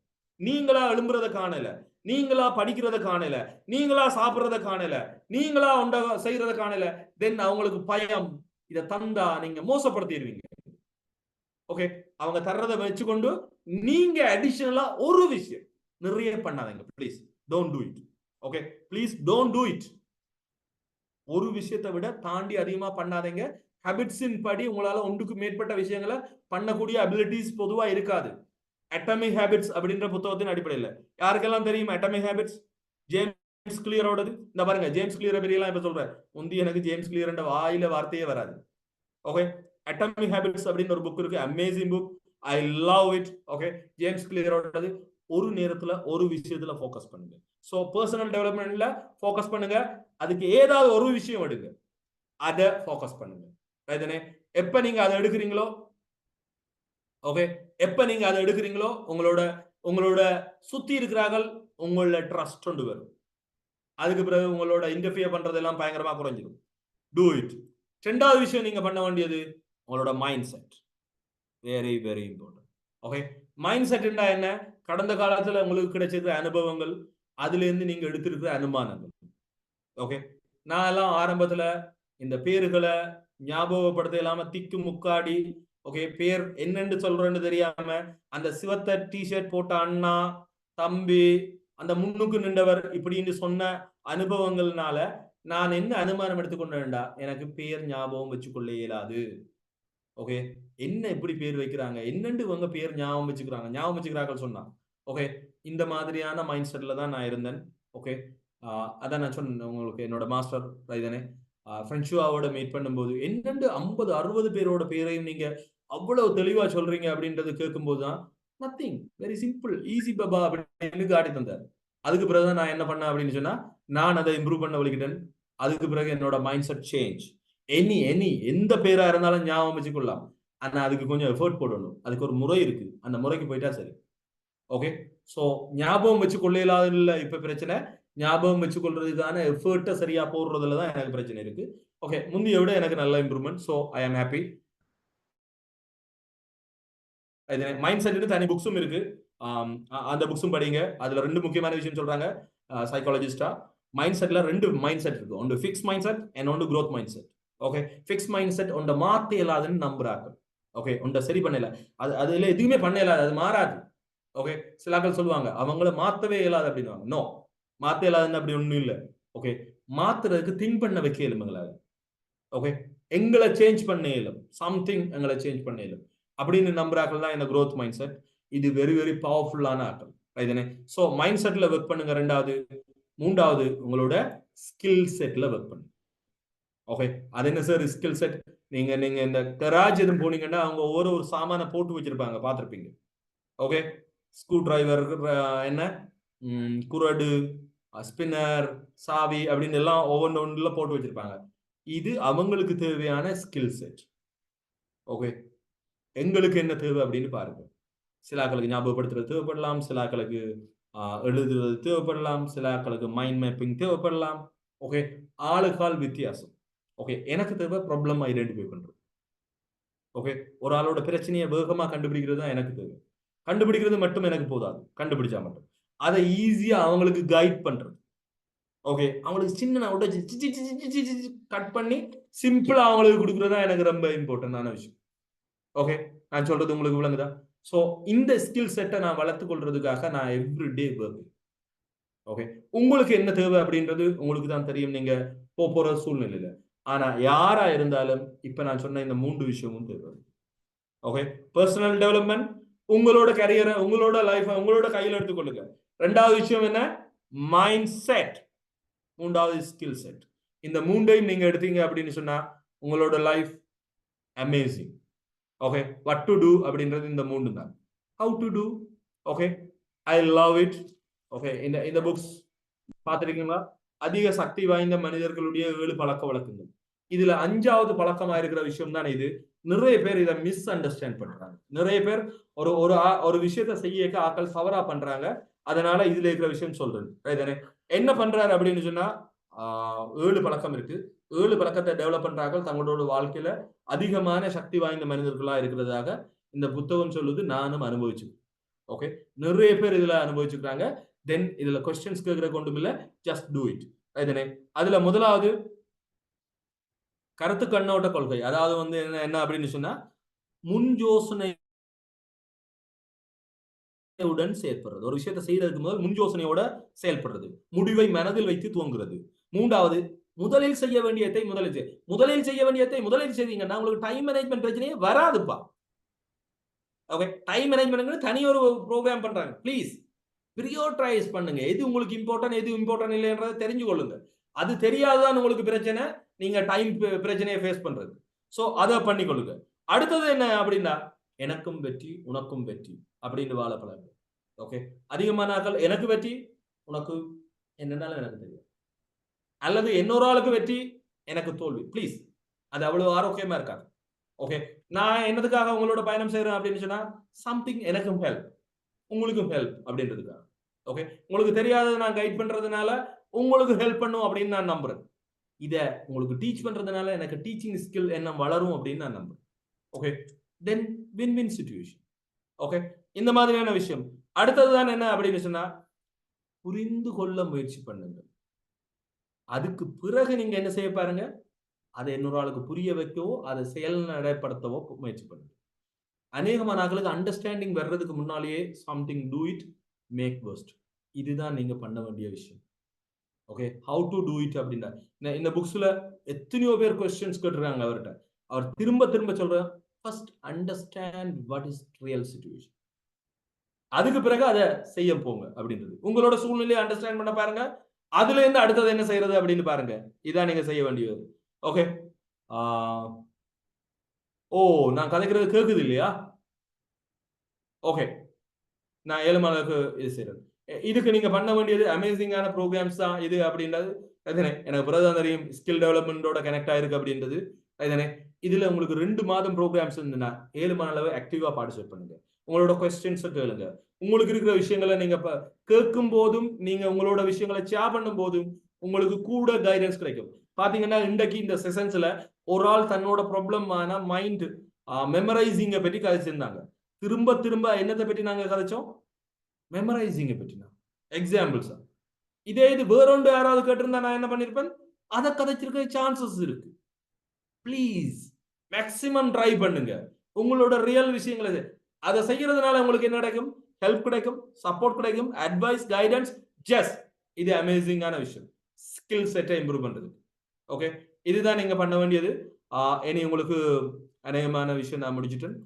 Speaker 1: நீங்களா எழும்புறத காணல, நீங்களா படிக்கிறத காணல, நீங்களா சாப்பிடுறத காணல, நீங்களா உண்ட செய்யறத காணல, தென் அவங்களுக்கு பயம். இதை தந்தா நீங்க மோசப்படுத்திடுவீங்க. ஓகே, அவங்க தர்றதை வச்சுக்கொண்டு நீங்க அடிஷனலா ஒரு விஷயம் நிறைய பண்ணாதீங்க. Please don't do it. Okay, please don't do it. ஒரு விஷயத்தை விட தாண்டி அதிகமா பண்ணாதீங்க. ஹேபிட்ஸின் படி உங்களால ஒன்றுக்கு மேற்பட்ட விஷயங்களை பண்ணக்கூடிய அபிலிட்டிஸ் பொதுவா இருக்காது. அட்டாமிக் ஹேபிட்ஸ் அப்படின்ற புத்தகத்தின் அடிப்படையில் யாருக்கெல்லாம் தெரியும் அட்டாமிக் ஹேபிட்ஸ்? ஜேம்ஸ் கிளியரோடது. இந்த பாருங்க, ஜேம்ஸ் கிளியரை பெரியலாம் இப்ப சொல்றேன். முந்தி எனக்கு ஜேம்ஸ் கிளியர் என்ற வாயில வார்த்தையே வராது. ஓகே, அட்டாமிக் ஹேபிட்ஸ் அப்படின்னு ஒரு புக் இருக்கு, amazing book, I love it. Okay, James கிளியரோடது. ஒரு நேரத்துல ஒரு விஷயத்துல போக்கஸ் பண்ணுங்க. சோ பர்சனல் டெவலப்மெண்ட்ல போக்கஸ் பண்ணுங்க. அதுக்கு ஏதாவது ஒரு விஷயம் எடுங்க, அதை போக்கஸ் பண்ணுங்க. ரைதானே, எப்ப நீங்க அதை எடுக்கிறீங்களோ, ஓகே, எப்ப நீங்க அதை எடுக்கிறீங்களோ உங்களோட சுத்தி இருக்கிறார்கள் உங்களோட ட்ரஸ்ட் கொண்டு வரும். அதுக்கு பிறகு உங்களோட இன்டர்ஃபியர் பண்றதெல்லாம் பயங்கரமா குறைஞ்சிடும். Do it. 2வது விஷயம் நீங்க பண்ண வேண்டியது உங்களோட mind set. Very very important. Okay, mind செட்னா என்ன? கடந்த காலத்துல உங்களுக்கு கிடைச்சிருக்கிற அனுபவங்கள், அதுல இருந்து நீங்க எடுத்திருக்கிற அனுமானங்கள். ஓகே, நான் எல்லாம் ஆரம்பத்துல இந்த பேர்களை ஞாபகப்படுத்த இல்லாம திக்கு முக்காடி, ஓகே, பேர் என்னன்னு சொல்றேன்னு தெரியாம அந்த சிவத்த டிஷர்ட் போட்ட அண்ணா, தம்பி, அந்த முன்னுக்கு நின்றவர் இப்படின்னு சொன்ன அனுபவங்கள்னால நான் என்ன அனுமானம் எடுத்துக்கொண்டேன்டா, எனக்கு பேர் ஞாபகம் வச்சுக்கொள்ள இயலாது. ஓகே, என்ன இப்படி பேர் வைக்கிறாங்க, என்னண்டு இவங்க பேர் ஞாபகம் வச்சுக்கிறாங்க சொன்னா. ஓகே, இந்த மாதிரியான மைண்ட் செட்ல தான் நான் இருந்தேன். ஓகே, அதான் நான் சொன்னேன் உங்களுக்கு, என்னோட மாஸ்டர் ரைதனே ஃப்ரெண்ட்ஷுவாவோட மீட் பண்ணும்போது என்னண்டு 50-60 பேரோட பேரையும் நீங்க அவ்வளவு தெளிவா சொல்றீங்க அப்படின்றது கேட்கும்போது தான் nothing, very simple, easy Baba அப்படின்னு காட்டி தந்தார். அதுக்கு பிறகு நான் என்ன பண்ணேன் அப்படின்னு சொன்னா, நான் அதை இம்ப்ரூவ் பண்ண வலிக்கிட்டேன். அதுக்கு பிறகு என்னோட மைண்ட் செட் சேஞ்ச். எந்த பேரா இருந்தாலும் ஞாபகம் வச்சுக்கொள்ளலாம், ஆனா அதுக்கு கொஞ்சம் எஃபர்ட் போடணும், அதுக்கு ஒரு முறை இருக்கு, அந்த முறைக்கு போயிட்டா சரி. ஓகே, சோ ஞாபகம் வச்சு கொள்ளையில்லாத இல்ல இப்ப பிரச்சனை, ஞாபகம் வச்சு கொள்றதுக்கான எஃபர்ட்டை சரியா போடுறதுல தான் எனக்கு பிரச்சனை இருக்கு. ஓகே, முந்தைய விட எனக்கு நல்ல improvement. So I am happy. Mind செட்னு தனி புக்ஸும் இருக்கு, அந்த புக்ஸும் படிங்க. அதுல 2 முக்கியமான விஷயம் சொல்றாங்க சைக்காலஜிஸ்டா. மைண்ட் செட்ல 2 மைண்ட் செட் இருக்கு, ஒன்று ஃபிக்ஸ் மைண்ட் செட் அண்ட் ஒன்று growth mind set. Okay, fix mind set ஒன்றை மாத்த இயலாதுன்னு நம்புறாங்க. ஓகே, ஒன்றை சரி பண்ணல, அதுல எதுவுமே பண்ண இயலாது, அது மாறாது. ஓகே, சிலாக்கள் சொல்லுவாங்க அவங்கள மாத்தவே இயலாது அப்படின்னு. நோ, மாத்த இயலாதுன்னு அப்படி ஒண்ணும் இல்லை. ஓகே, மாத்துறதுக்கு திங்க் பண்ண வைக்க இயலுங்களா. ஓகே, எங்களை சேஞ்ச் பண்ண இயலும், சம்திங் எங்களை சேஞ்ச் பண்ண இயலும் அப்படின்னு நம்புறாக்கள் தான் இந்த growth மைண்ட் செட். இது வெரி வெரி பவர்ஃபுல்லான ஆக்கள் ரைதனே. சோ மைண்ட் செட்ல ஒர்க் பண்ணுங்க. 2வது, 3வது உங்களோட ஸ்கில் செட்ல ஒர்க் பண்ணுங்க. ஓகே, அது என்ன சார் ஸ்கில் செட்? நீங்க இந்த கராஜ் எதுவும் போனீங்கன்னா அவங்க ஒரு சாமான போட்டு வச்சிருப்பாங்க, பார்த்திருப்பீங்க. ஓகே, ஸ்க்ரூ டிரைவர், என்ன குரடு, ஸ்பின்னர், சாவி அப்படின்னு எல்லாம் ஒவ்வொன்றுல போட்டு வச்சிருப்பாங்க. இது அவங்களுக்கு தேவையான ஸ்கில் செட். ஓகே, எங்களுக்கு என்ன தேவை அப்படின்னு பாருங்க. சிலாக்களுக்கு ஞாபகப்படுத்துறது தேவைப்படலாம், சிலாக்களுக்கு எழுதுறது தேவைப்படலாம், சிலாக்களுக்கு மைண்ட் மேப்பிங் தேவைப்படலாம். ஓகே, ஆளுக்கால் வித்தியாசம். ஓகே, எனக்கு தேவை ப்ராப்ளம் ஐடென்டிஃபை பண்றது. ஓகே, ஒரு ஆளோட பிரச்சனையை வேகமா கண்டுபிடிக்கிறது தான் எனக்கு தேவை. கண்டுபிடிக்கிறது மட்டும் எனக்கு போதாது, கண்டுபிடிச்சா மட்டும் அதை ஈஸியா அவங்களுக்கு கைட் பண்றது. ஓகே, அவங்களுக்கு சின்ன கட் பண்ணி சிம்பிளா அவங்களுக்கு கொடுக்கறது தான் எனக்கு ரொம்ப இம்பார்ட்டன்டான விஷயம். ஓகே, நான் சொல்றது உங்களுக்கு விளங்குதா? சோ இந்த ஸ்கில் செட்டை நான் வளர்த்துக் கொள்றதுக்காக நான் எவ்ரிடே ஒர்க். ஓகே, உங்களுக்கு என்ன தேவை அப்படின்றது உங்களுக்கு தான் தெரியும், நீங்க போற சூழ்நிலையில. ஆனா யாரா இருந்தாலும் இப்ப நான் சொன்ன இந்த 3 விஷயமும் தேவை. ஓகே, பர்சனல் டெவலப்மெண்ட், உங்களோட கரியரை, உங்களோட லைஃப உங்களோட கையில எடுத்துக்கொள்ளுங்க. 2வது விஷயம் என்ன? Mind set. 3வது ஸ்கில் செட். இந்த 3ஐயும் நீங்க எடுத்தீங்க அப்படின்னு சொன்னா உங்களோட life amazing. Okay, what to do அப்படின்றது இந்த 3 தான். How to do? Okay, I love it. Okay, இந்த புக்ஸ் பார்த்திருக்கீங்களா? அதிக சக்தி வாய்ந்த மனிதர்களுடைய 7 பழக்க வழக்கங்கள். இதுல 5வது பழக்கமா இருக்கிற விஷயம் தான் இது. நிறைய பேர் இதை மிஸ் அண்டர்ஸ்டாண்ட் பண்றாங்க. நிறைய பேர் ஒரு விஷயத்தை செய்ய ஆக்கள் தவறா பண்றாங்க. அதனால இதுல இருக்கிற விஷயம் சொல்றது என்ன பண்றாரு அப்படின்னு சொன்னா, 7 பழக்கம் இருக்கு. 7 பழக்கத்தை டெவலப் பண்றாங்க தங்களோட வாழ்க்கையில அதிகமான சக்தி வாய்ந்த மனிதர்களா இருக்கிறதாக இந்த புத்தகம் சொல்லுது. நானும் அனுபவிச்சு. ஓகே, நிறைய பேர் இதுல அனுபவிச்சுக்கிறாங்க. தென் இதுல கொஸ்டின்ஸ் கேட்கிற கொண்டும் இல்ல, ஜஸ்ட் டூ இட். அதுல முதலாவது கருத்து கண்ணோட்ட கொள்கை. அதாவது என்ன அப்படின்னு சொன்னா, முன் யோசனையுடன் செயல்படுறது. ஒரு விஷயத்தை செய்யறதுக்கு முதல் முன் யோசனையோட செயல்படுறது, முடிவை மனதில் வைத்து துவங்குறது. 3வது, முதலில் செய்ய வேண்டியதை முதலில் செய்வீங்கன்னா உங்களுக்கு டைம் மேனேஜ்மெண்ட் பிரச்சனையே வராதுப்பா. ஓகே, டைம் மேனேஜ்மெண்ட் தனி ஒரு ப்ரோக்ராம் பண்றாங்க. ப்ளீஸ் பிரியோரைஸ் பண்ணுங்க. எது உங்களுக்கு இம்பார்ட்டன்ட், எது இம்பார்ட்டன்ட் இல்லைன்றதை தெரிஞ்சு கொள்ளுங்க. அது தெரியாததான் உங்களுக்கு பிரச்சனை, நீங்க டைம் பிரச்சனையை ஃபேஸ் பண்றது. சோ அதை பண்ணிக்கொள்ளுங்க. அடுத்தது என்ன அப்படின்னா, எனக்கும் வெற்றி உனக்கும் வெற்றி அப்படின்னு வாழ பழகு. ஓகே, அதிகமான ஆட்கள் எனக்கு வெற்றி உனக்கு என்னன்னாலும் எனக்கு தெரியும், அல்லது இன்னொரு ஆளுக்கு வெற்றி எனக்கு தோல்வி. ப்ளீஸ், அது அவ்வளவு ஆரோக்கியமா இருக்காது. ஓகே, நான் என்னதுக்காக உங்களோட பயணம் செய்யறேன் அப்படின்னு சொன்னா, சம்திங் எனக்கும் ஹெல்ப் உங்களுக்கும் ஹெல்ப் அப்படின்றதுக்காக. ஓகே, உங்களுக்கு தெரியாததை நான் கைட் பண்றதுனால உங்களுக்கு ஹெல்ப் பண்ணும் அப்படின்னு நான் நம்புறேன். இத உங்களுக்கு டீச் பண்றதுனால எனக்கு டீச்சிங் ஸ்கில் என்ன வளரும் அப்படின்னு நான் நம்புறேன். ஓகே, தென் வின் வின் சிச்சுவேஷன். ஓகே, இந்த மாதிரியான விஷயம். அடுத்ததுதான் என்ன அப்படின்னு சொன்னா, புரிந்து கொள்ள முயற்சி பண்ணுங்க. அதுக்கு பிறகு நீங்க என்ன செய்ய பாருங்க, அதை இன்னொரு ஆளுக்கு புரிய வைக்கவோ, அதை செயல் நடைப்படுத்தவோ முயற்சி பண்ணுங்க. அநேகமான ஆட்களுக்கு அண்டர்ஸ்டாண்டிங் வர்றதுக்கு முன்னாலேயே something to it make best. இதுதான் நீங்க பண்ண வேண்டிய விஷயம். Okay, how to do it அப்படின்னா, இந்த புக்ஸ்ல எத்தனையோ பேர் கொஸ்டின்ஸ் கேட்டுருக்காங்க அவர்கிட்ட. அவர் திரும்ப திரும்ப சொல்ற, first understand what is real situation. அதுக்கு பிறகு அதை செய்ய போங்க அப்படின்றது. உங்களோட சூழ்நிலையை அண்டர்ஸ்டாண்ட் பண்ண பாருங்க. அதுல இருந்து அடுத்தது என்ன செய்யறது அப்படின்னு பாருங்க. இதான் நீங்க செய்ய வேண்டியது. ஓகே. ஓ, நான் கதைக்கிறது கேக்குது இல்லையா? ஓகே, நான் 7 மாதத்துக்கு இது செய்யறது. இதுக்கு நீங்க பண்ண வேண்டியது அமேசிங்கான ப்ரோக்ராம்ஸ் தான் இது அப்படின்றது. அதுதானே எனக்கு பிரதம் தெரியும், ஸ்கில் டெவலப்மெண்டோட கனெக்ட் ஆயிருக்கு அப்படின்றது. அதுதானே இதுல உங்களுக்கு 2 மாதம் ப்ரோக்ராம்ஸ் இருந்துன்னா 7 மாதம் ஆக்டிவா பார்ட்டிசிபேட் பண்ணுங்க. உங்களோட கொஸ்டின்ஸ் கேளுங்க. உங்களுக்கு இருக்கிற விஷயங்களை நீங்க கேட்கும் போதும், நீங்க உங்களோட விஷயங்களை ஷேர் பண்ணும் போதும் உங்களுக்கு கூட கைடன்ஸ் கிடைக்கும். பாத்தீங்கன்னா இன்றைக்கு இந்த செஷன்ஸ்ல ஒரு ஆள் தன்னோட ப்ராப்ளமான மைண்ட் மெமரைசிங்க பற்றி கதைச்சிருந்தாங்க. திரும்ப திரும்ப என்னத்தை பற்றி நாங்க கதைச்சோம்? மெமரைசிங்க பற்றினா எக்ஸாம்பிள்ஸ். இதே இது வேறொன்று யாராவது கேட்டிருந்தா நான் என்ன பண்ணிருப்பேன்? அதை கதைச்சிருக்க சான்சஸ் இருக்கு. ப்ளீஸ் மேக்சிமம் ட்ரை பண்ணுங்க. உங்களோட ரியல் விஷயங்களை அதை செய்யறதுனால உங்களுக்கு என்ன கிடைக்கும்? ஹெல்ப் கிடைக்கும், சப்போர்ட் கிடைக்கும், அட்வைஸ், கைடன்ஸ். ஜஸ்ட் இது அமேசிங்கான விஷயம், ஸ்கில் செட்டை இம்ப்ரூவ் பண்றது. ஓகே, இதுதான் நீங்க பண்ண வேண்டியது. இனி உங்களுக்கு அநேகமான விஷயம் நான் முடிச்சிட்டேன்.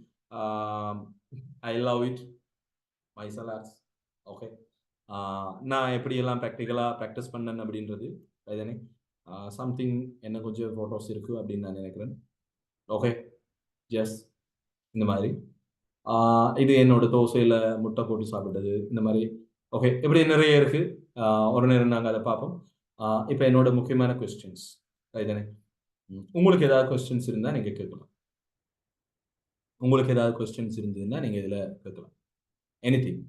Speaker 1: ஐ love it my salads. Okay, நான் எப்படியெல்லாம் ப்ராக்டிக்கலாக ப்ராக்டிஸ் பண்ணேன் அப்படின்றது அதுதானே. சம்திங் என்ன கொஞ்சம் ஃபோட்டோஸ் இருக்குது அப்படின்னு நான் நினைக்கிறேன். ஓகே, ஜஸ்ட் இந்த மாதிரி இது என்னோட தோசையில் முட்டை போட்டு சாப்பிட்டது இந்த மாதிரி. ஓகே, இப்படி நிறைய இருக்குது. ஒரு நேரம் நாங்கள் அதை பார்ப்போம். இப்போ என்னோட முக்கியமான கொஸ்டின்ஸ் அதுதானே. உங்களுக்கு ஏதாவது கொஸ்டின்ஸ் இருந்தால் நீங்கள் கேட்கலாம். உங்களுக்கு ஏதாவது கொஸ்டின்ஸ் இருந்ததுன்னா நீங்கள் இதில் கேட்கலாம். எனிதிங்.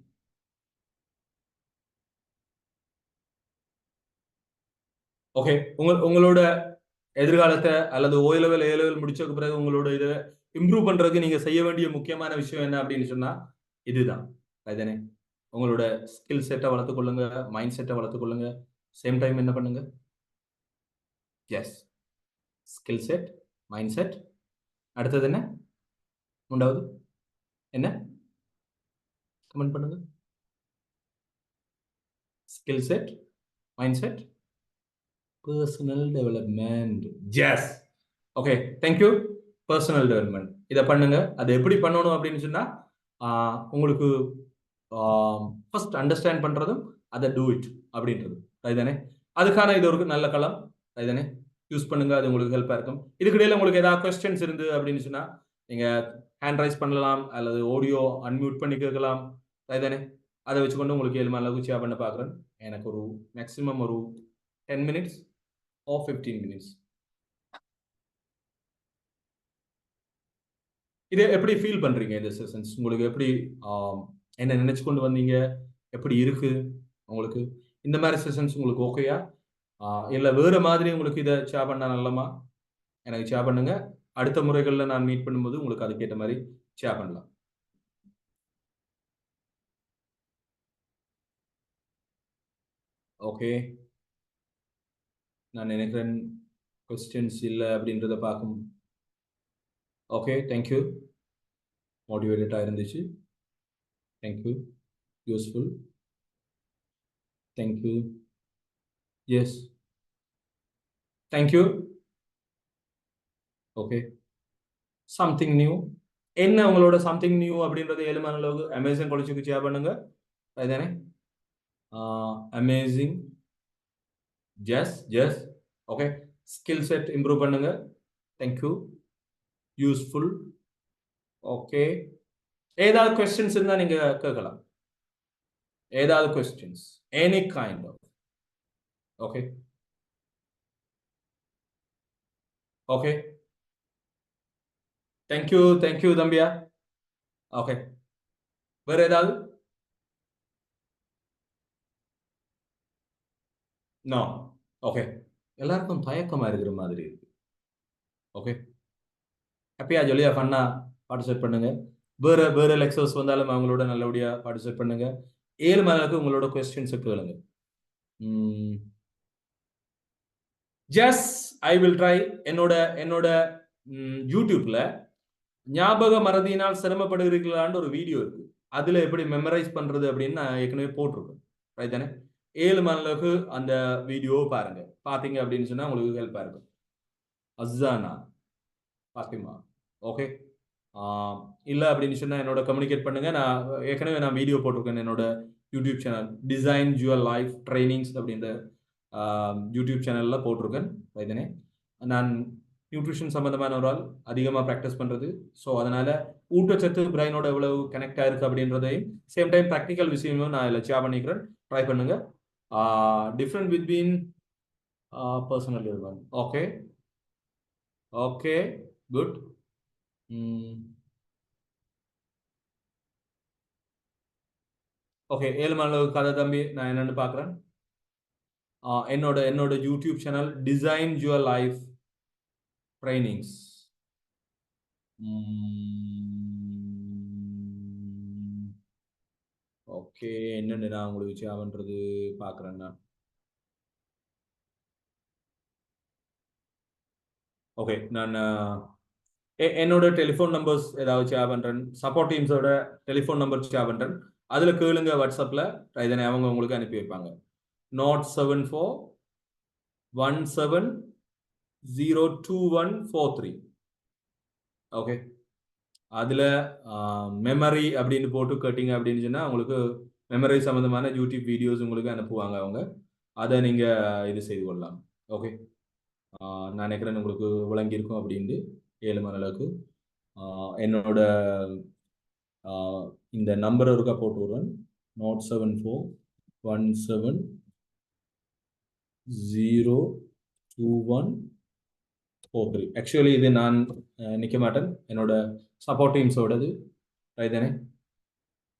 Speaker 1: ஓகே, உங்களோட எதிர்காலத்தை அல்லது ஓ லெவல் ஏ லெவல் முடிச்சதுக்கு பிறகு உங்களோட இதை இம்ப்ரூவ் பண்றதுக்கு நீங்க செய்ய வேண்டிய முக்கியமான விஷயம் என்ன அப்படின்னு சொன்னா இதுதான். அதுதானே, உங்களோட ஸ்கில் செட்டை வளர்த்துக் கொள்ளுங்க, மைண்ட் செட்டை வளர்த்துக் கொள்ளுங்க. சேம் டைம் என்ன பண்ணுங்க? Yes, skill set, mind set. அடுத்தது என்ன? மூன்றாவது என்ன? கமெண்ட் பண்ணுங்க. Skill set, mind set, personal development. Yes. Okay, thank you. Personal development இதை பண்ணுங்க. அதை எப்படி பண்ணணும் அப்படின்னு சொன்னா உங்களுக்கு ஃபர்ஸ்ட் அண்டர்ஸ்டாண்ட் பண்றதும் அதை டூ இட் அப்படின்றது அதுதானே. அதுக்கான இது ஒரு நல்ல களம் அதுதானே. யூஸ் பண்ணுங்க, அது உங்களுக்கு ஹெல்ப்பாக இருக்கும். இதுக்கிடையில் உங்களுக்கு ஏதாவது கொஸ்டின்ஸ் இருந்து அப்படின்னு சொன்னா நீங்க ஹேண்ட் ரைஸ் பண்ணலாம் அல்லது ஆடியோ அன்மியூட் பண்ணி கேட்கலாம் அதுதானே. அதை வச்சுக்கொண்டு உங்களுக்கு 7 அளவுக்கு ஷேர் பண்ண பார்க்குறேன். எனக்கு ஒரு மேக்ஸிமம் ஒரு 10 மினிட்ஸ் or 15 minutes. இது எப்படி ஃபீல் பண்றீங்க இந்த செஷன்ஸ்? உங்களுக்கு எப்படி என்ன நினைச்சு கொண்டு வந்தீங்க? எப்படி இருக்கு உங்களுக்கு? இந்த மாதிரி செஷன்ஸ் உங்களுக்கு ஓகேயா? இல்லை வேற மாதிரி உங்களுக்கு இதை ஷேர் பண்ணா நல்லமா? எனக்கு ஷேர் பண்ணுங்க. அடுத்த முறைகளில் நான் மீட் பண்ணும்போது உங்களுக்கு அதுக்கேற்ற மாதிரி ஷேர் பண்ணலாம். ஓகே, நான் நினைக்கிறேன் கொஸ்டின்ஸ் இல்லை அப்படின்றத பார்க்கும். Okay, thank you. மோட்டிவேட்டடாக இருந்துச்சு. Thank you. Useful. Thank you. Yes, thank you. Okay, something new. என்ன உங்களோட சம்திங் நியூ அப்படின்றது 7 அளவுக்கு அமேசிங் காலேஜுக்கு ஷேர் பண்ணுங்க அதுதானே. Amazing. Just okay, skill set improve பண்ணுங்க. தேங்க்யூ. யூஸ்ஃபுல். ஓகே, ஏதாவது கொஸ்டின்ஸ் இருந்தால் நீங்க கேட்கலாம். ஏதாவது questions, any kind of. Okay, okay, thank you தம்பியா. ஓகே, வேற ஏதாவது? நோ. ஓகே, எல்லாருக்கும் தயக்கமா இருக்கிற மாதிரி இருக்கு. ஓகே, ஹாப்பியா ஜாலியா ஃபன்னா பார்ட்டிசிபேட் பண்ணுங்க. வேற வேற லெக்சர்ஸ் வந்தாலும் அவங்களோட நல்லபடியா பார்ட்டிசிபேட் பண்ணுங்க. 7 மணிக்கு உங்களோட கொஸ்டின்ஸை கேளுங்க. Just I will try. என்னோட என்னோட யூடியூப்ல ஞாபக மறதியினால் சிரமப்படுகிறீர்களான்னு ஒரு வீடியோ இருக்கு. அதுல எப்படி மெமரைஸ் பண்றது அப்படின்னு நான் ஏற்கனவே போட்டிருக்கேன். ரைட் தானே? 7 மணிக்கு அந்த வீடியோ பாருங்க. பாத்தீங்க அப்படின்னு சொன்னா உங்களுக்கு ஹெல்ப்பா இருக்கும். அஸ்ஸானா பாத்திமா ஓகே. இல்ல அப்படின்னு சொன்னா என்னோட கம்யூனிகேட் பண்ணுங்க. நான் ஏற்கனவே நான் வீடியோ போட்டிருக்கேன் என்னோட YouTube channel design your life trainings அப்படின்ற யூடியூப் சேனல்ல போட்டிருக்கேன். ரைட் தானே? நான் நியூட்ரிஷன் சம்பந்தமான ஒரு ஆள், அதிகமாக ப்ராக்டிஸ் பண்ணுறது. ஸோ அதனால ஊட்டச்சத்து பிரெயினோட எவ்வளவு கனெக்ட் ஆயிருக்கு அப்படின்றதையும் சேம் டைம் ப்ராக்டிக்கல் விஷயமும் நான் இதில் ஷேர் பண்ணிக்கிறேன். ட்ரை பண்ணுங்க. Different between personal one. Okay okay good. Okay 7 மணி கதை தம்பி நான் என்னன்னு பார்க்குறேன். என்னோட என்னோட YouTube channel design your life trainings. Okay என்னன்னு நான் உங்களுக்கு ஷேர் பண்றது பார்க்குறேன். நான் ஓகே நான் என்னோட டெலிஃபோன் நம்பர்ஸ் ஏதாவது ஷேர் பண்ணுறேன். சப்போர்ட் டீம்ஸோட டெலிஃபோன் நம்பர் ஷேர் பண்ணுறேன். அதில் கேளுங்க வாட்ஸ்அப்பில். இதனை அவங்க உங்களுக்கு அனுப்பி வைப்பாங்க. 07417022143. ஓகே அதில் மெமரி அப்படின்னு போட்டு கேட்டிங்க அப்படின்னு சொன்னால் உங்களுக்கு மெமரி சம்மந்தமான யூடியூப் வீடியோஸ் உங்களுக்கு அனுப்புவாங்க அவங்க. அதை நீங்கள் இது செய்து கொள்ளலாம். ஓகே நான் நினைக்கிறேன் உங்களுக்கு விளங்கியிருக்கும் அப்படின்ட்டு 7 மணி அளவுக்கு. என்னோட இந்த நம்பர் இருக்கா போட்டு விடுறேன். 07417022143. ஆக்சுவலி இது நான் நிற்க மாட்டேன், என்னோட சப்போர்ட் டீம்ஸோடது. ரைதானே?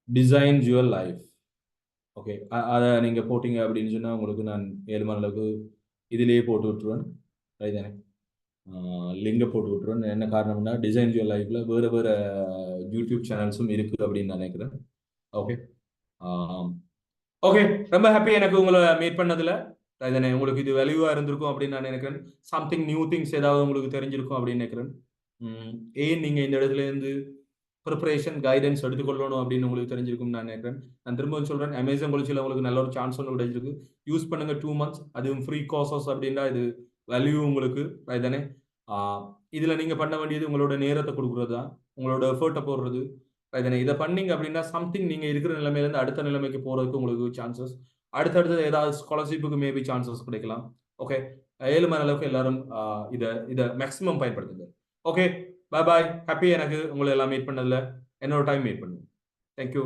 Speaker 1: Design your life. ஓகே அதை நீங்கள் போட்டிங்க அப்படின்னு சொன்னால் உங்களுக்கு நான் 7 மணி அளவுக்கு இதிலேயே போட்டு விட்டுருவேன். ரைதானே? லிங்கை போட்டு விட்டுருவேன். என்ன காரணம்னா டிசைன் யுவர் லைஃப்ல வேறு வேறு யூடியூப் சேனல்ஸும் இருக்குது அப்படின்னு நினைக்கிறேன். ஓகே ஓகே ரொம்ப ஹாப்பி எனக்கு உங்களை மீட் பண்ணதில். ரைதானே? உங்களுக்கு இது வேல்யூவாக இருந்திருக்கும் அப்படின்னு நான் நினைக்கிறேன். சம்திங் நியூ திங்ஸ் ஏதாவது உங்களுக்கு தெரிஞ்சிருக்கும் அப்படின்னு நினைக்கிறேன். ஏன் நீங்கள் இந்த இடத்துல இருந்து ப்ரிப்பரேஷன் கைடன்ஸ் எடுத்துக்கொள்ளணும் அப்படின்னு உங்களுக்கு தெரிஞ்சிருக்கும் நான் நினைக்கிறேன். நான் திரும்பவும் சொல்கிறேன், அமேசான் கொலிச்சியில் உங்களுக்கு நல்ல ஒரு சான்ஸ் ஒன்று கிடைச்சிருக்கு. யூஸ் பண்ணுங்க 2 months. அதுவும் ஃப்ரீ கோர்சஸ் அப்படின்னா இது வேல்யூ உங்களுக்கு. ரைதானே? இதில் நீங்கள் பண்ண வேண்டியது உங்களோட நேரத்தை கொடுக்குறது தான், உங்களோட எஃபர்ட்டை போடுறது. ரைதானே? இதை பண்ணீங்க அப்படின்னா சம்திங் நீங்கள் இருக்கிற நிலைமையிலேருந்து அடுத்த நிலைமைக்கு போகிறதுக்கு உங்களுக்கு சான்சஸ், அடுத்தடுத்தது ஏதாவது ஸ்காலர்ஷிப்புக்கு மேபி சான்சஸ் கிடைக்கலாம். ஓகே 7 மணி அளவுக்கு எல்லாரும் இதை மேக்ஸிமம் பயன்படுத்துங்க. ஓகே பாய் பாய். ஹாப்பி எனக்கு உங்களை எல்லாம் மீட் பண்ணதில். என்னோட டைம் மீட் பண்ணுங்க. தேங்க்யூ.